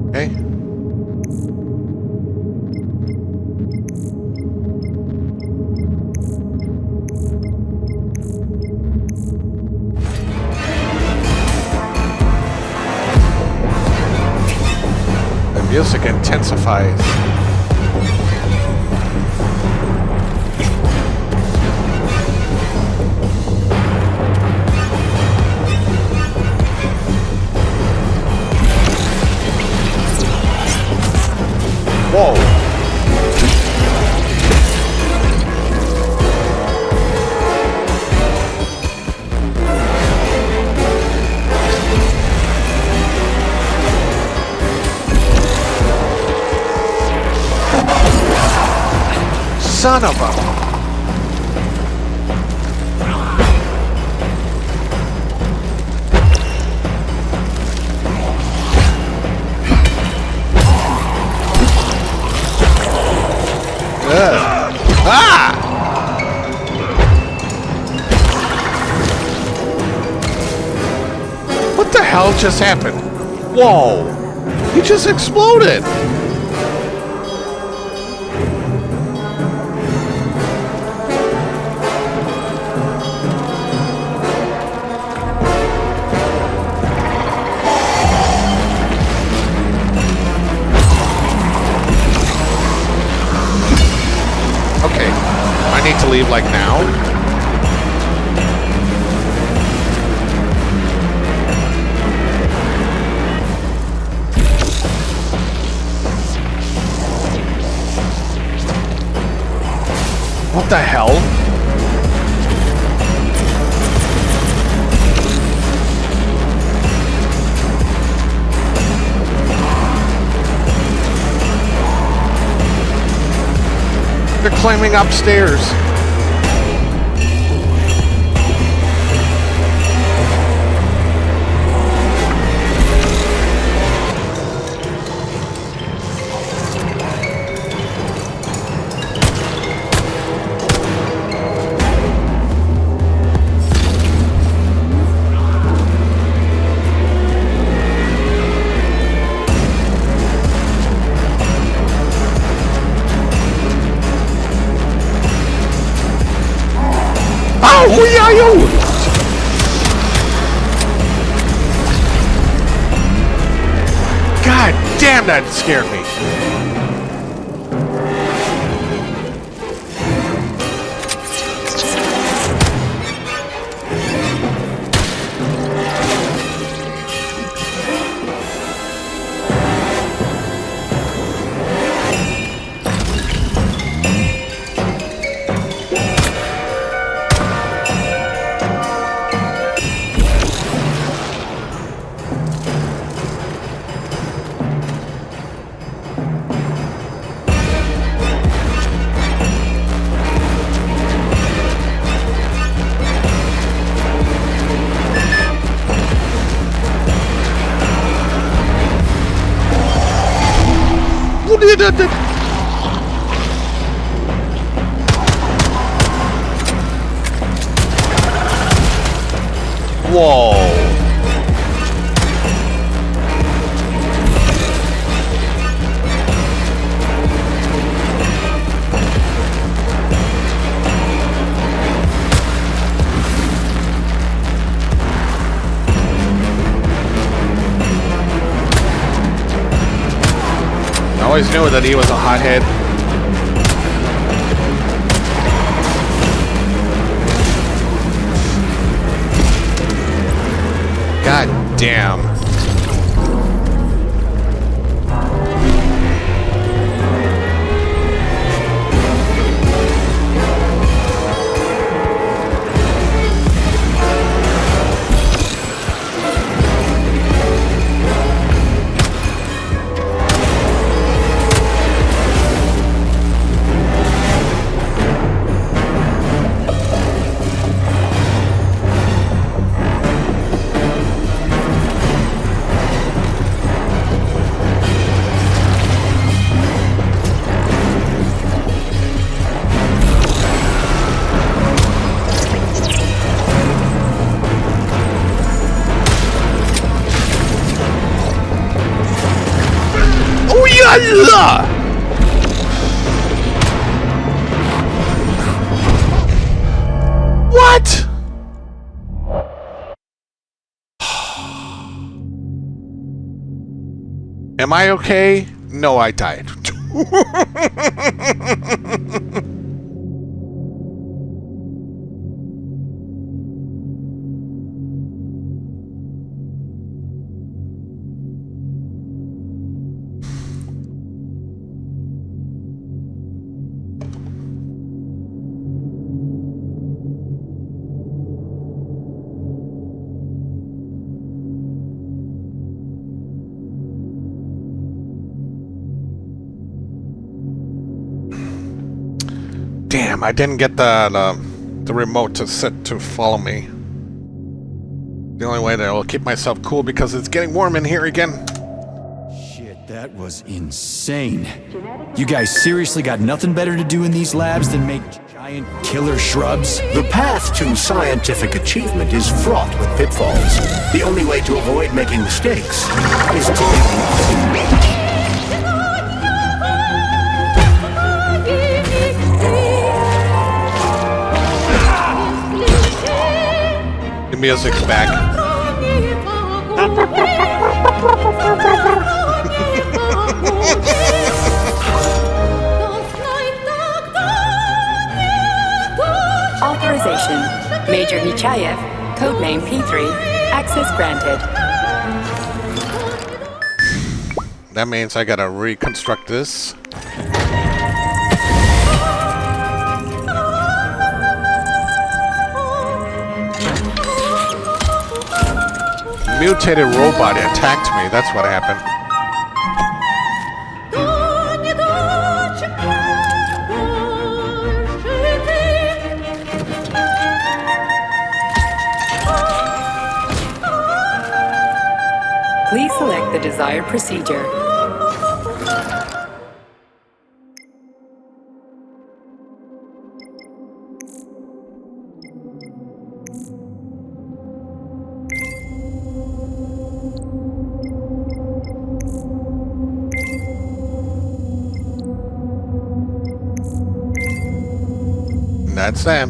Okay. Music intensifies. Whoa. Son of a... Ah! What the hell just happened? Whoa! He just exploded! Okay, I need to leave like now. What the hell? They're climbing upstairs. Oh, who are you? God damn, that scared me. Whoa. I always knew that he was a hothead. God damn. Allah! What? Am I okay? No, I died. Damn, I didn't get the remote to set to follow me. The only way that I will keep myself cool because it's getting warm in here again. Shit, that was insane. You guys seriously got nothing better to do in these labs than make giant killer shrubs? The path to scientific achievement is fraught with pitfalls. The only way to avoid making mistakes is to The music's back. Authorization. Major Nechayev, codename P3, access granted. That means I gotta reconstruct this. Mutated robot attacked me, that's what happened. Please select the desired procedure. That's that.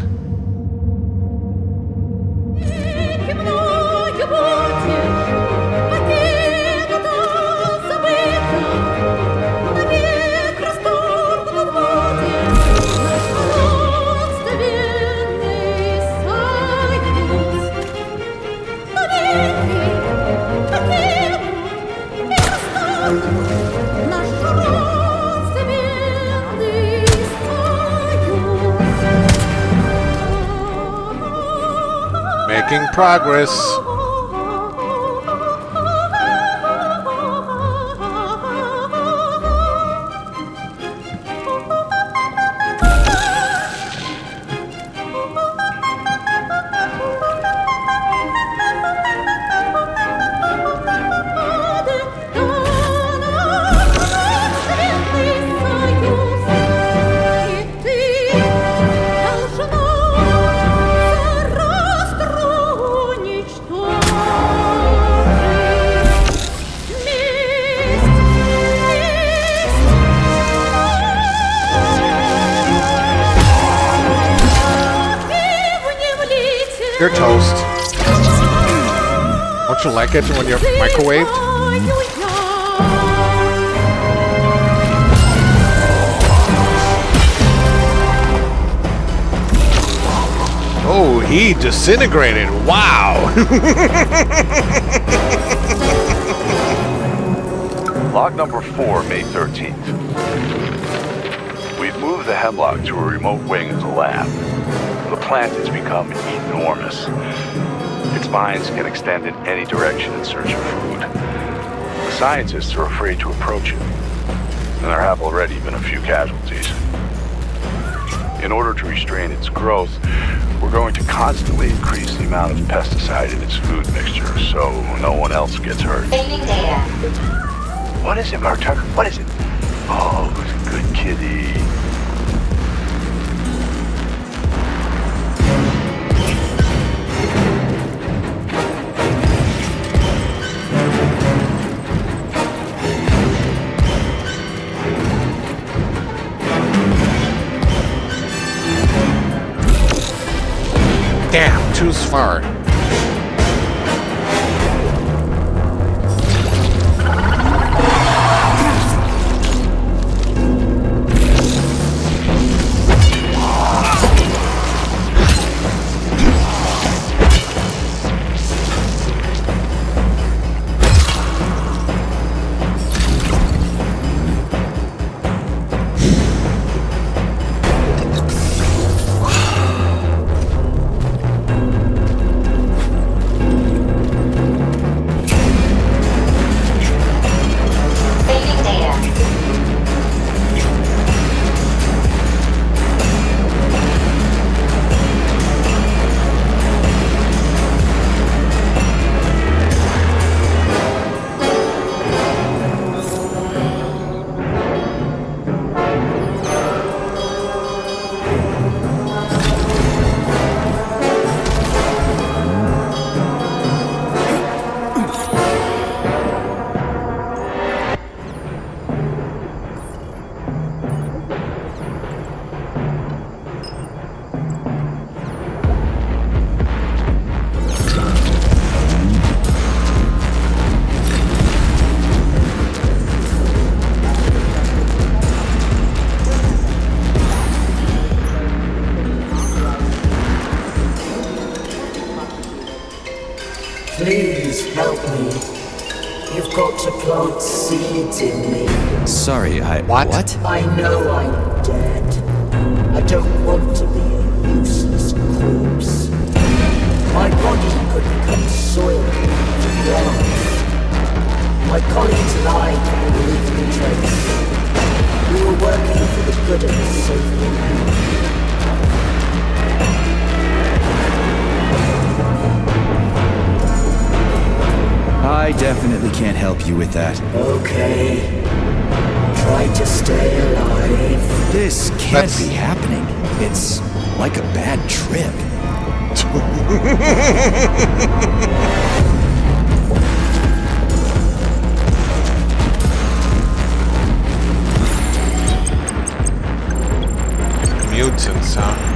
Making progress. You're toast. Don't you like it when you're microwaved? Oh, he disintegrated. Wow. Log number 4, May 13th. We've moved the Hemlock to a remote wing of the lab. The plant has become enormous. Its vines can extend in any direction in search of food. The scientists are afraid to approach it, and there have already been a few casualties. In order to restrain its growth, we're going to constantly increase the amount of pesticide in its food mixture so no one else gets hurt. What is it, Murder? What is it? Oh, good kitty. Damn, too far. me. You've got to plant seeds in me. Sorry, What? I know I'm dead. I don't want to be a useless corpse. My body could become soil for plants. My colleagues and I can leave the trace. We were working for the good of the Soviet Union. I definitely can't help you with that. Okay. Try to stay alive. This can't be happening. It's like a bad trip. Mutants, huh?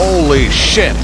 Holy shit!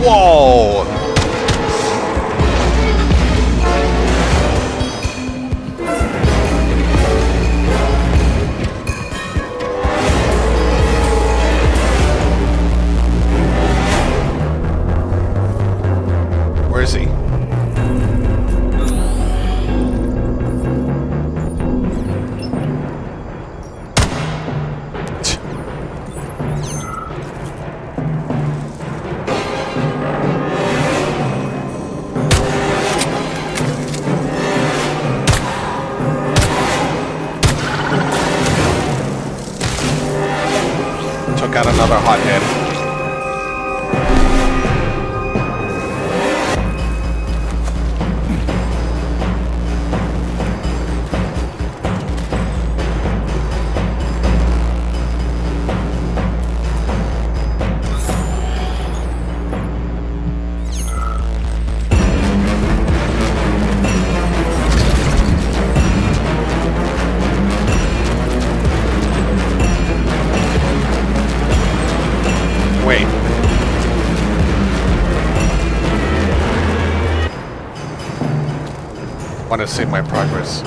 Whoa! Where is he? down another hothead. Wait. Want to save my progress.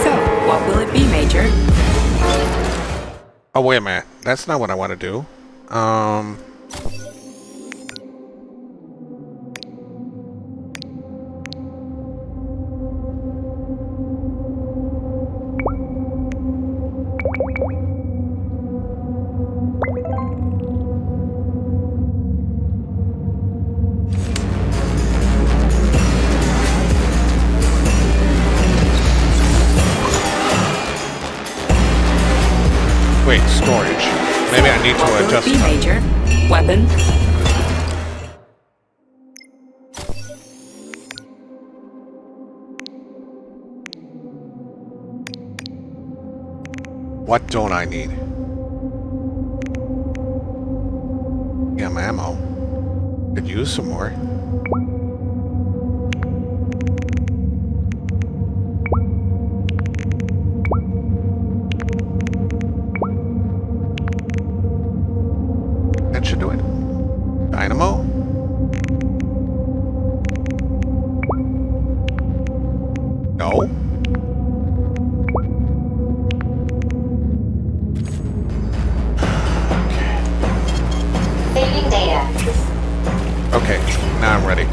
So, what will it be, Major? Oh, wait a minute. That's not what I want to do. Wait, storage. Maybe I need to adjust. What will it be, Major? Weapon? What don't I need? Yeah, my ammo. Could use some more. That should do it. Dynamo. No. Saving data. Okay, now I'm ready.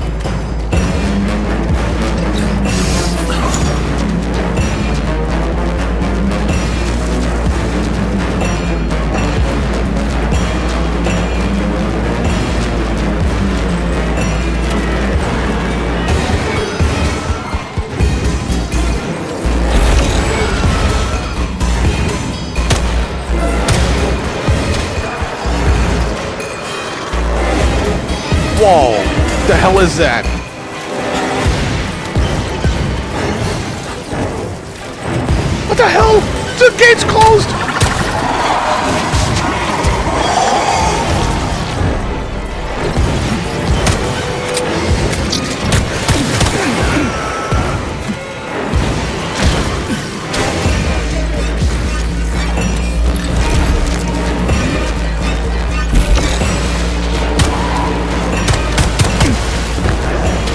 Whoa! The hell is that? What the hell? The gate's closed!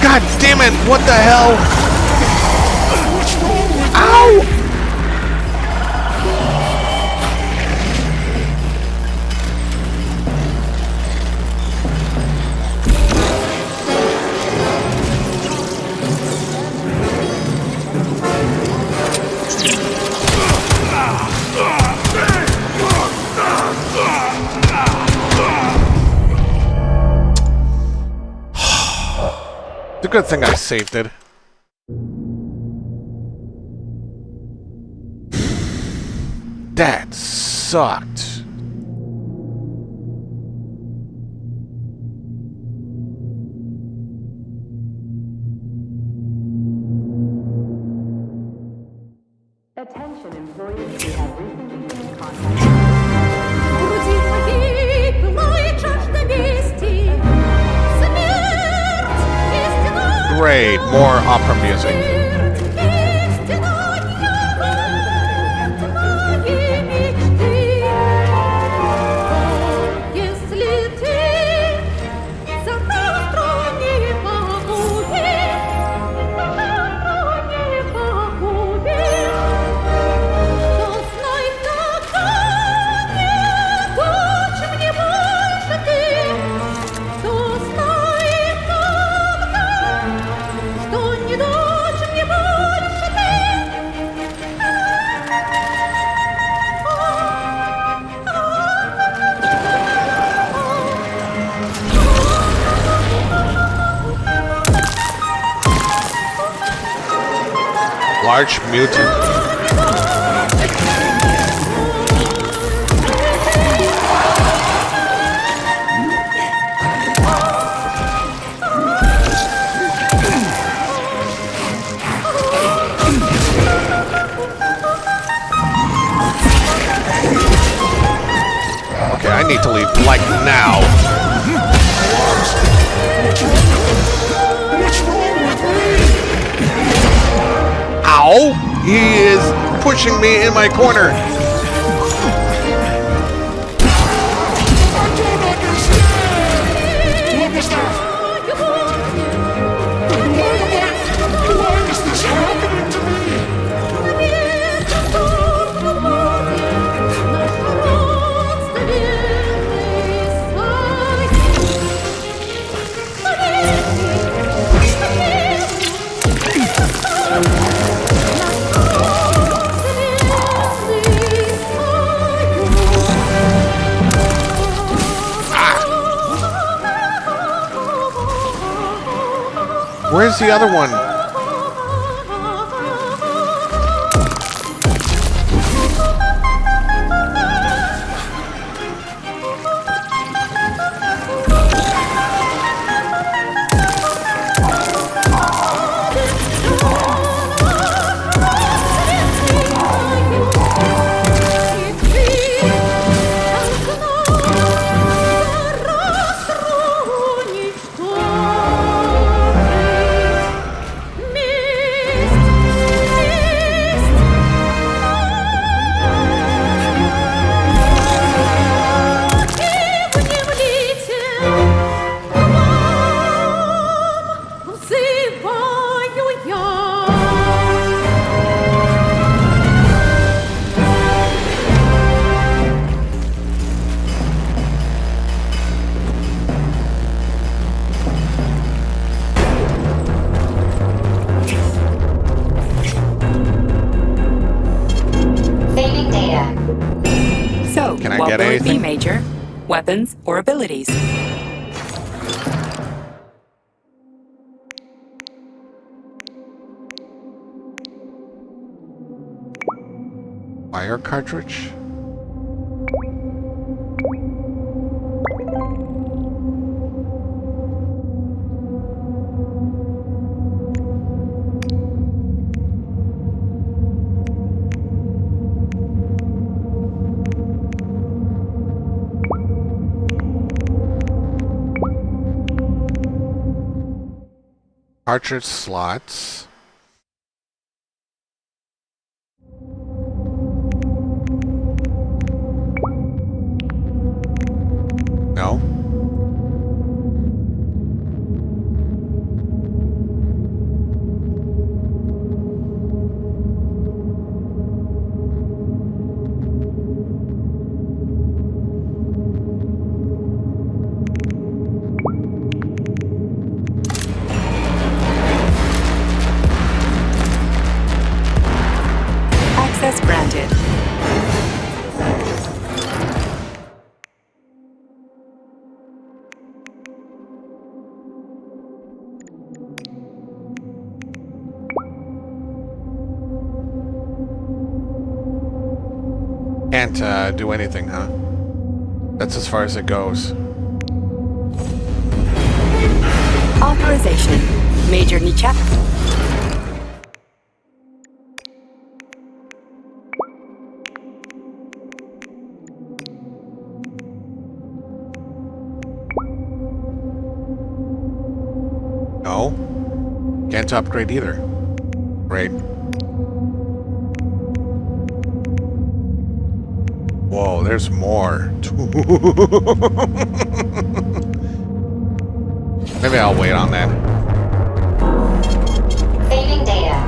God damn it! What the hell? Ow! It's a good thing I saved it. That sucked. Attention employees who have recently been in contact. Great, more opera music. large mutant. Okay, I need to leave, like, now. What's wrong with me? Ow! He is pushing me in my corner. I don't understand. What was that? Why is this happening to me? Where's the other one? What will it be, Major? Weapons or abilities? Fire cartridge? Cartridge slots. No. Access granted. Can't do anything, huh? That's as far as it goes. Authorization. Major Nichak. No. Can't upgrade either. Great. Whoa, there's more. Maybe I'll wait on that. Saving data.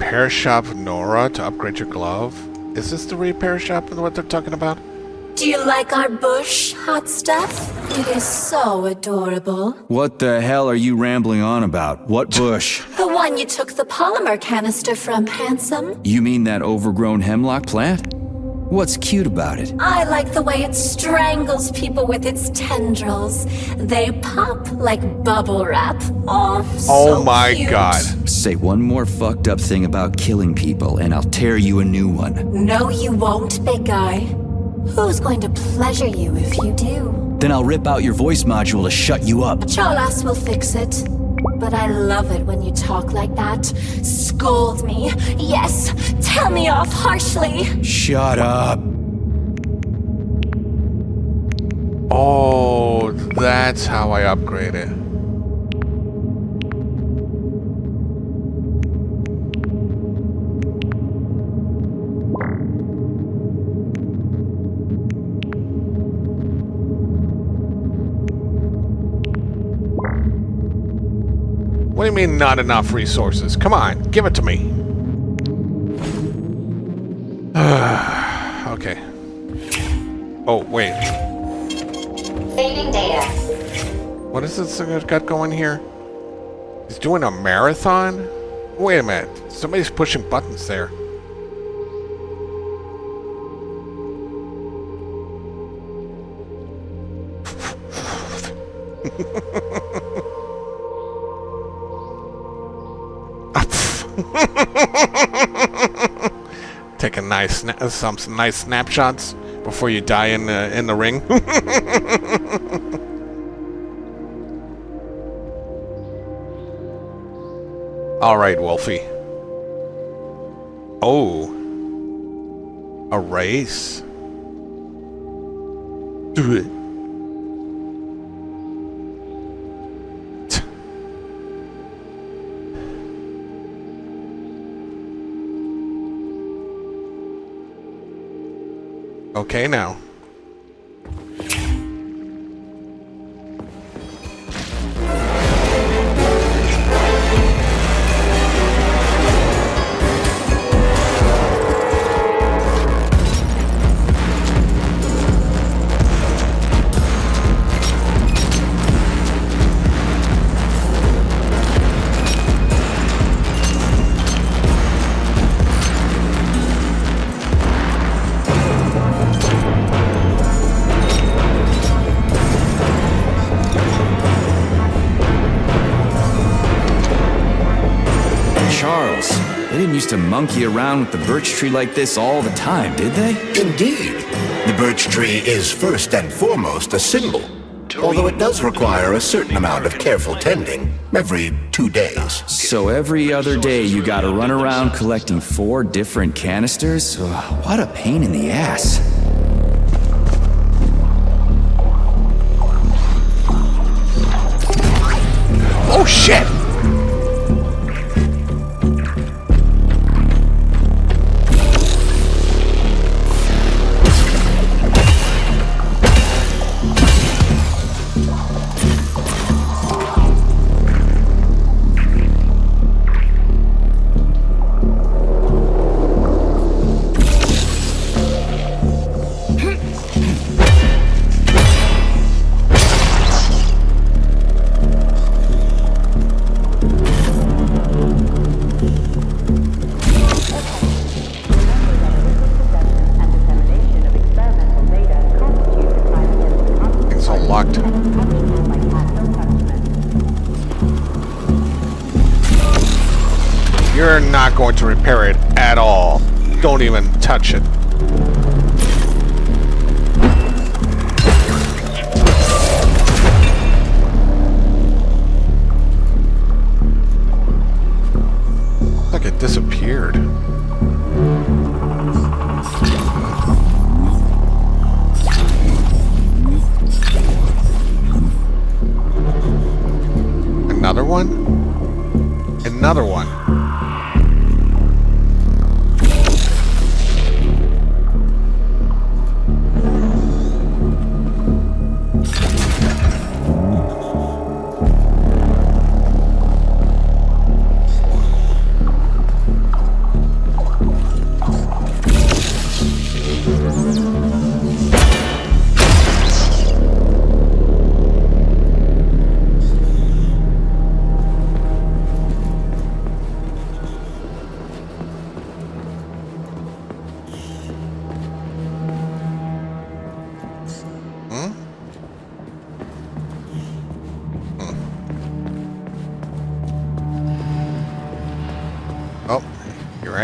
repair shop Nora to upgrade your glove? Is this the repair shop and what they're talking about? Do you like our bush, hot stuff? It is so adorable. What the hell are you rambling on about? What bush? The one you took the polymer canister from, handsome. You mean that overgrown hemlock plant? What's cute about it? I like the way it strangles people with its tendrils. They pop like bubble wrap. Oh, so my cute. God. Say one more fucked up thing about killing people and I'll tear you a new one. No, you won't, big guy. Who's going to pleasure you if you do? Then I'll rip out your voice module to shut you up. Cholas will fix it. But I love it when you talk like that. Scold me. Yes, tell me off harshly. Shut up. Oh, that's how I upgrade it. What do you mean not enough resources? Come on, give it to me. Okay. Oh, wait. Saving data. What is this thing got going here? He's doing a marathon? Wait a minute. Somebody's pushing buttons there. Take a nice some nice snapshots before you die in the ring. All right, Wolfie. Oh, a race. Do it. Okay, now. They didn't used to monkey around with the birch tree like this all the time, did they? Indeed. The birch tree is first and foremost a symbol, although it does require a certain amount of careful tending every 2 days. So every other day you gotta run around collecting 4 different canisters? Ugh, what a pain in the ass. Oh shit! You're not going to repair it at all. Don't even touch it. Look, it disappeared. Another one? Another one.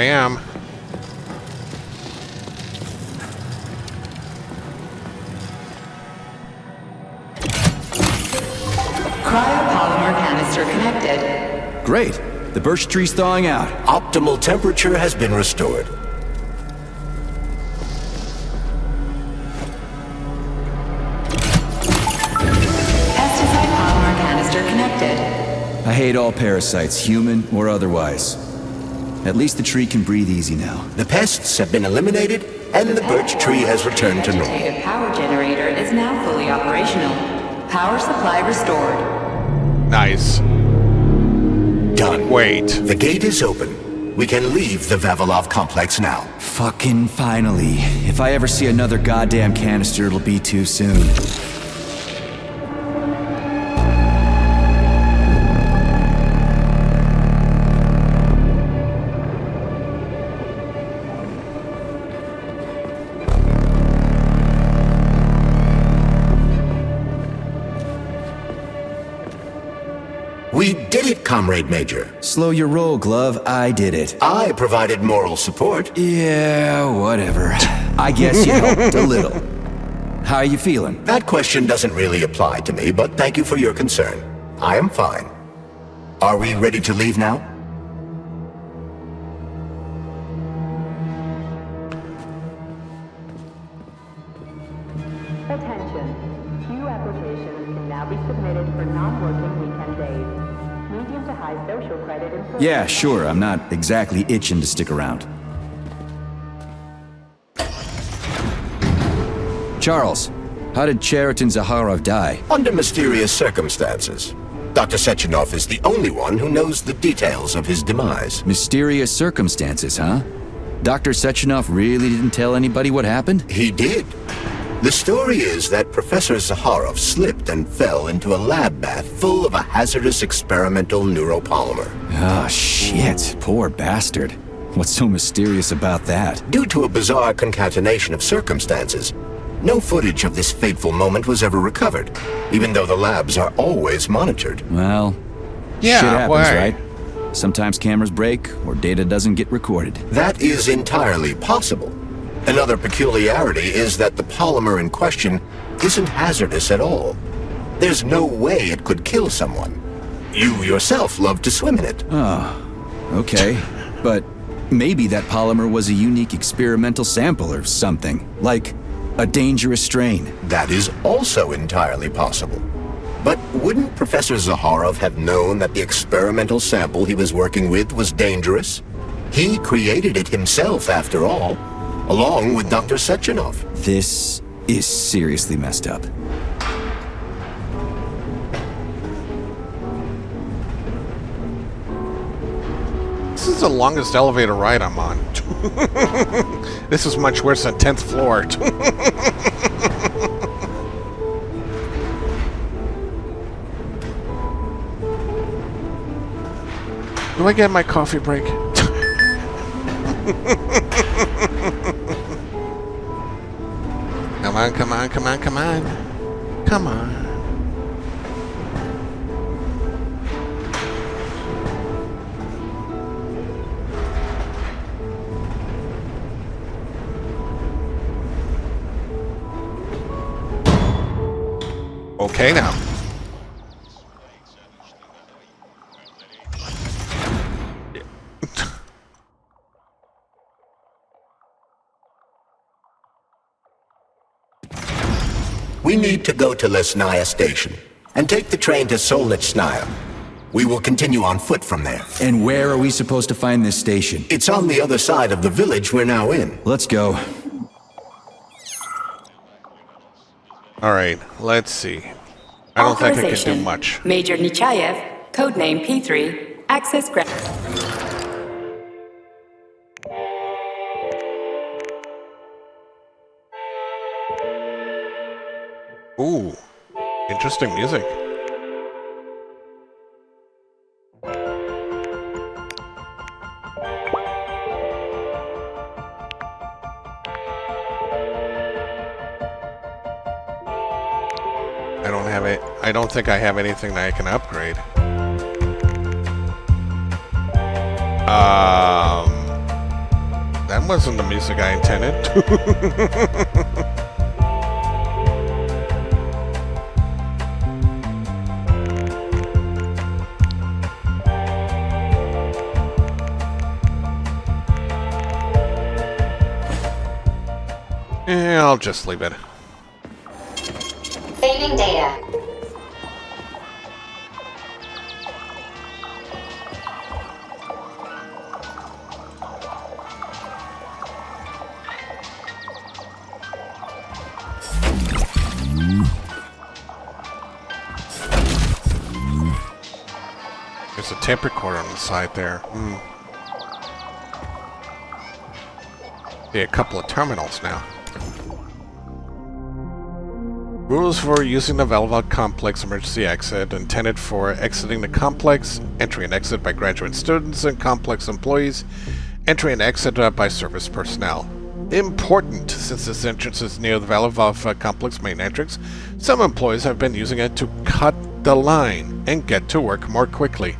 am. Cryopolymer canister connected. Great. The birch tree's thawing out. Optimal temperature has been restored. Pesticide polymer canister connected. I hate all parasites, human or otherwise. At least the tree can breathe easy now. The pests have been eliminated, and the birch tree has returned to normal. The power generator is now fully operational. Power supply restored. Nice. Done. Wait. The gate is open. We can leave the Vavilov complex now. Fucking finally. If I ever see another goddamn canister, it'll be too soon. We did it, Comrade Major. Slow your roll, Glove. I did it. I provided moral support. Yeah, whatever. I guess you helped a little. How are you feeling? That question doesn't really apply to me, but thank you for your concern. I am fine. Are we ready to leave now? Attention. Few applications can now be submitted for non-working weekend days. Medium to high social credit employees. Yeah, sure. I'm not exactly itching to stick around. Charles, how did Cheriton Zaharov die? Under mysterious circumstances. Dr. Sechenov is the only one who knows the details of his demise. Mysterious circumstances, huh? Dr. Sechenov really didn't tell anybody what happened? He did. The story is that Professor Zaharov slipped and fell into a lab bath full of a hazardous experimental neuropolymer. Oh, shit. Poor bastard. What's so mysterious about that? Due to a bizarre concatenation of circumstances, no footage of this fateful moment was ever recovered, even though the labs are always monitored. Well, yeah, shit happens, why? right? Sometimes cameras break or data doesn't get recorded. That is entirely possible. Another peculiarity is that the polymer in question isn't hazardous at all. There's no way it could kill someone. You yourself love to swim in it. Oh, okay. But maybe that polymer was a unique experimental sample or something, like a dangerous strain. That is also entirely possible. But wouldn't Professor Zaharov have known that the experimental sample he was working with was dangerous? He created it himself, after all, along with Dr. Sechenov. This is seriously messed up. This is the longest elevator ride I'm on. This is much worse than 10th floor. Do I get my coffee break? Come on, come on, come on, come on. Come on. Okay now. We need to go to Lesnaya Station and take the train to Solnitsnaya. We will continue on foot from there. And where are we supposed to find this station? It's on the other side of the village we're now in. Let's go. Alright, let's see. I don't think I can do much. Major Nechayev, codename P3, access grant. Ooh, interesting music. I don't have it. I don't think I have anything that I can upgrade. That wasn't the music I intended. Yeah, I'll just leave it. Saving data. There's a tape recorder on the side there. See a couple of terminals now. Rules for using the Velvet Complex emergency exit intended for exiting the complex, entry and exit by graduate students and complex employees, entry and exit by service personnel. Important, since this entrance is near the Velvet Complex main entrance, some employees have been using it to cut the line and get to work more quickly.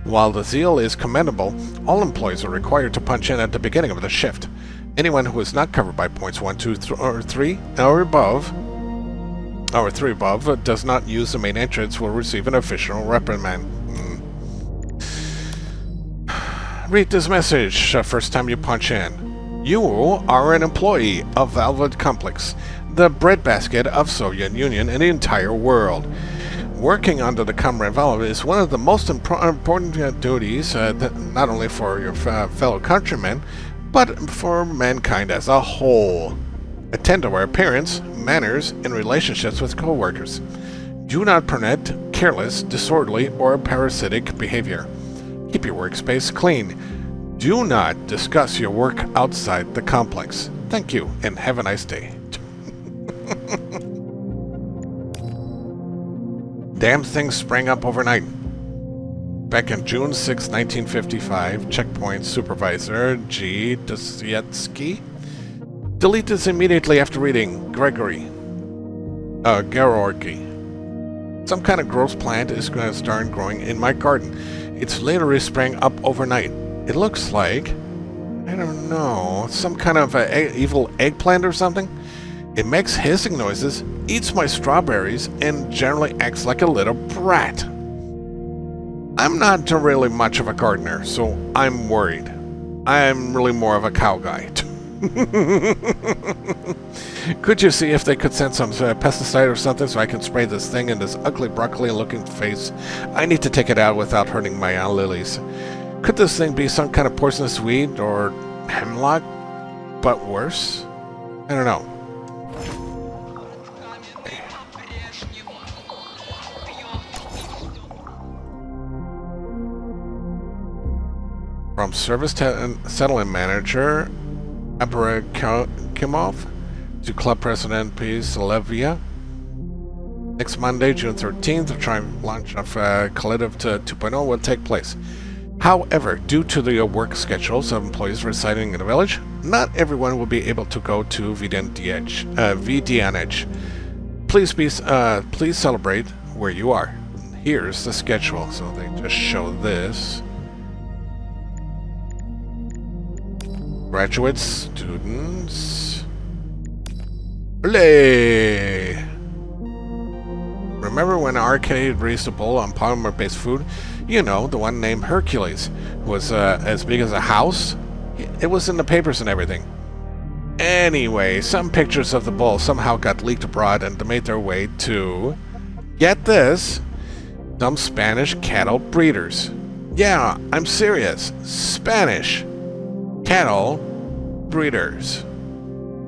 While the zeal is commendable, all employees are required to punch in at the beginning of the shift. Anyone who is not covered by points 1, 2, or 3 or above, does not use the main entrance will receive an official reprimand. Read this message first time you punch in. You are an employee of Velvet Complex, the breadbasket of Soviet Union and the entire world. Working under the Comrade Velvet is one of the most important duties, not only for your fellow countrymen, but for mankind as a whole. Attend to our appearance, manners, and relationships with co-workers. Do not permit careless, disorderly, or parasitic behavior. Keep your workspace clean. Do not discuss your work outside the complex. Thank you, and have a nice day. Damn thing sprang up overnight. Back in June 6, 1955, Checkpoint Supervisor G. Dostoevsky. Delete this immediately after reading Georgi. Some kind of gross plant is going to start growing in my garden. It's literally sprang up overnight. It looks like, I don't know, some kind of evil eggplant or something. It makes hissing noises, eats my strawberries, and generally acts like a little brat. I'm not really much of a gardener, so I'm worried. I'm really more of a cow guy. Could you see if they could send some pesticide or something so I can spray this thing in this ugly broccoli-looking face? I need to take it out without hurting my lilies. Could this thing be some kind of poisonous weed or hemlock, but worse? I don't know. From Service Settlement Manager Abrakhimov to Club President P. Salevia. Next Monday, June 13th, the triumph launch of Collective 2.0 will take place. However, due to the work schedules of employees residing in the village, not everyone will be able to go to VTuber. Please celebrate where you are. Here's the schedule. So they just show this. Graduate students. Play! Remember when Arcade raised a bowl on polymer-based food? You know, the one named Hercules. Was as big as a house? It was in the papers and everything. Anyway, some pictures of the bowl somehow got leaked abroad and made their way to... Get this! Some Spanish cattle breeders. Yeah, I'm serious. Spanish cattle breeders.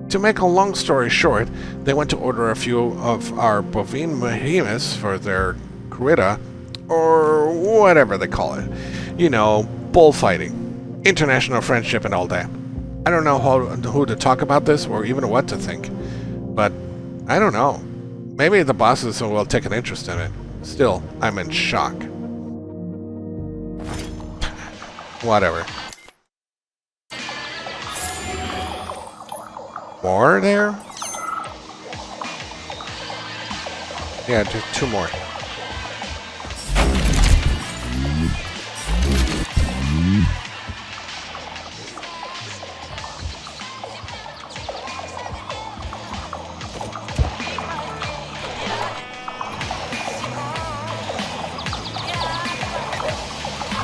To make a long story short, they went to order a few of our bovine behemoths for their corrida, or whatever they call it. You know, bullfighting, international friendship and all that. I don't know who to talk about this or even what to think, but I don't know. Maybe the bosses will take an interest in it. Still, I'm in shock. Whatever. More there? Yeah, just two more.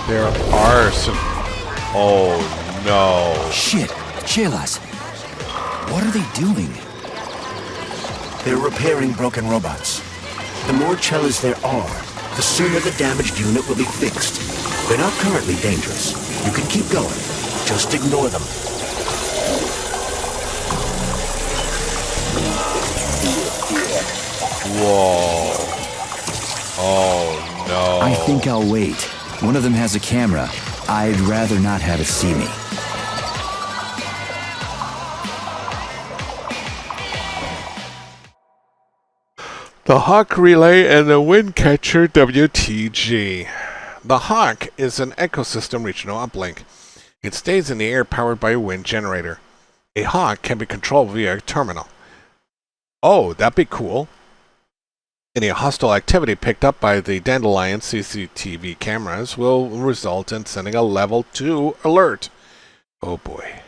There are some... Oh, no. Shit. Chelas. What are they doing? They're repairing broken robots. The more Chelas there are, the sooner the damaged unit will be fixed. They're not currently dangerous. You can keep going. Just ignore them. Whoa. Oh, no. I think I'll wait. One of them has a camera. I'd rather not have it see me. The Hawk Relay and the Windcatcher WTG. The Hawk is an ecosystem regional uplink. It stays in the air powered by a wind generator. A Hawk can be controlled via a terminal. Oh, that'd be cool. Any hostile activity picked up by the Dandelion CCTV cameras will result in sending a level 2 alert. Oh boy.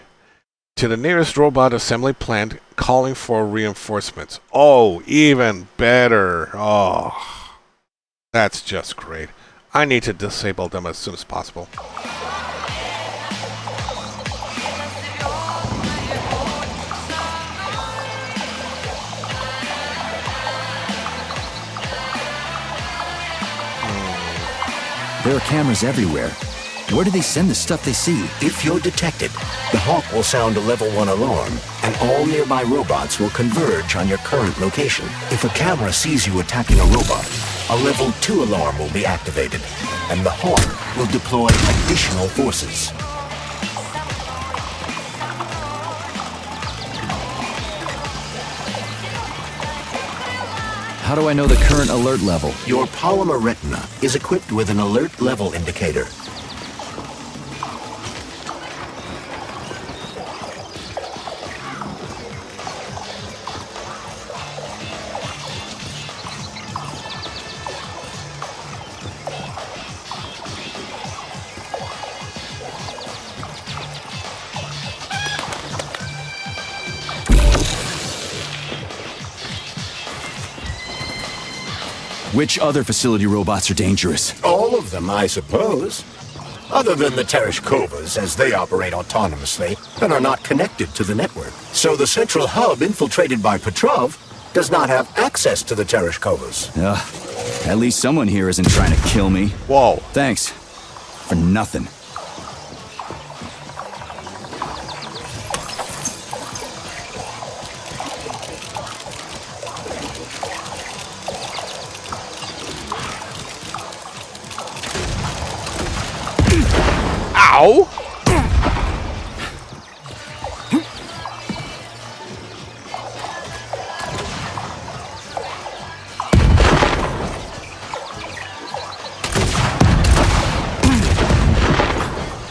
To the nearest robot assembly plant, calling for reinforcements. Oh, even better. Oh, that's just great. I need to disable them as soon as possible. There are cameras everywhere. Where do they send the stuff they see? If you're detected, the Hawk will sound a level 1 alarm, and all nearby robots will converge on your current location. If a camera sees you attacking a robot, a level 2 alarm will be activated, and the Hawk will deploy additional forces. How do I know the current alert level? Your polymer retina is equipped with an alert level indicator. Which other facility robots are dangerous? All of them, I suppose. Other than the Tereshkovas, as they operate autonomously and are not connected to the network. So the central hub infiltrated by Petrov does not have access to the Tereshkovas. At least someone here isn't trying to kill me. Whoa. Thanks. For nothing. Ow!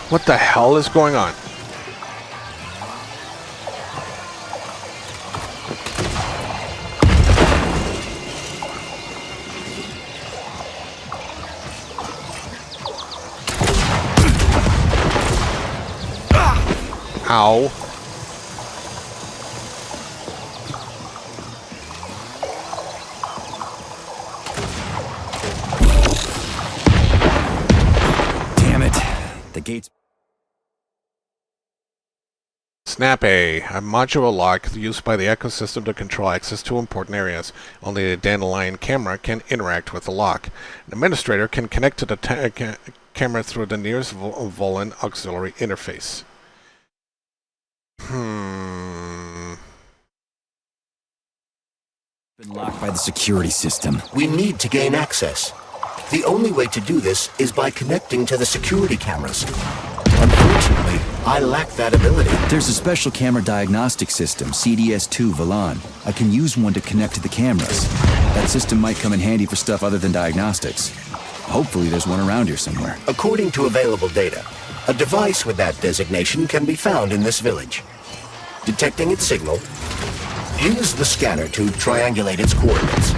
What the hell is going on? Ow. Damn it. The gates... Snap A modular lock used by the ecosystem to control access to important areas. Only the Dandelion camera can interact with the lock. An administrator can connect to the camera through the nearest Volan auxiliary interface. Been locked by the security system. We need to gain access. The only way to do this is by connecting to the security cameras. Unfortunately, I lack that ability. There's a special camera diagnostic system, CDS-2 Volan. I can use one to connect to the cameras. That system might come in handy for stuff other than diagnostics. Hopefully there's one around here somewhere. According to available data, a device with that designation can be found in this village. Detecting its signal, use the scanner to triangulate its coordinates.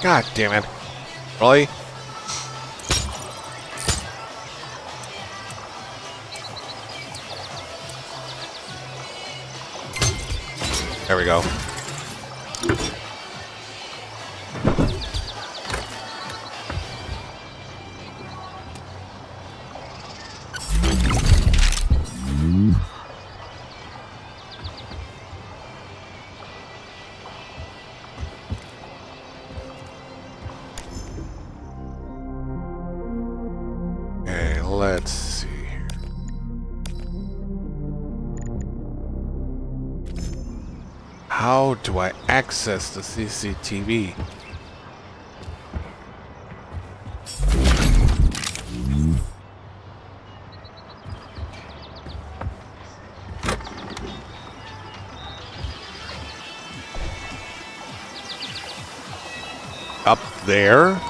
God damn it. Really? There we go. Okay, let's see here. How do I access the CCTV? Up there?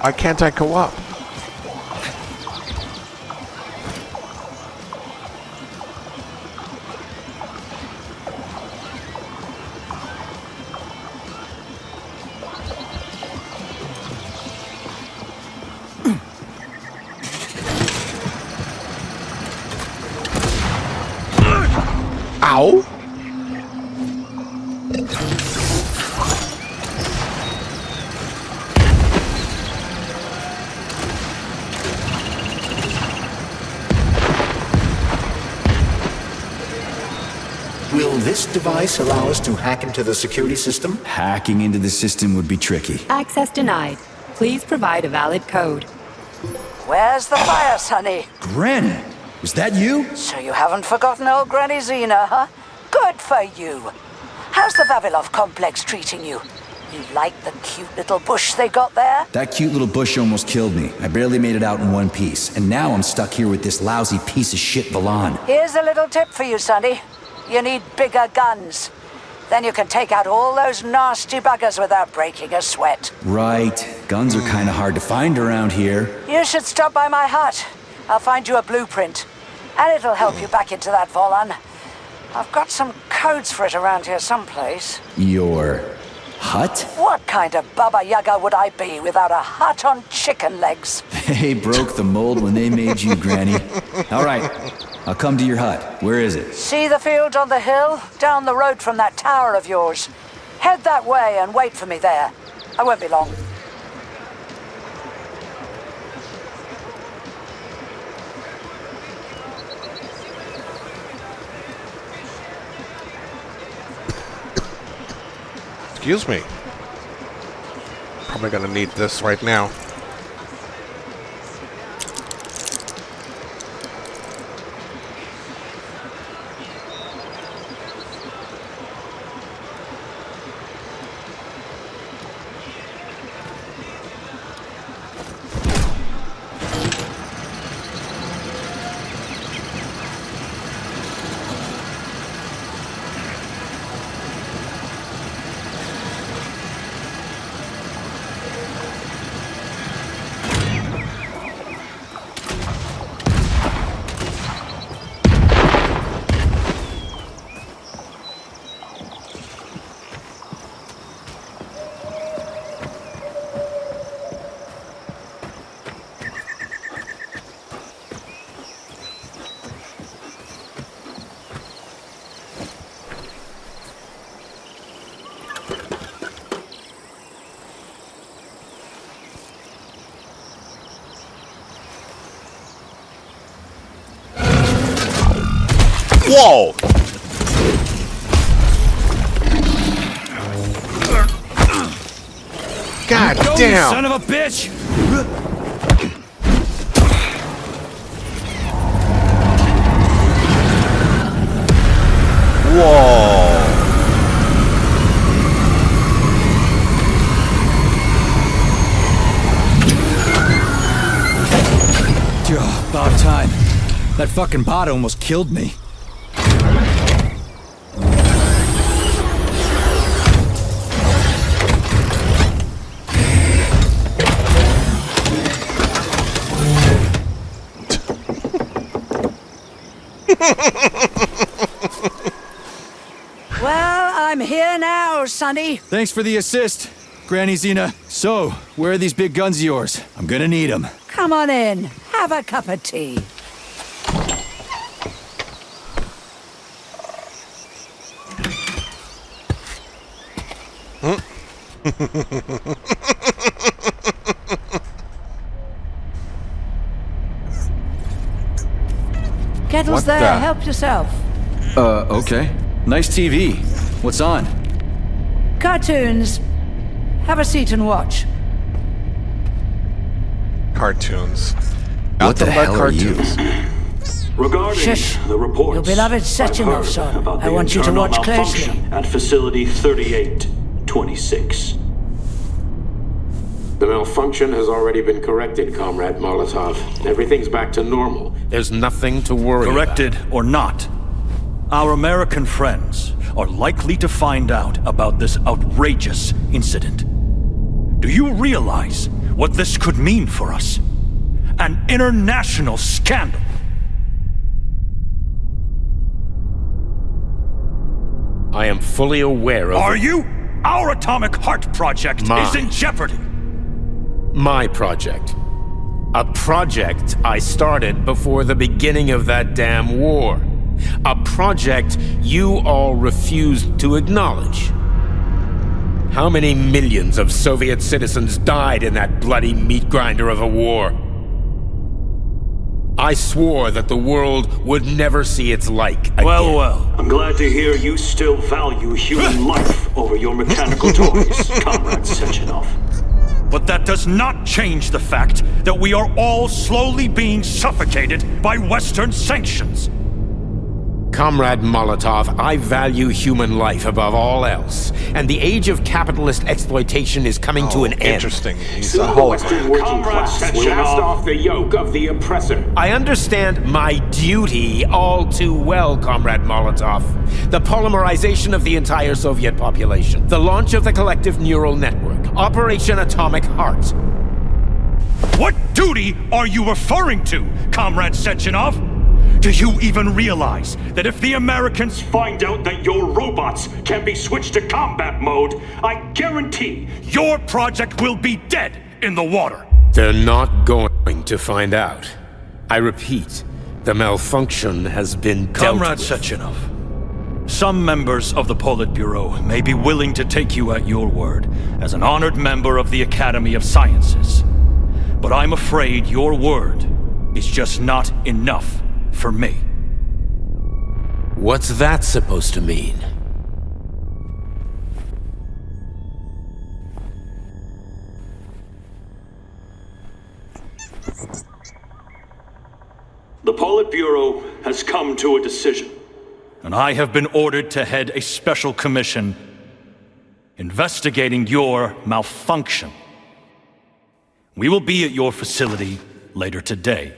Why can't I go up? Ow! Will this device allow us to hack into the security system? Hacking into the system would be tricky. Access denied. Please provide a valid code. Where's the fire, Sonny? Granny, was that you? So you haven't forgotten old Granny Xena, huh? Good for you. How's the Vavilov complex treating you? You like the cute little bush they got there? That cute little bush almost killed me. I barely made it out in one piece, and now I'm stuck here with this lousy piece of shit Valan. Here's a little tip for you, Sonny. You need bigger guns. Then you can take out all those nasty buggers without breaking a sweat. Right. Guns are kind of hard to find around here. You should stop by my hut. I'll find you a blueprint. And it'll help you back into that Volan. I've got some codes for it around here someplace. Your hut? What kind of Baba Yaga would I be without a hut on chicken legs? They broke the mold when they made you, Granny. All right, I'll come to your hut. Where is it? See the field on the hill? Down the road from that tower of yours. Head that way and wait for me there. I won't be long. Excuse me. Probably gonna need this right now. Whoa! God damn! Son of a bitch! Whoa! About time. That fucking bot almost killed me. Well, I'm here now, Sonny. Thanks for the assist, Granny Xena. So, where are these big guns of yours? I'm gonna need them. Come on in. Have a cup of tea. Kettle's What there. the- Help yourself. Okay. Nice TV. What's on? Cartoons. Have a seat and watch. Cartoons. What the hell are you? Regarding Shush. the reports, Your beloved Sechenov, I've son. heard about I the want you to internal watch closely. malfunction at Facility 3826. The malfunction has already been corrected, Comrade Molotov. Everything's back to normal. There's nothing to worry Corrected or not, our American friends are likely to find out about this outrageous incident. Do you realize what this could mean for us? An international scandal. I am fully aware of... Are you? Our Atomic Heart Project is in jeopardy. My project. A project I started before the beginning of that damn war. A project you all refused to acknowledge. How many millions of Soviet citizens died in that bloody meat grinder of a war? I swore that the world would never see its like again. Well. I'm glad to hear you still value human life over your mechanical toys, Comrade Sechenov. But that does not change the fact that we are all slowly being suffocated by Western sanctions. Comrade Molotov, I value human life above all else, and the age of capitalist exploitation is coming to an end. Interesting. He's Soon a the whole Western working class will cast off the yoke of the oppressor. I understand my duty all too well, Comrade Molotov. The polymerization of the entire Soviet population, the launch of the collective neural network, Operation Atomic Heart. What duty are you referring to, Comrade Sechenov? Do you even realize that if the Americans find out that your robots can be switched to combat mode, I guarantee your project will be dead in the water? They're not going to find out. I repeat, the malfunction has been dealt Comrade with. Sechenov, some members of the Politburo may be willing to take you at your word as an honored member of the Academy of Sciences. But I'm afraid your word is just not enough for me. What's that supposed to mean? the Politburo has come to a decision. And I have been ordered to head a special commission investigating your malfunction. We will be at your facility later today.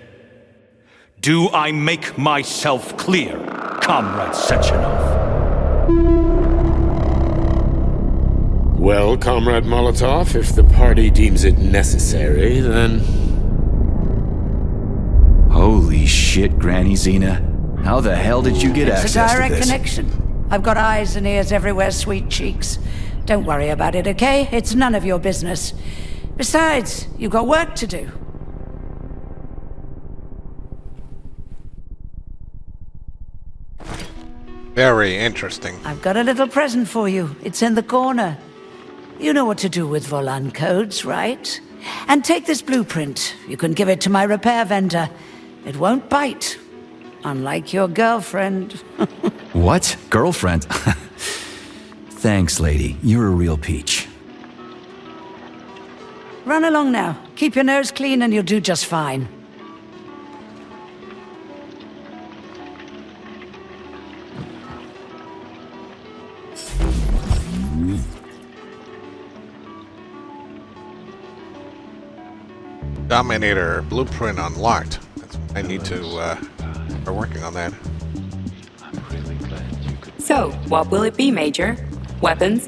Do I make myself clear, Comrade Sechenov? Well, Comrade Molotov, if the party deems it necessary, then... Holy shit, Granny Xena. How the hell did you get It's a access to direct this? connection. I've got eyes and ears everywhere, sweet cheeks. Don't worry about it, okay? It's none of your business. Besides, you've got work to do. Very interesting. I've got a little present for you. It's in the corner. You know what to do with Volan codes, right? And take this blueprint. You can give it to my repair vendor. It won't bite. Unlike your girlfriend. What? Girlfriend? Thanks, lady. You're a real peach. Run along now. Keep your nose clean and you'll do just fine. Dominator blueprint unlocked. I need to start working on that. So, what will it be, Major? Weapons?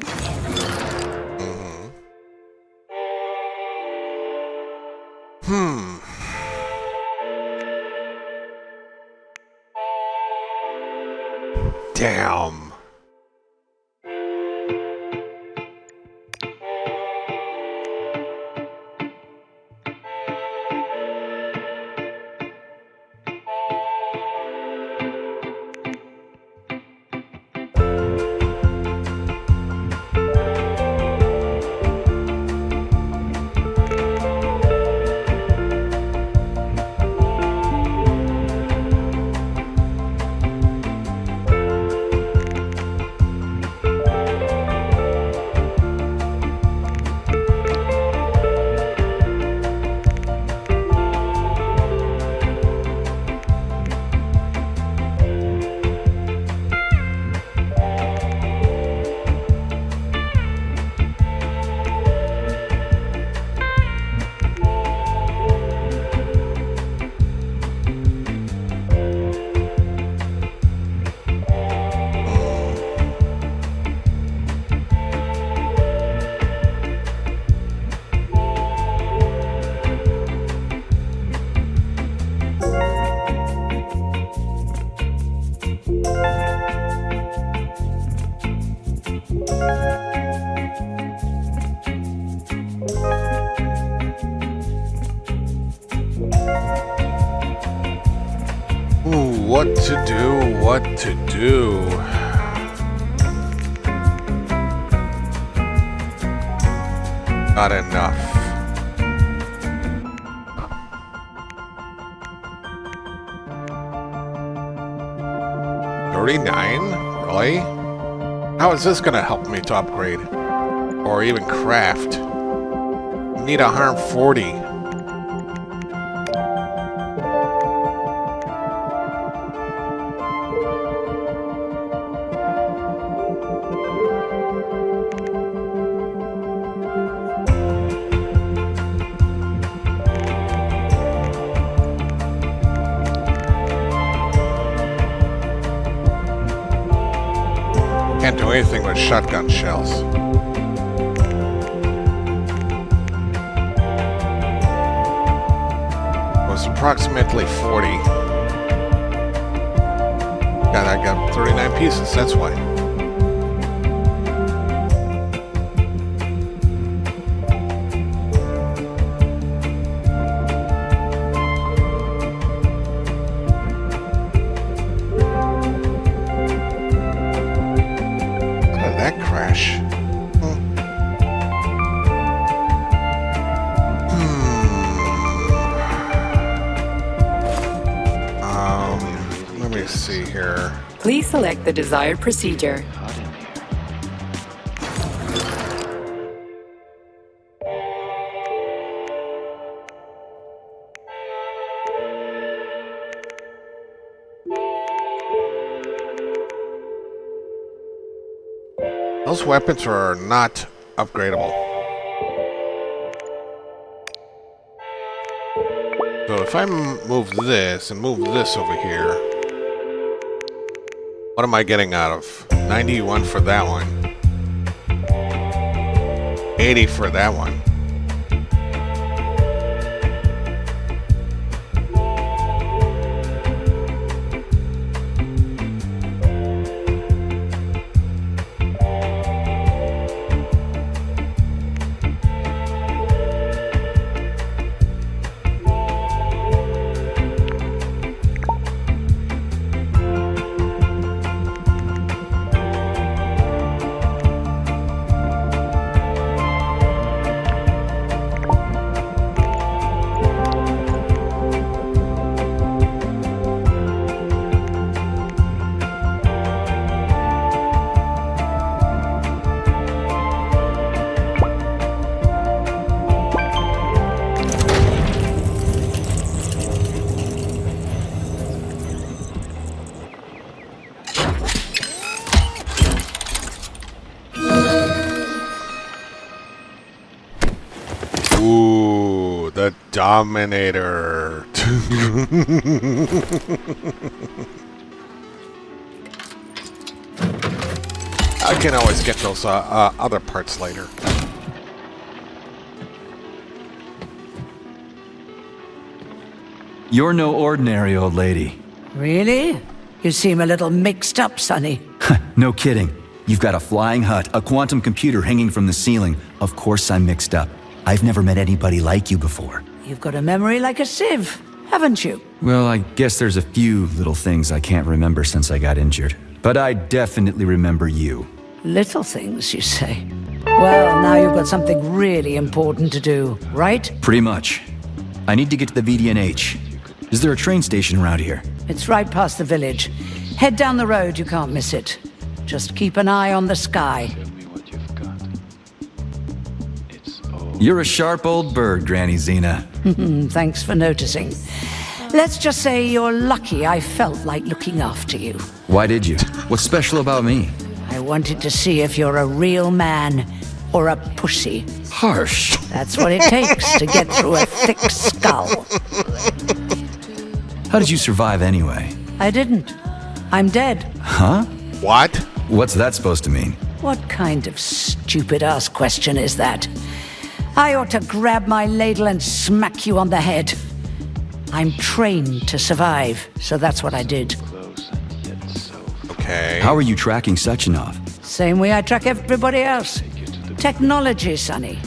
Damn. What to do, what to do. Not enough. $39? Really? How is this gonna help me to upgrade? Or even craft? Need 140. Can't do anything with shotgun shells. It was approximately 40. God, I got 39 pieces, that's why. Please select the desired procedure. Those weapons are not upgradable. So if I move this and move this over here, what am I getting out of? 91 for that one. 80 for that one. the Dominator. I can always get those other parts later. You're no ordinary old lady. Really? You seem a little mixed up, Sonny. No kidding. You've got a flying hut, a quantum computer hanging from the ceiling. Of course I'm mixed up. I've never met anybody like you before. You've got a memory like a sieve, haven't you? Well, I guess there's a few little things I can't remember since I got injured. But I definitely remember you. Little things, you say? Well, now you've got something really important to do, right? Pretty much. I need to get to the VDNH. Is there a train station around here? It's right past the village. Head down the road, you can't miss it. Just keep an eye on the sky. You're a sharp old bird, Granny Xena. Thanks for noticing. Let's just say you're lucky I felt like looking after you. Why did you? What's special about me? I wanted to see if you're a real man or a pussy. Harsh. That's what it takes to get through a thick skull. How did you survive anyway? I didn't. I'm dead. Huh? What? What's that supposed to mean? What kind of stupid-ass question is that? I ought to grab my ladle and smack you on the head. I'm trained to survive, so that's what I did. Okay. How are you tracking Sechenov? Same way I track everybody else. Technology, Sonny.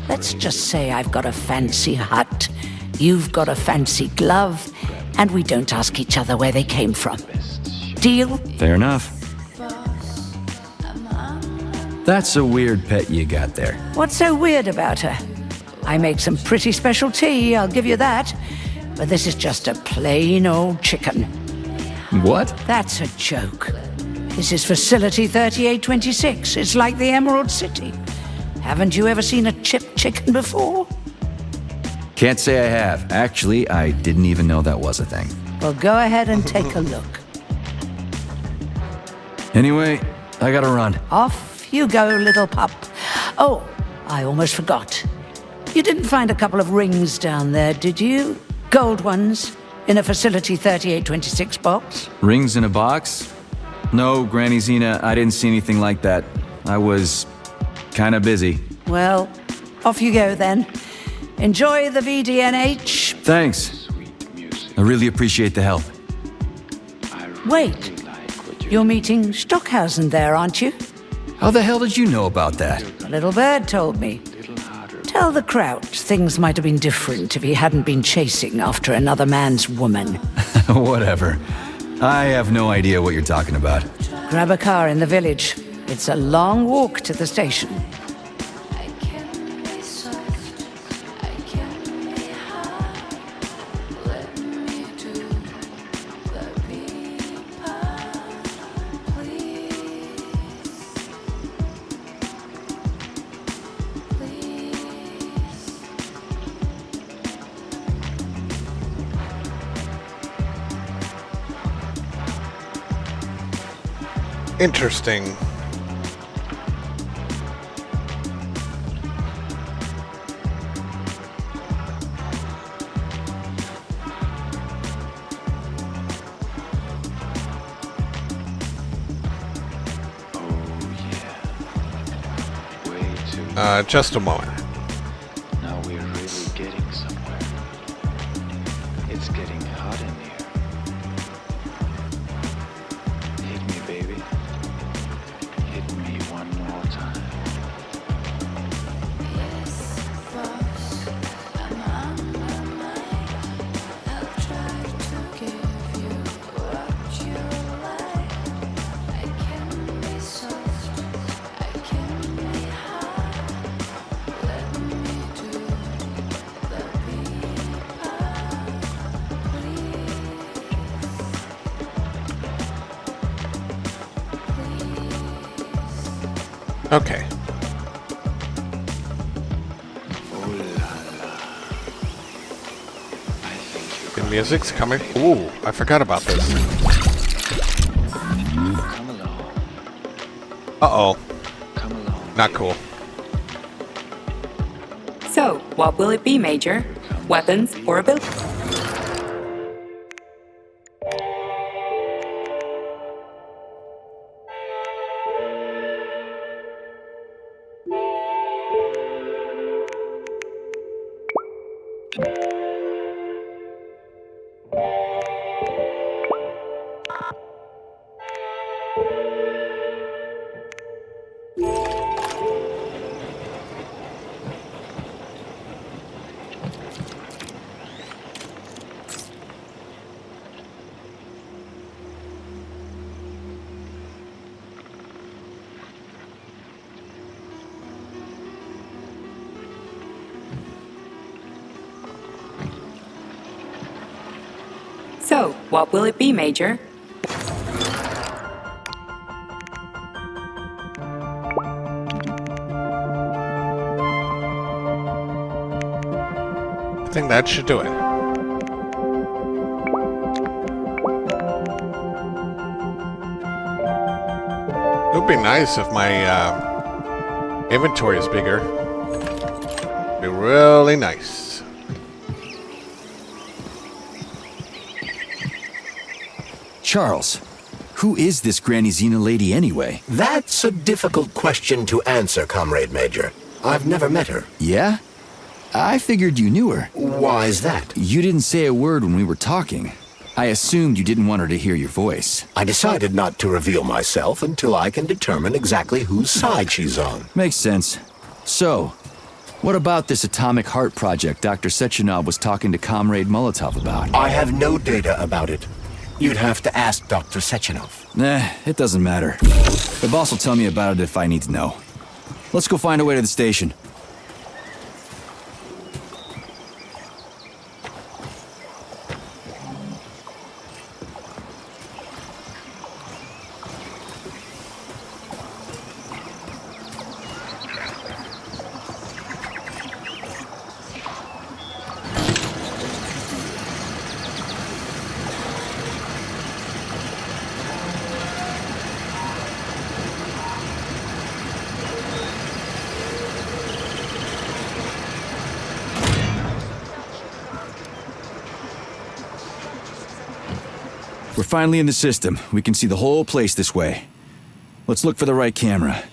Let's just say I've got a fancy hut, you've got a fancy glove, and we don't ask each other where they came from. Deal? Fair enough. That's a weird pet you got there. What's so weird about her? I make some pretty special tea, I'll give you that. But this is just a plain old chicken. What? That's a joke. This is Facility 3826. It's like the Emerald City. Haven't you ever seen a chipped chicken before? Can't say I have. Actually, I didn't even know that was a thing. Well, go ahead and take a look. Anyway, I gotta run. Off you go, little pup. Oh, I almost forgot. You didn't find a couple of rings down there, did you? Gold ones, in a Facility 3826 box? Rings in a box? No, Granny Xena, I didn't see anything like that. I was kinda busy. Well, off you go then. Enjoy the VDNH. Thanks. I really appreciate the help. Wait, you're meeting Stockhausen there, aren't you? How the hell did you know about that? A little bird told me. Tell the Kraut things might have been different if he hadn't been chasing after another man's woman. Whatever. I have no idea what you're talking about. Grab a car in the village. It's a long walk to the station. Interesting. Just a moment. Now we're really getting somewhere. It's getting hot in here. Hit me, baby. Hit me one more time. Yes, boss. I'm on my mind. I'll try to give you what you like. I can be soft. I can be hard. Let me do the Okay. The music's coming. Ooh, I forgot about this. Uh-oh. Not cool. So, what will it be, Major? Weapons or ability? So, what will it be, Major? I think that should do it. It would be nice if my inventory is bigger. It'd be really nice. Charles, who is this Granny Xena lady anyway? That's a difficult question to answer, Comrade Major. I've never met her. Yeah? I figured you knew her. Why is that? You didn't say a word when we were talking. I assumed you didn't want her to hear your voice. I decided not to reveal myself until I can determine exactly whose side she's on. Makes sense. So, what about this atomic heart project Dr. Sechenov was talking to Comrade Molotov about? I have no data about it. You'd have to ask Dr. Sechenov. Nah, it doesn't matter. The boss will tell me about it if I need to know. Let's go find a way to the station. We're finally in the system. We can see the whole place this way. Let's look for the right camera.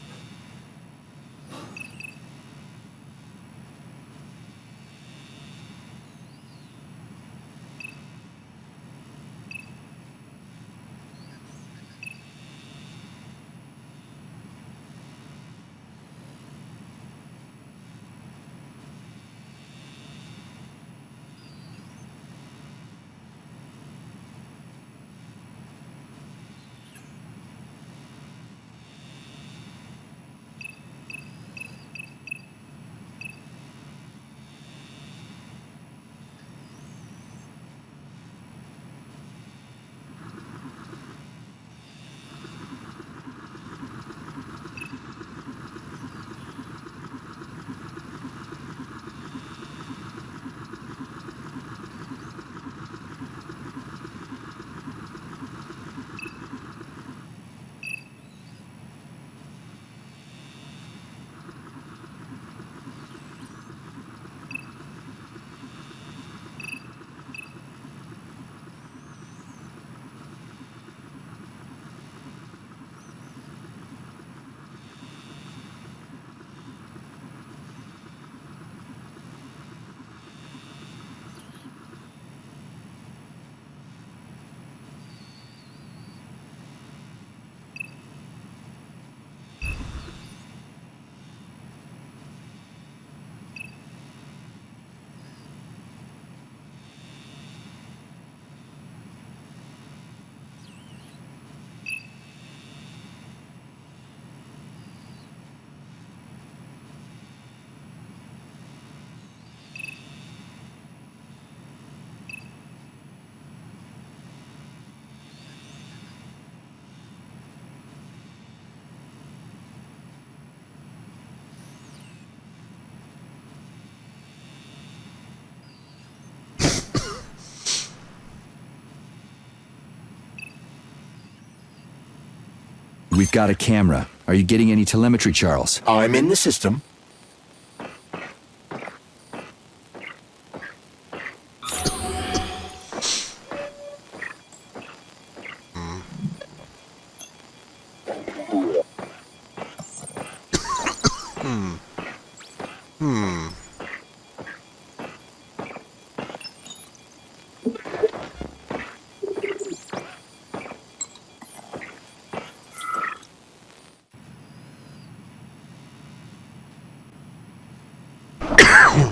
We've got a camera. Are you getting any telemetry, Charles? I'm in the system.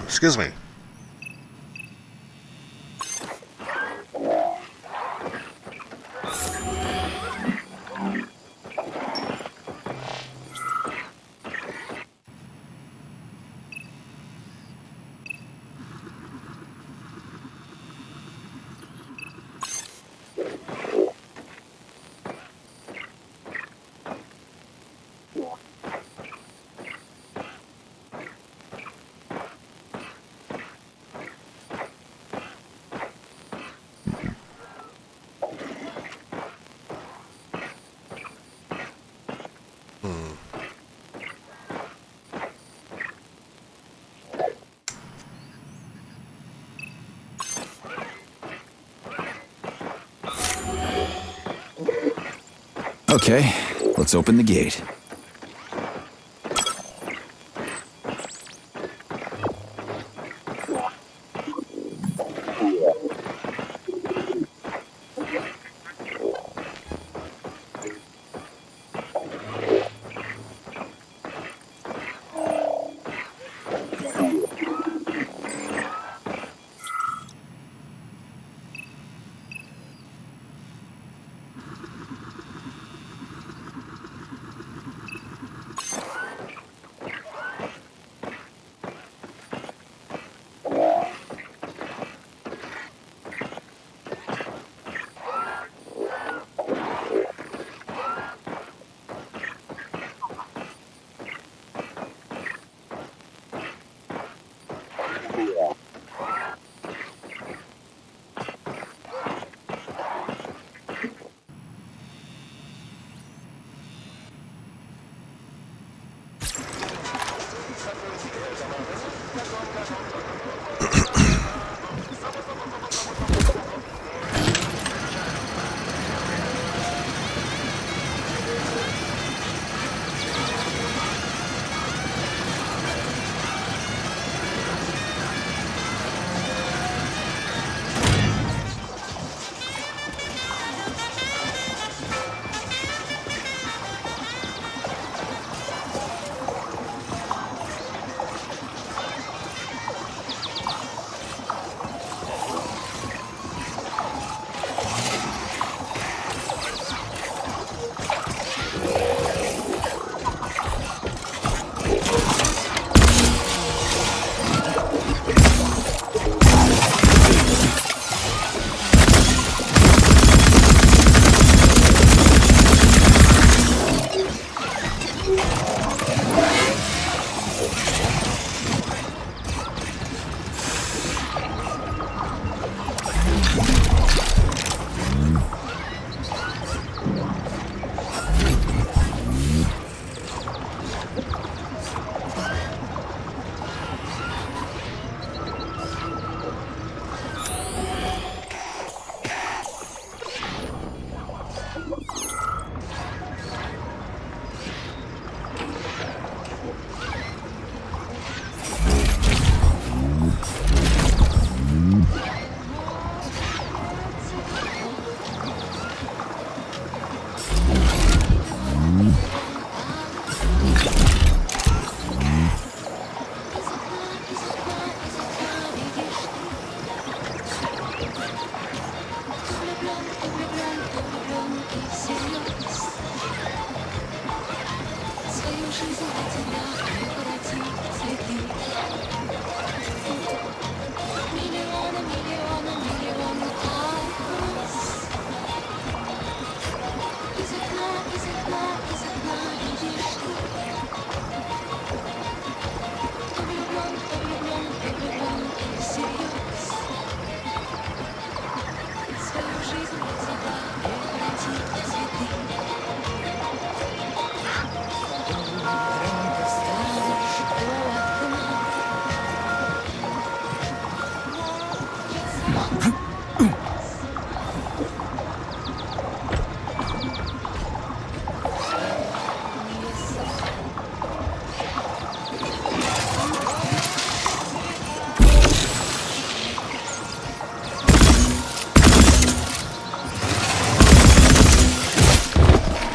Excuse me. Okay, let's open the gate.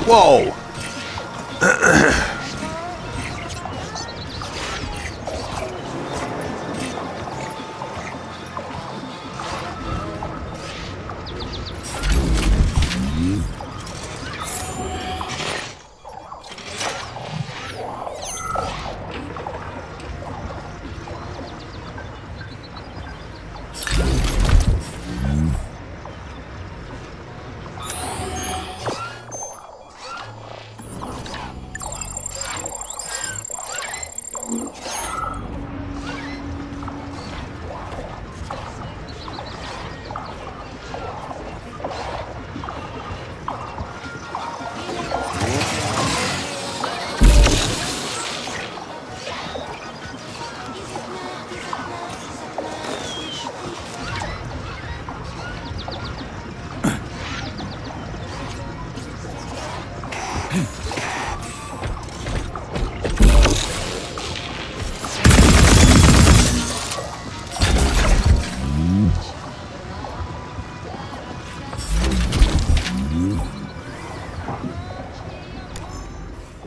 Whoa!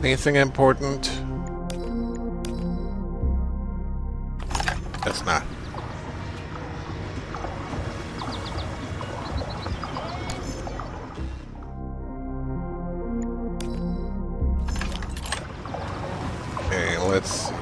Anything important? That's not. Okay, let's see.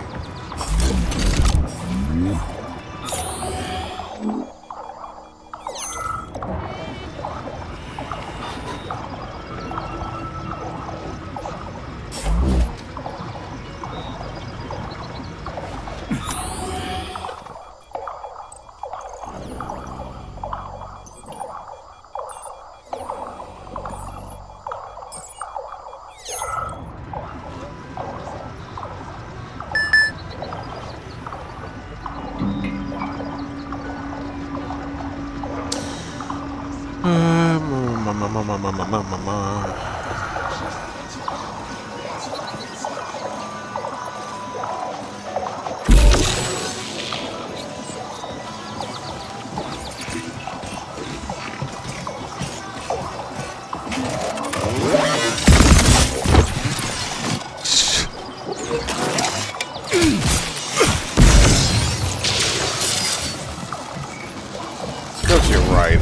You're right.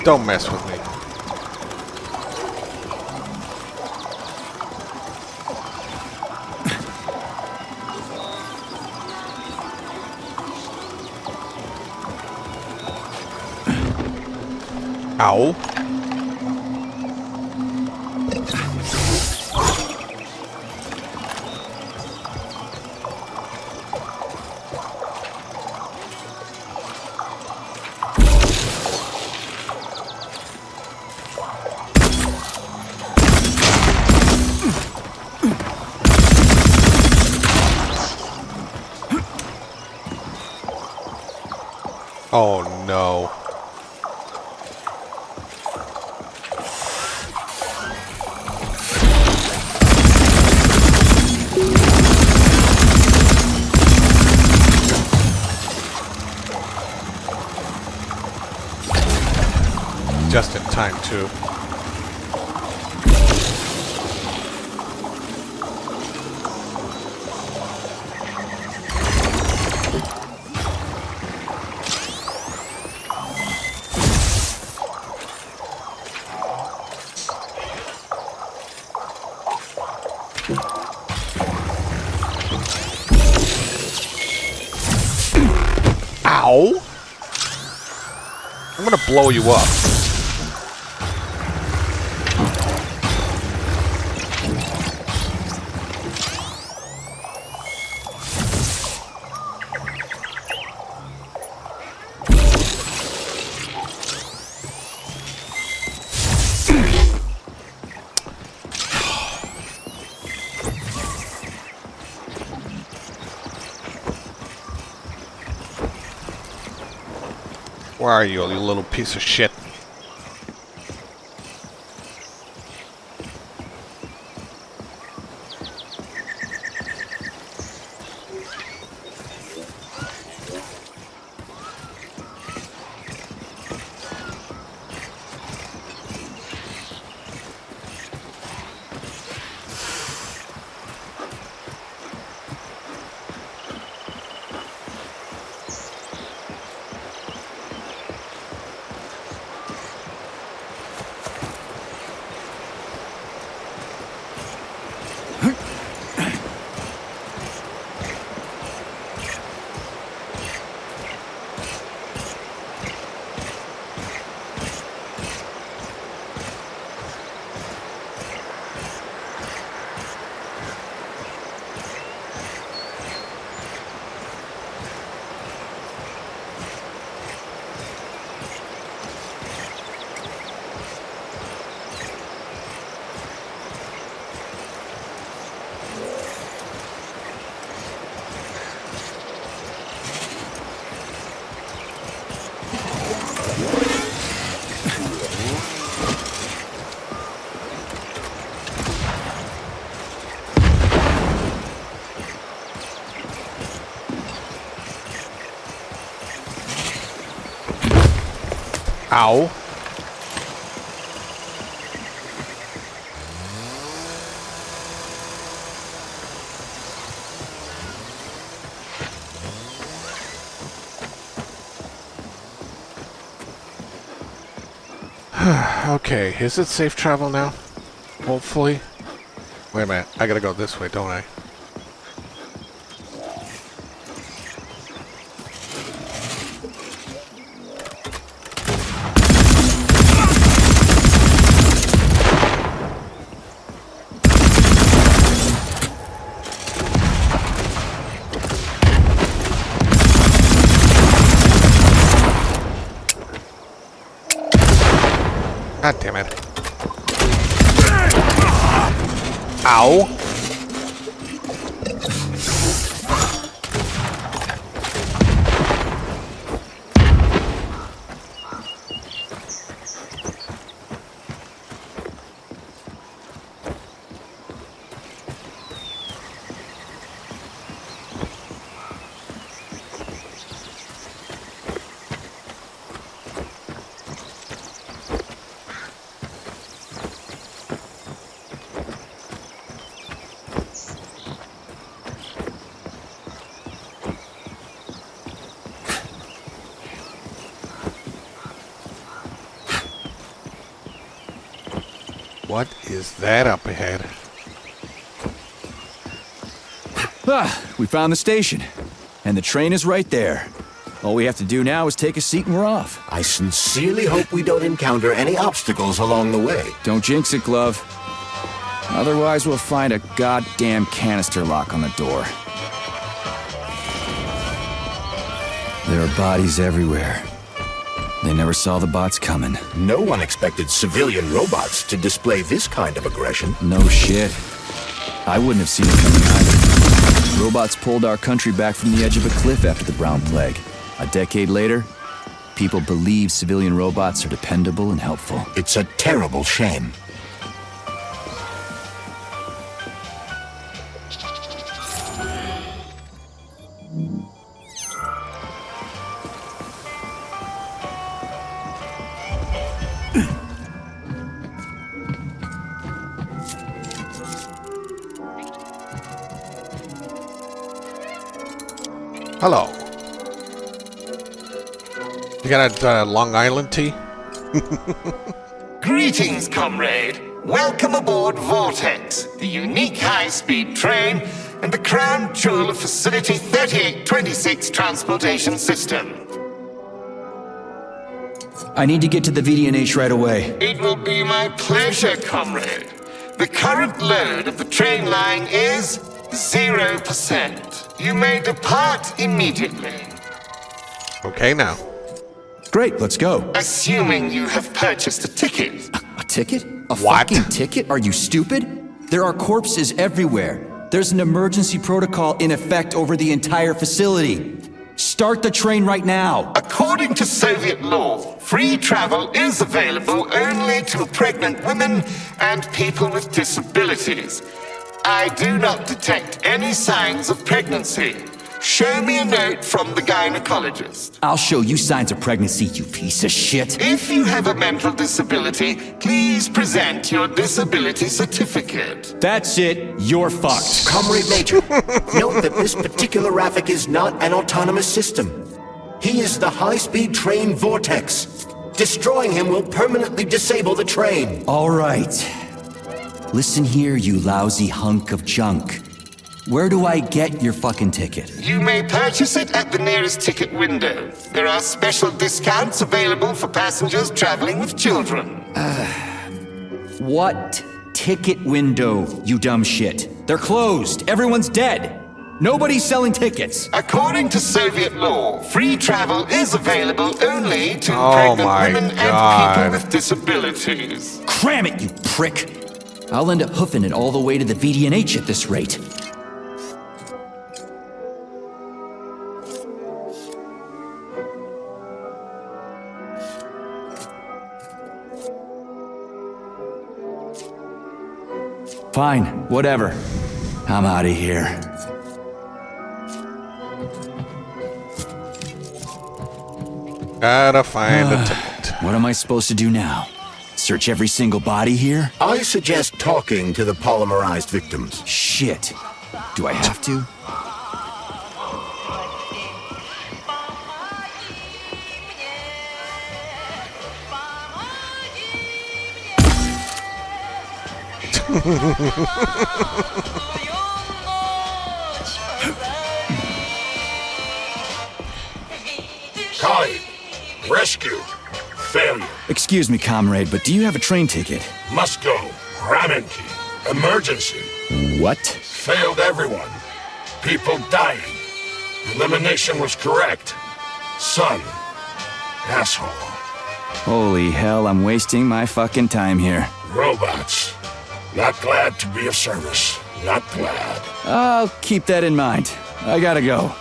Don't mess with me. Ow. Oh no. Just in time too. Ow! I'm gonna blow you up. Where are you little piece of shit? Ow. Okay, is it safe travel now? Hopefully. Wait a minute, I gotta go this way, don't I? God damn it. Ow. What is that up ahead? Ah, we found the station. And the train is right there. All we have to do now is take a seat and we're off. I sincerely hope we don't encounter any obstacles along the way. Don't jinx it, Glove. Otherwise, we'll find a goddamn canister lock on the door. There are bodies everywhere. They never saw the bots coming. No one expected civilian robots to display this kind of aggression. No shit. I wouldn't have seen it coming either. Robots pulled our country back from the edge of a cliff after the Brown Plague. A decade later, people believe civilian robots are dependable and helpful. It's a terrible shame. Hello. You got a Long Island tea? Greetings, comrade. Welcome aboard Vortex, the unique high-speed train and the crown jewel of Facility 3826 transportation system. I need to get to the VDNH right away. It will be my pleasure, comrade. The current load of the train line is 0%. You may depart immediately. Okay, now. Great, let's go. Assuming you have purchased a ticket. A ticket? A fucking ticket? Are you stupid? There are corpses everywhere. There's an emergency protocol in effect over the entire facility. Start the train right now. According to Soviet law, free travel is available only to pregnant women and people with disabilities. I do not detect any signs of pregnancy. Show me a note from the gynecologist. I'll show you signs of pregnancy, you piece of shit. If you have a mental disability, please present your disability certificate. That's it. You're fucked. Comrade Major, note that this particular Raffic is not an autonomous system. He is the high-speed train Vortex. Destroying him will permanently disable the train. All right. Listen here, you lousy hunk of junk. Where do I get your fucking ticket? You may purchase it at the nearest ticket window. There are special discounts available for passengers traveling with children. What ticket window, you dumb shit? They're closed. Everyone's dead. Nobody's selling tickets. According to Soviet law, free travel is available only to pregnant women and people with disabilities. Cram it, you prick! I'll end up hoofing it all the way to the VDNH at this rate. Fine, whatever. I'm out of here. Gotta find a ticket. What am I supposed to do now? Search every single body here? I suggest talking to the polymerized victims. Shit. Do I have to? Colleague, rescue, failure. Excuse me, comrade, but do you have a train ticket? Must go. Ramen key. Emergency. What? Failed everyone. People dying. Elimination was correct. Son. Asshole. Holy hell, I'm wasting my fucking time here. Robots. Not glad to be of service. Not glad. I'll keep that in mind. I gotta go.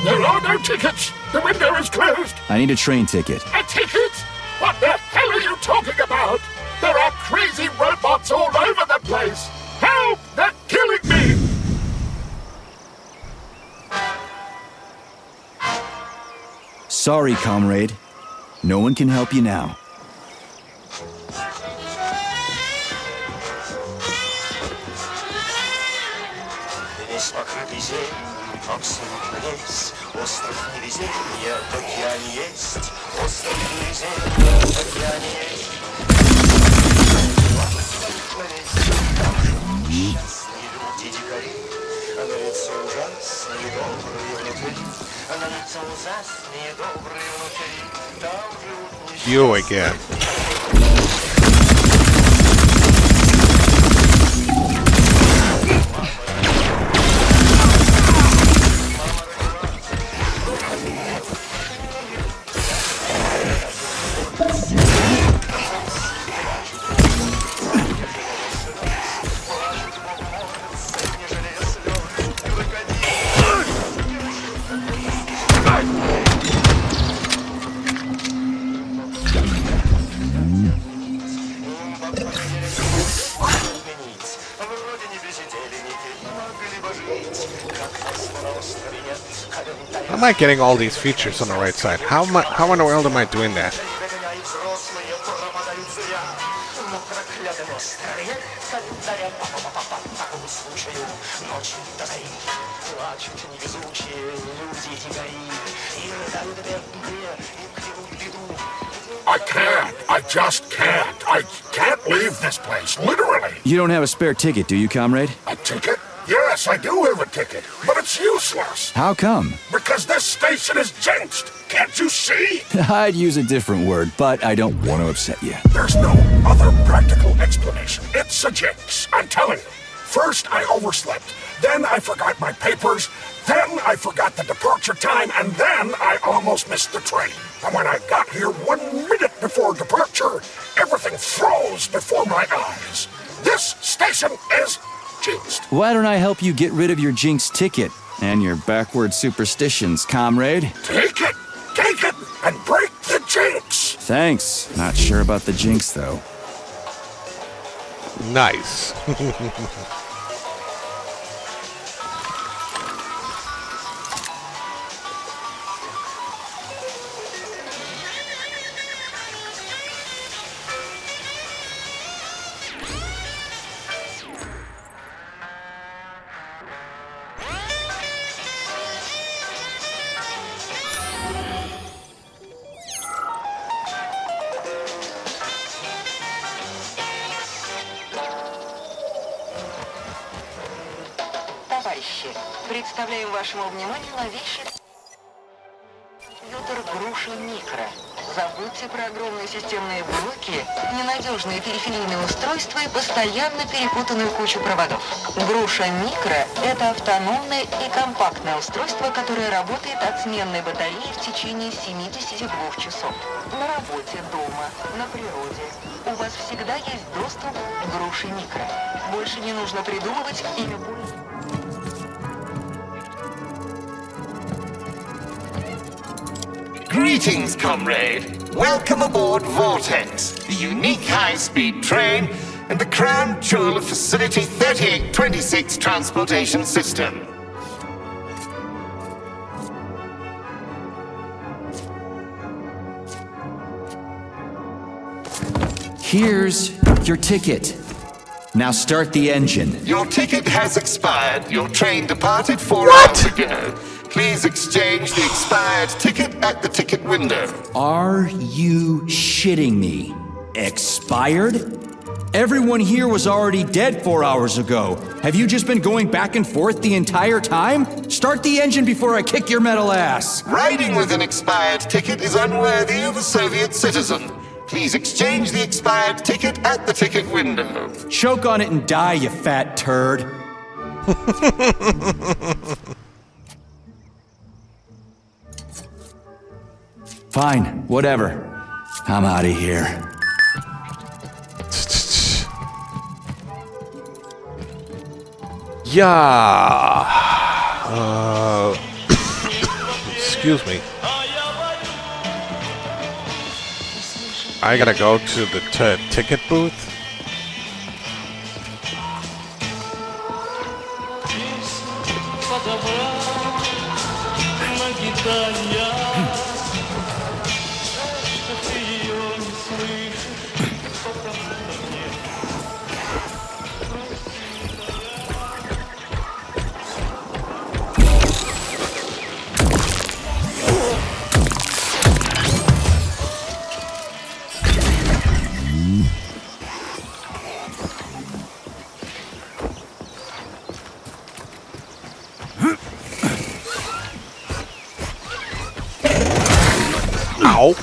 There are no tickets. The window is closed. I need a train ticket. A ticket? What the hell are you talking about? There are crazy robots all over the place. Help! They're killing me! Sorry, comrade. No one can help you now. You again. How am I getting all these features on the right side? How in the world am I doing that? I can't. I just can't. I can't leave this place, literally. You don't have a spare ticket, do you, comrade? A ticket? Yes, I do have a ticket, but it's useless. How come? Because this station is jinxed. Can't you see? I'd use a different word, but I don't want to upset you. There's no other practical explanation. It's a jinx, I'm telling you. First, I overslept. Then I forgot my papers. Then I forgot the departure time. And then I almost missed the train. And when I got here 1 minute before departure, everything froze before my eyes. This station is jinxed. Why don't I help you get rid of your jinx ticket and your backward superstitions, comrade? Take it! Take it! And break the jinx! Thanks. Not sure about the jinx, though. Nice. Представляем вашему вниманию новейший компьютер Груша Микро. Забудьте про огромные системные блоки, ненадежные периферийные устройства и постоянно перепутанную кучу проводов. Груша Микро – это автономное и компактное устройство, которое работает от сменной батареи в течение 72 часов. На работе, дома, на природе. У вас всегда есть доступ к Груше Микро. Больше не нужно придумывать имя пользователя. Greetings, comrade. Welcome aboard Vortex, the unique high-speed train and the crown jewel of Facility 3826 transportation system. Here's your ticket. Now start the engine. Your ticket has expired. Your train departed 4 hours ago. Please exchange the expired ticket at the ticket window. Are you shitting me? Expired? Everyone here was already dead 4 hours ago. Have you just been going back and forth the entire time? Start the engine before I kick your metal ass. Riding with an expired ticket is unworthy of a Soviet citizen. Please exchange the expired ticket at the ticket window. Choke on it and die, you fat turd. Fine, whatever. I'm out of here. Yeah. Excuse me. I gotta go to the ticket booth. Ow.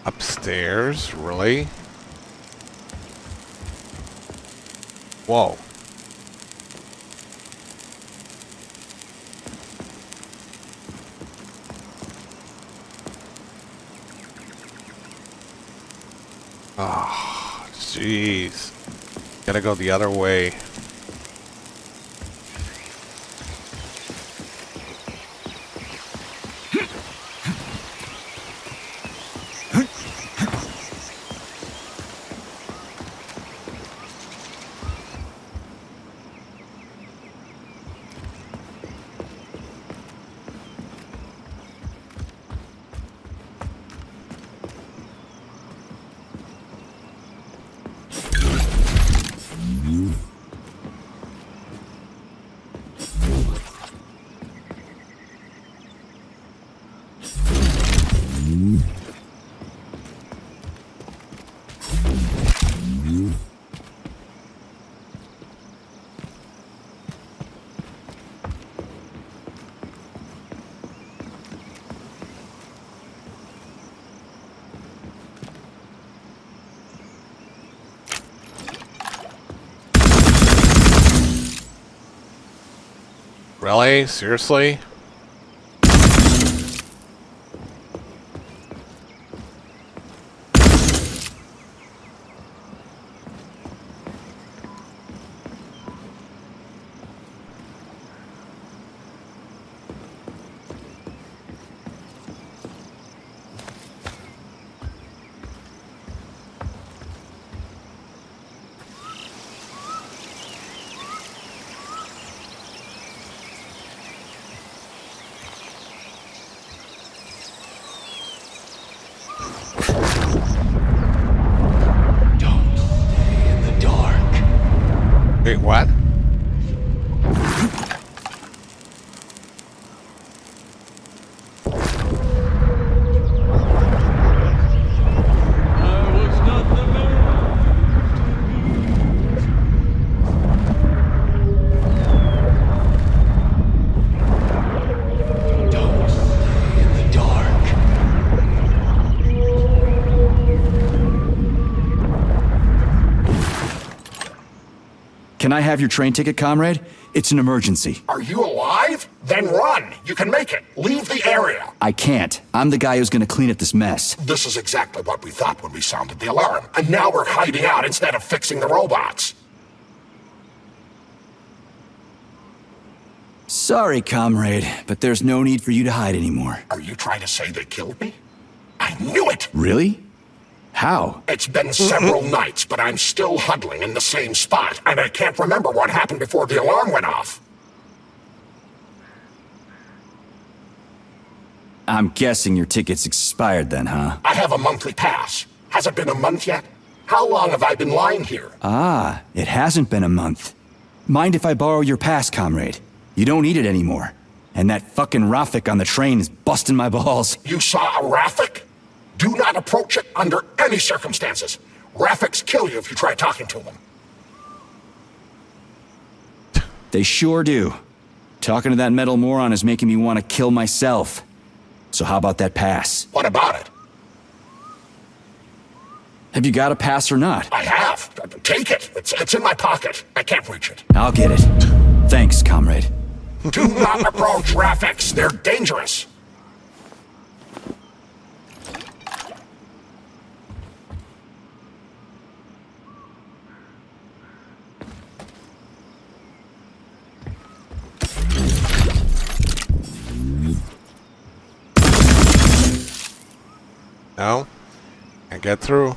Upstairs, really? Whoa. Oh, jeez. Gotta go the other way. Really? Seriously? Wait, what? Don't Can I have your train ticket, comrade? It's an emergency. Are you alive? Then run. You can make it. Leave the area. I can't. I'm the guy who's gonna clean up this mess. This is exactly what we thought when we sounded the alarm. And now we're hiding out instead of fixing the robots. Sorry, comrade, but there's no need for you to hide anymore. Are you trying to say they killed me? I knew it! Really? How? It's been several nights, but I'm still huddling in the same spot, and I can't remember what happened before the alarm went off. I'm guessing your ticket's expired then, huh? I have a monthly pass. Has it been a month yet? How long have I been lying here? Ah, it hasn't been a month. Mind if I borrow your pass, comrade? You don't need it anymore. And that fucking Rafik on the train is busting my balls. You saw a Rafik? Do not approach it under any circumstances. Rafiks kill you if you try talking to them. They sure do. Talking to that metal moron is making me want to kill myself. So how about that pass? What about it? Have you got a pass or not? I have. Take it. It's in my pocket. I can't reach it. I'll get it. Thanks, comrade. Do not approach Rafiks. They're dangerous. No, can't get through.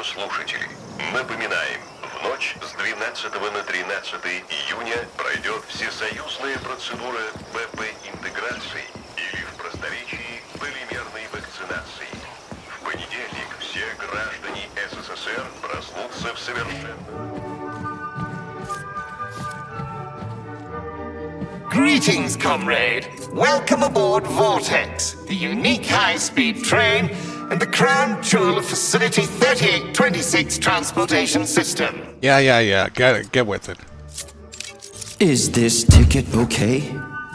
Слушатели, напоминаем, в ночь с 12 на 13 июня пройдет всесоюзная процедура ПП-интеграции или в просторечии полимерной вакцинации. В понедельник все граждане СССР проснутся в совершенно... Greetings, comrade. Welcome aboard Vortex, the unique high-speed train and the crown jewel of Facility 3826 transportation system. Yeah. Get with it. Is this ticket okay?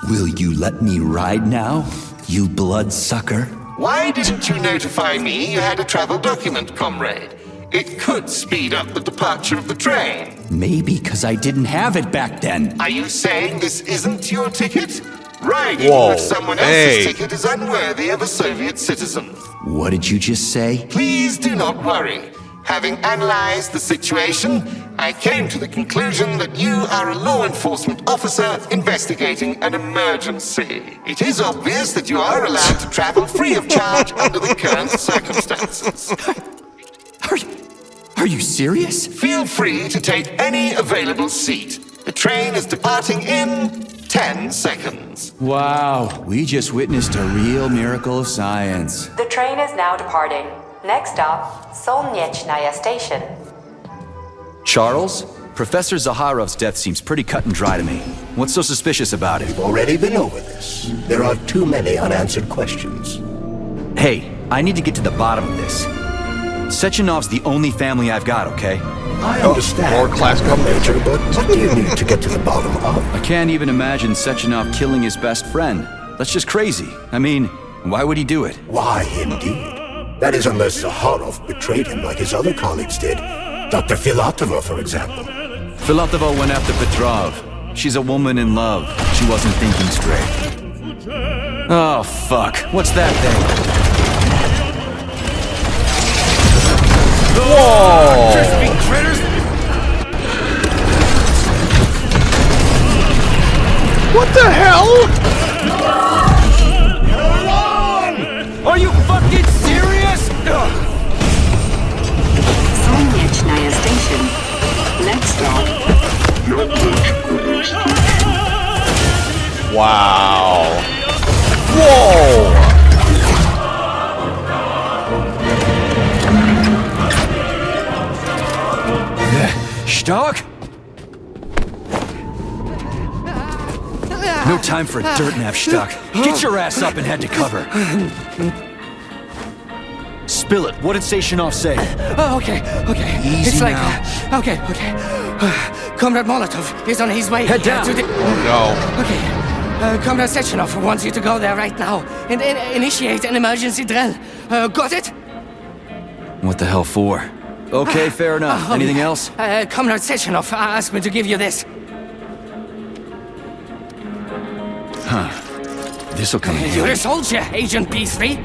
Will you let me ride now, you bloodsucker? Why didn't you notify me you had a travel document, comrade? It could speed up the departure of the train. Maybe because I didn't have it back then. Are you saying this isn't your ticket? Riding with someone else's ticket is unworthy of a Soviet citizen. What did you just say? Please do not worry. Having analyzed the situation, I came to the conclusion that you are a law enforcement officer investigating an emergency. It is obvious that you are allowed to travel free of charge under the current circumstances. Are you serious? Feel free to take any available seat. The train is departing in 10 seconds. Wow, we just witnessed a real miracle of science. The train is now departing. Next stop, Solnechnaya Station. Charles? Professor Zaharov's death seems pretty cut and dry to me. What's so suspicious about it? We've already been over this. There are too many unanswered questions. Hey, I need to get to the bottom of this. Sechenov's the only family I've got, okay? I understand. More classical nature, but what do you need to get to the bottom of? I can't even imagine Sechenov killing his best friend. That's just crazy. I mean, why would he do it? Why, indeed? That is unless Zaharov betrayed him like his other colleagues did. Dr. Filatova, for example. Filatova went after Petrov. She's a woman in love. She wasn't thinking straight. Oh, fuck. What's that thing? Whoa! Crispy critters! What the hell? Are you fucking serious? Solnechnaya Station. Next stop. Wow. Whoa! Stark? No time for a dirt nap, Stark. Get your ass up and head to cover. Spill it. What did Sashanov say? Oh, okay. Easy It's like, now. okay. Comrade Molotov is on his way. Head down. To the... Oh, no. Okay. Comrade Sechenov wants you to go there right now and initiate an emergency drill. Got it? What the hell for? Okay, fair enough. Anything else? Comrade Sechenov asked me to give you this. Huh. This'll come in You're handy. a soldier, Agent P3.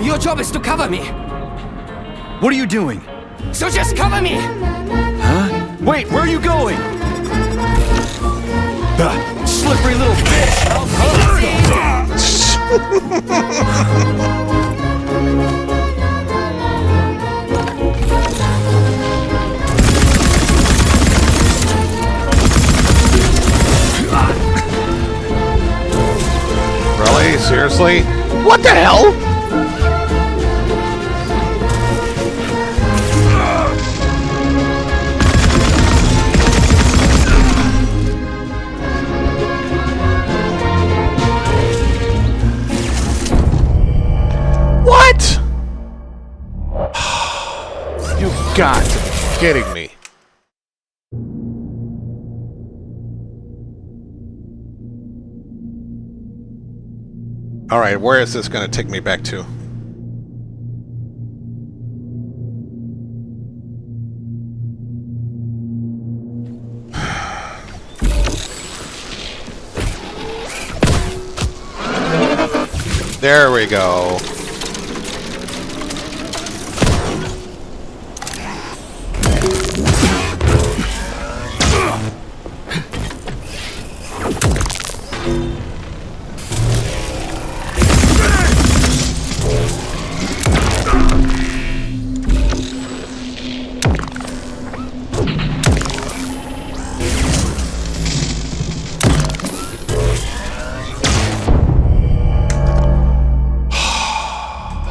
Your job is to cover me. What are you doing? So just cover me! Huh? Wait, where are you going? Slippery little bitch! Really? Seriously? What the hell? What? You've got to be kidding me. Alright, where is this going to take me back to? There we go.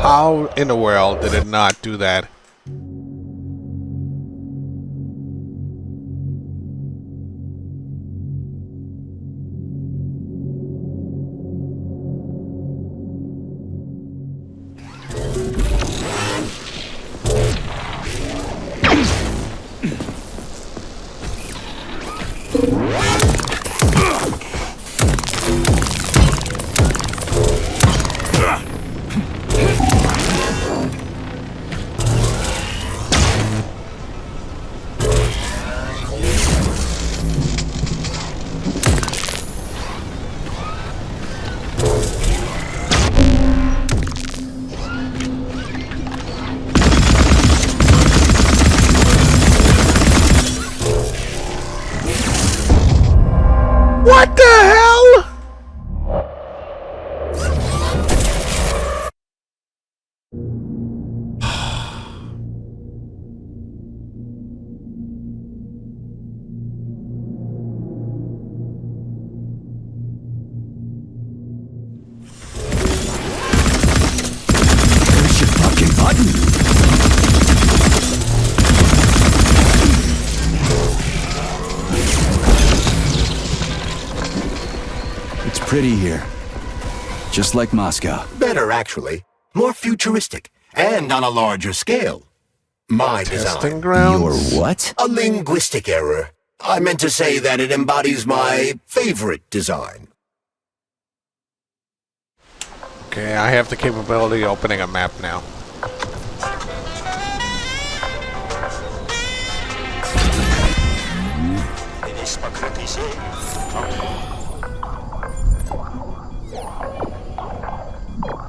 How in the world did it not do that? What the hell? Where's your fucking button? It's pretty here. Just like Moscow. Better, actually. More futuristic, and on a larger scale. My Testing design. grounds? Your what? A linguistic error. I meant to say that it embodies my favorite design. Okay, I have the capability of opening a map now.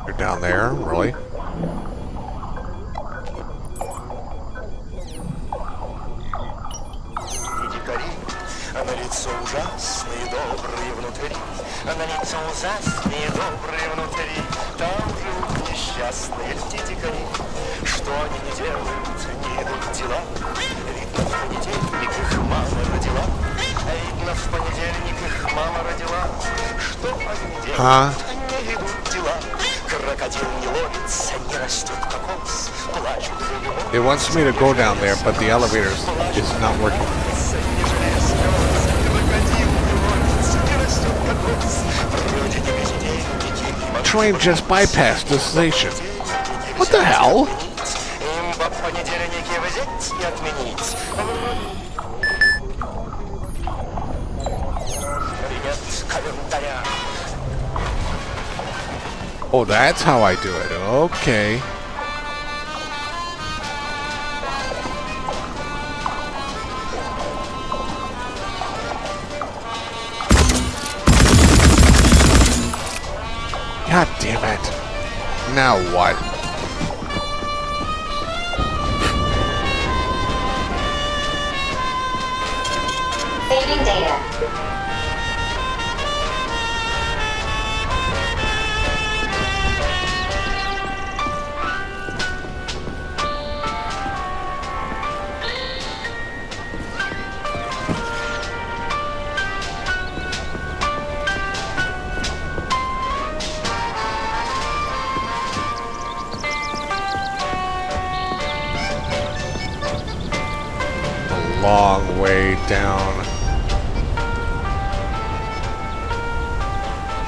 You're down there, really? А на лицо ужасные, добрые внутри. А на лицо ужасные, добрые внутри. Там живут несчастные птички. Что они не делают, не идут дела. Видно, в понедельник их мама родила. А видно, в понедельник их мама родила. Huh? It wants me to go down there, but the elevator is not working. Train just bypassed the station. What the hell? Oh, that's how I do it. Okay. God damn it. Now what? Saving data. Long way down.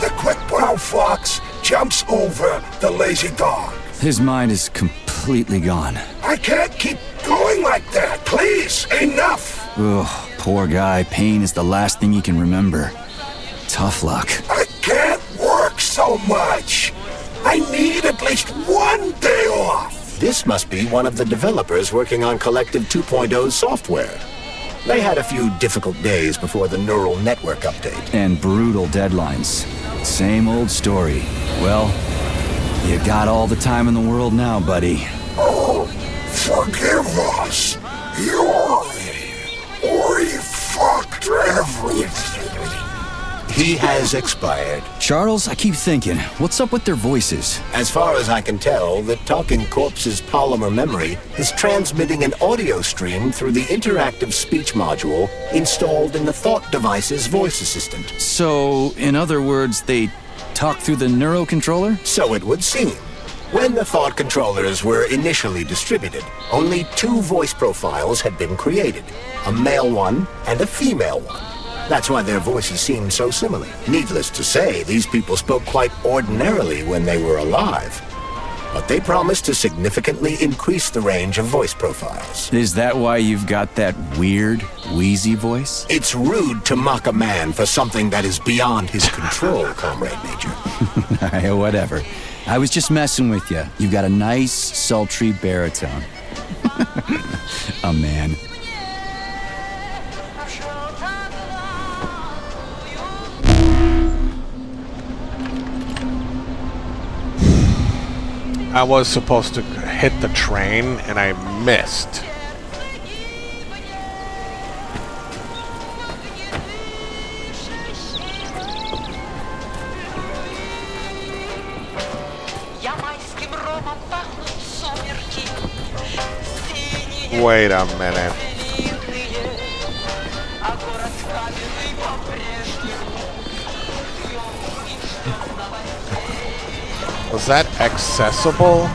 The quick brown fox jumps over the lazy dog. His mind is completely gone. I can't keep going like that. Please, enough. Ugh, poor guy. Pain is the last thing he can remember. Tough luck. I can't work so much. I need at least one day off. This must be one of the developers working on Collective 2.0's software. They had a few difficult days before the neural network update. And brutal deadlines. Same old story. Well, you got all the time in the world now, buddy. Oh, forgive us. We fucked everything. He has expired. Charles, I keep thinking, what's up with their voices? As far as I can tell, the talking corpse's polymer memory is transmitting an audio stream through the interactive speech module installed in the Thought device's voice assistant. So, in other words, they talk through the neurocontroller? So it would seem. When the Thought controllers were initially distributed, only 2 voice profiles had been created, a male one and a female one. That's why their voices seemed so similar. Needless to say, these people spoke quite ordinarily when they were alive. But they promised to significantly increase the range of voice profiles. Is that why you've got that weird, wheezy voice? It's rude to mock a man for something that is beyond his control, Comrade Major. Whatever. I was just messing with you. You've got a nice, sultry baritone. A man. I was supposed to hit the train, and I missed. Wait a minute. Was that accessible?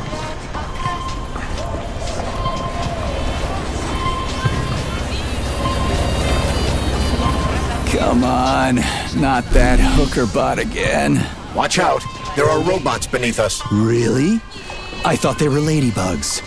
Come on, not that hooker bot again. Watch out, there are robots beneath us. Really? I thought they were ladybugs.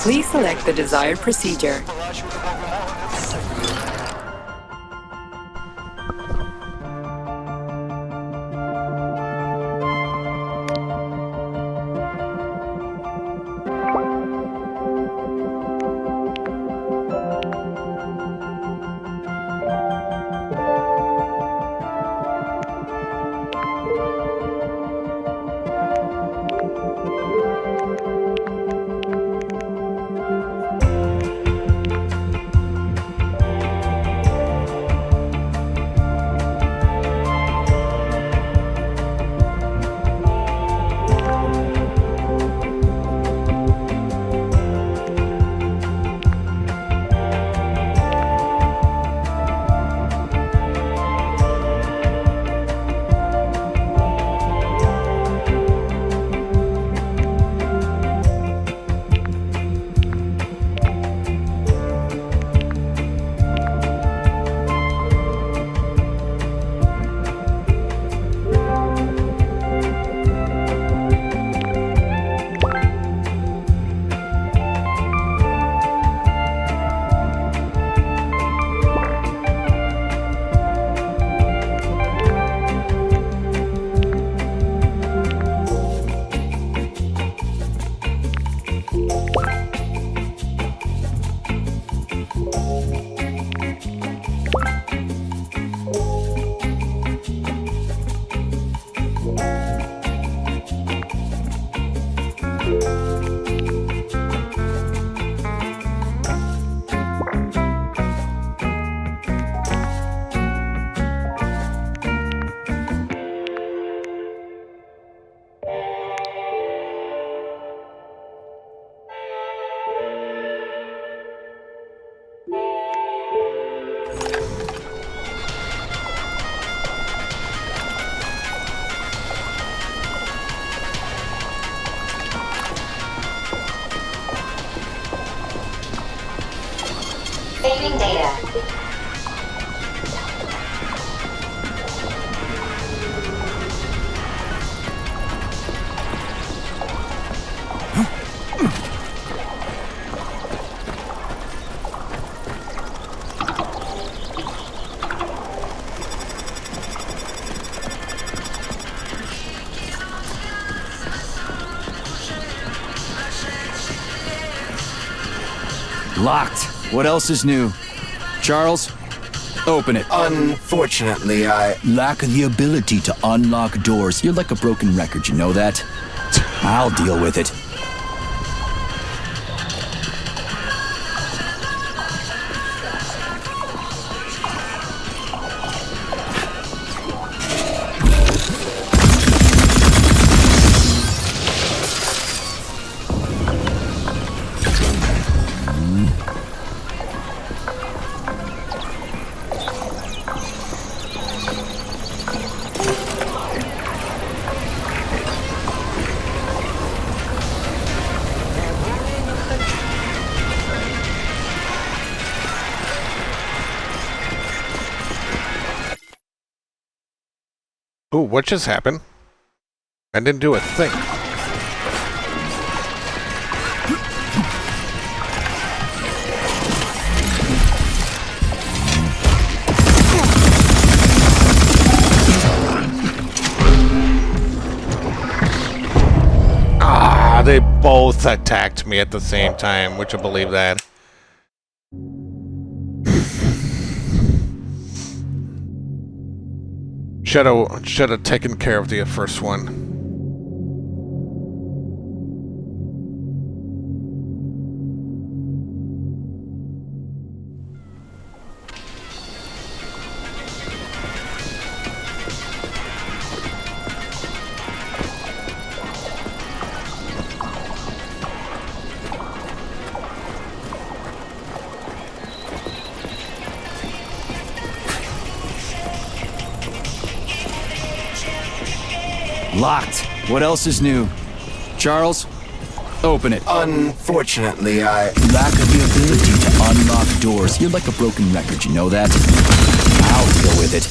Please select the desired procedure. Saving data. Locked. What else is new? Charles, open it. Unfortunately, I lack the ability to unlock doors. You're like a broken record, you know that? I'll deal with it. Ooh, what just happened? I didn't do a thing. Ah, they both attacked me at the same time. Would you believe that? Should have taken care of the first one. Locked. What else is new? Charles, open it. Unfortunately, I lack the ability to unlock doors. You're like a broken record, you know that? I'll deal with it.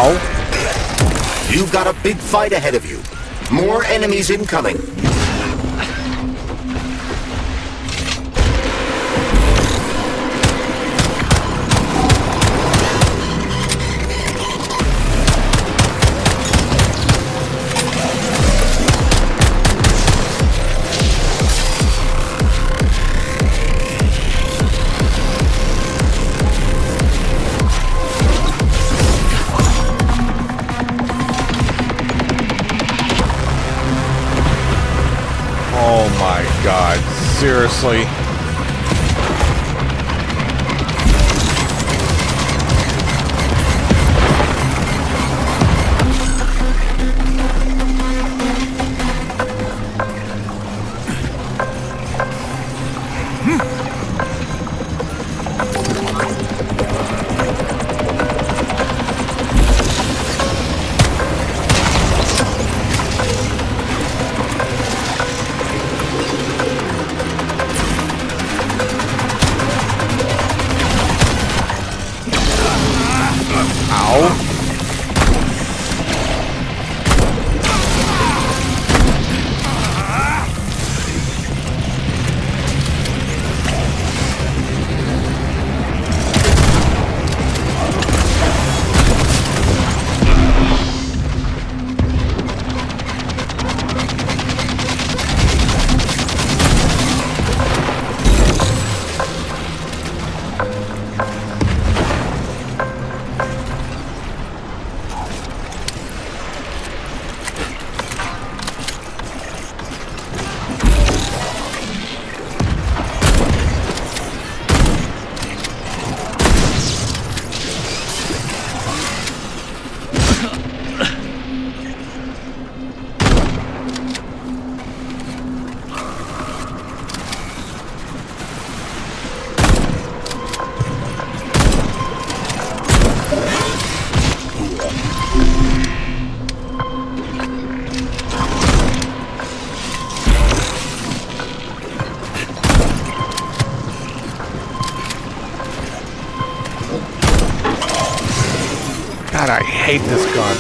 Ow. You've got a big fight ahead of you. More enemies incoming. Oh my god, seriously? God, I hate this gun.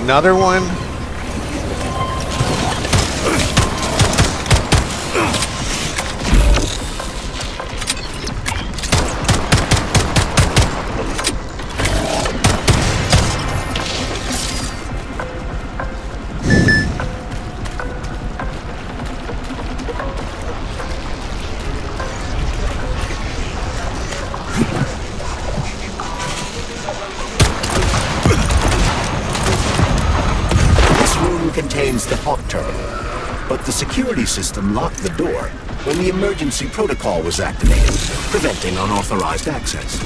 Another one? Contains the hot terminal, but the security system locked the door when the emergency protocol was activated, preventing unauthorized access.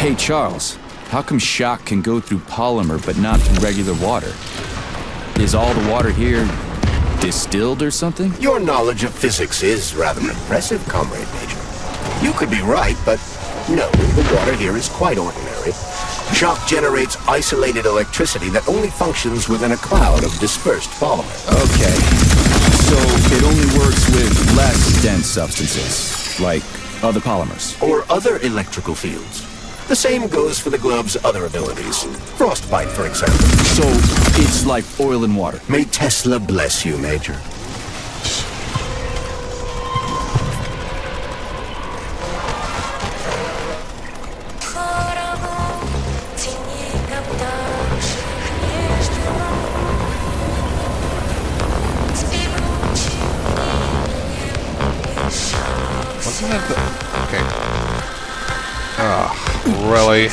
Hey, Charles, how come shock can go through polymer but not through regular water? Is all the water here distilled or something? Your knowledge of physics is rather impressive, Comrade Major. You could be right, but no, the water here is quite ordinary. Shock generates isolated electricity that only functions within a cloud of dispersed polymer. Okay, so it only works with less dense substances, like other polymers. Or other electrical fields. The same goes for the glove's other abilities. Frostbite, for example. So, it's like oil and water. May Tesla bless you, Major. Wasn't that the... Okay. Oh, really?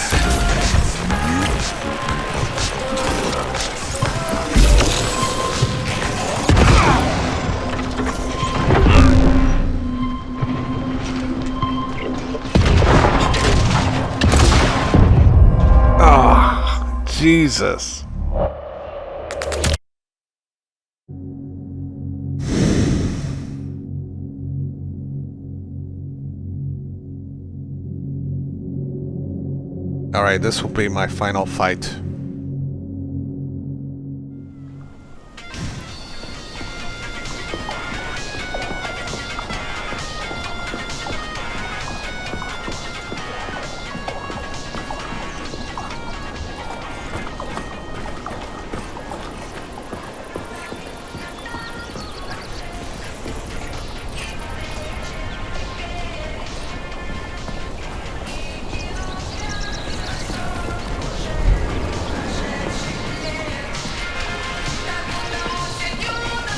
Jesus. Alright, this will be my final fight.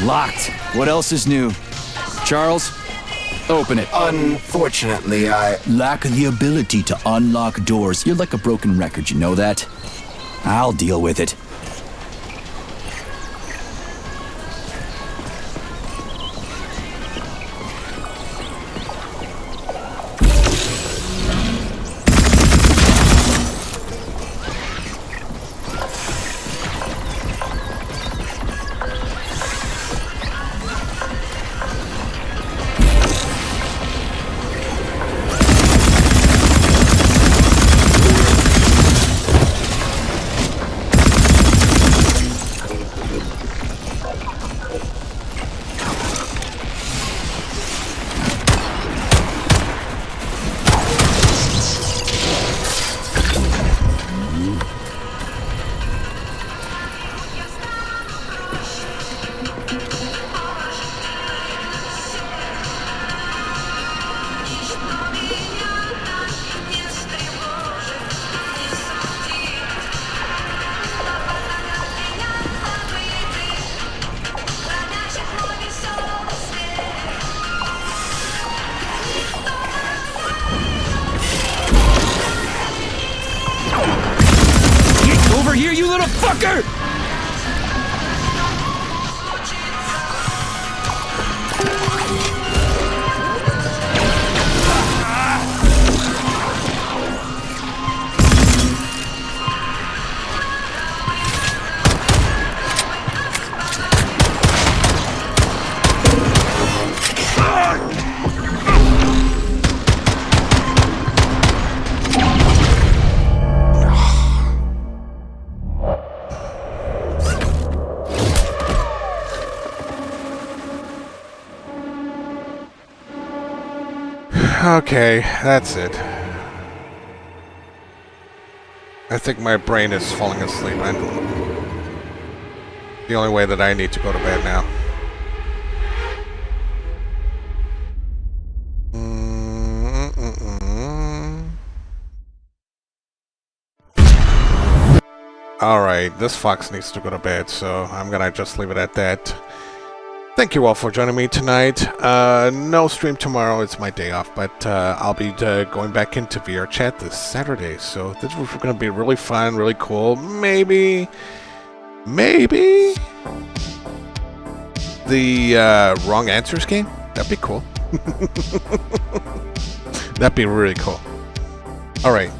Locked. What else is new? Charles, open it. Unfortunately, I lack the ability to unlock doors. You're like a broken record, you know that? I'll deal with it. Over here, you little fucker! Okay, that's it. I think my brain is falling asleep, man. The only way that I need to go to bed now. Alright, this fox needs to go to bed, so I'm gonna just leave it at that. Thank you all for joining me tonight. No stream tomorrow, it's my day off, but I'll be going back into VR chat this Saturday, so this was going to be really fun, really cool. Maybe the wrong answers game? That'd be cool. That'd be really cool. Alright.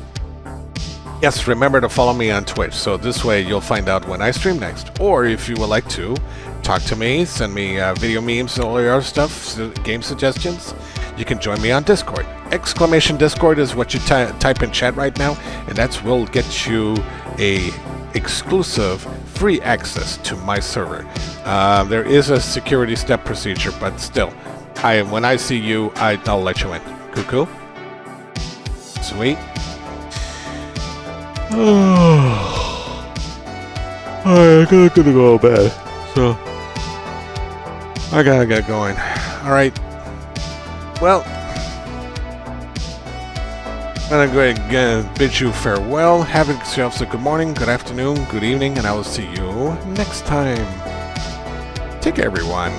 Yes, remember to follow me on Twitch, so this way you'll find out when I stream next. Or if you would like to, talk to me, send me video memes and all your other stuff, game suggestions, you can join me on Discord. !Discord is what you type in chat right now, and that will get you a exclusive free access to my server. There is a security step procedure, but still, when I see you, I'll let you in. Cool? Sweet. Alright, I'm gonna go to bed, so I gotta get going. Alright. Well, I'm gonna go ahead and bid you farewell. Have yourselves a good morning, good afternoon, good evening, and I will see you next time. Take care, everyone.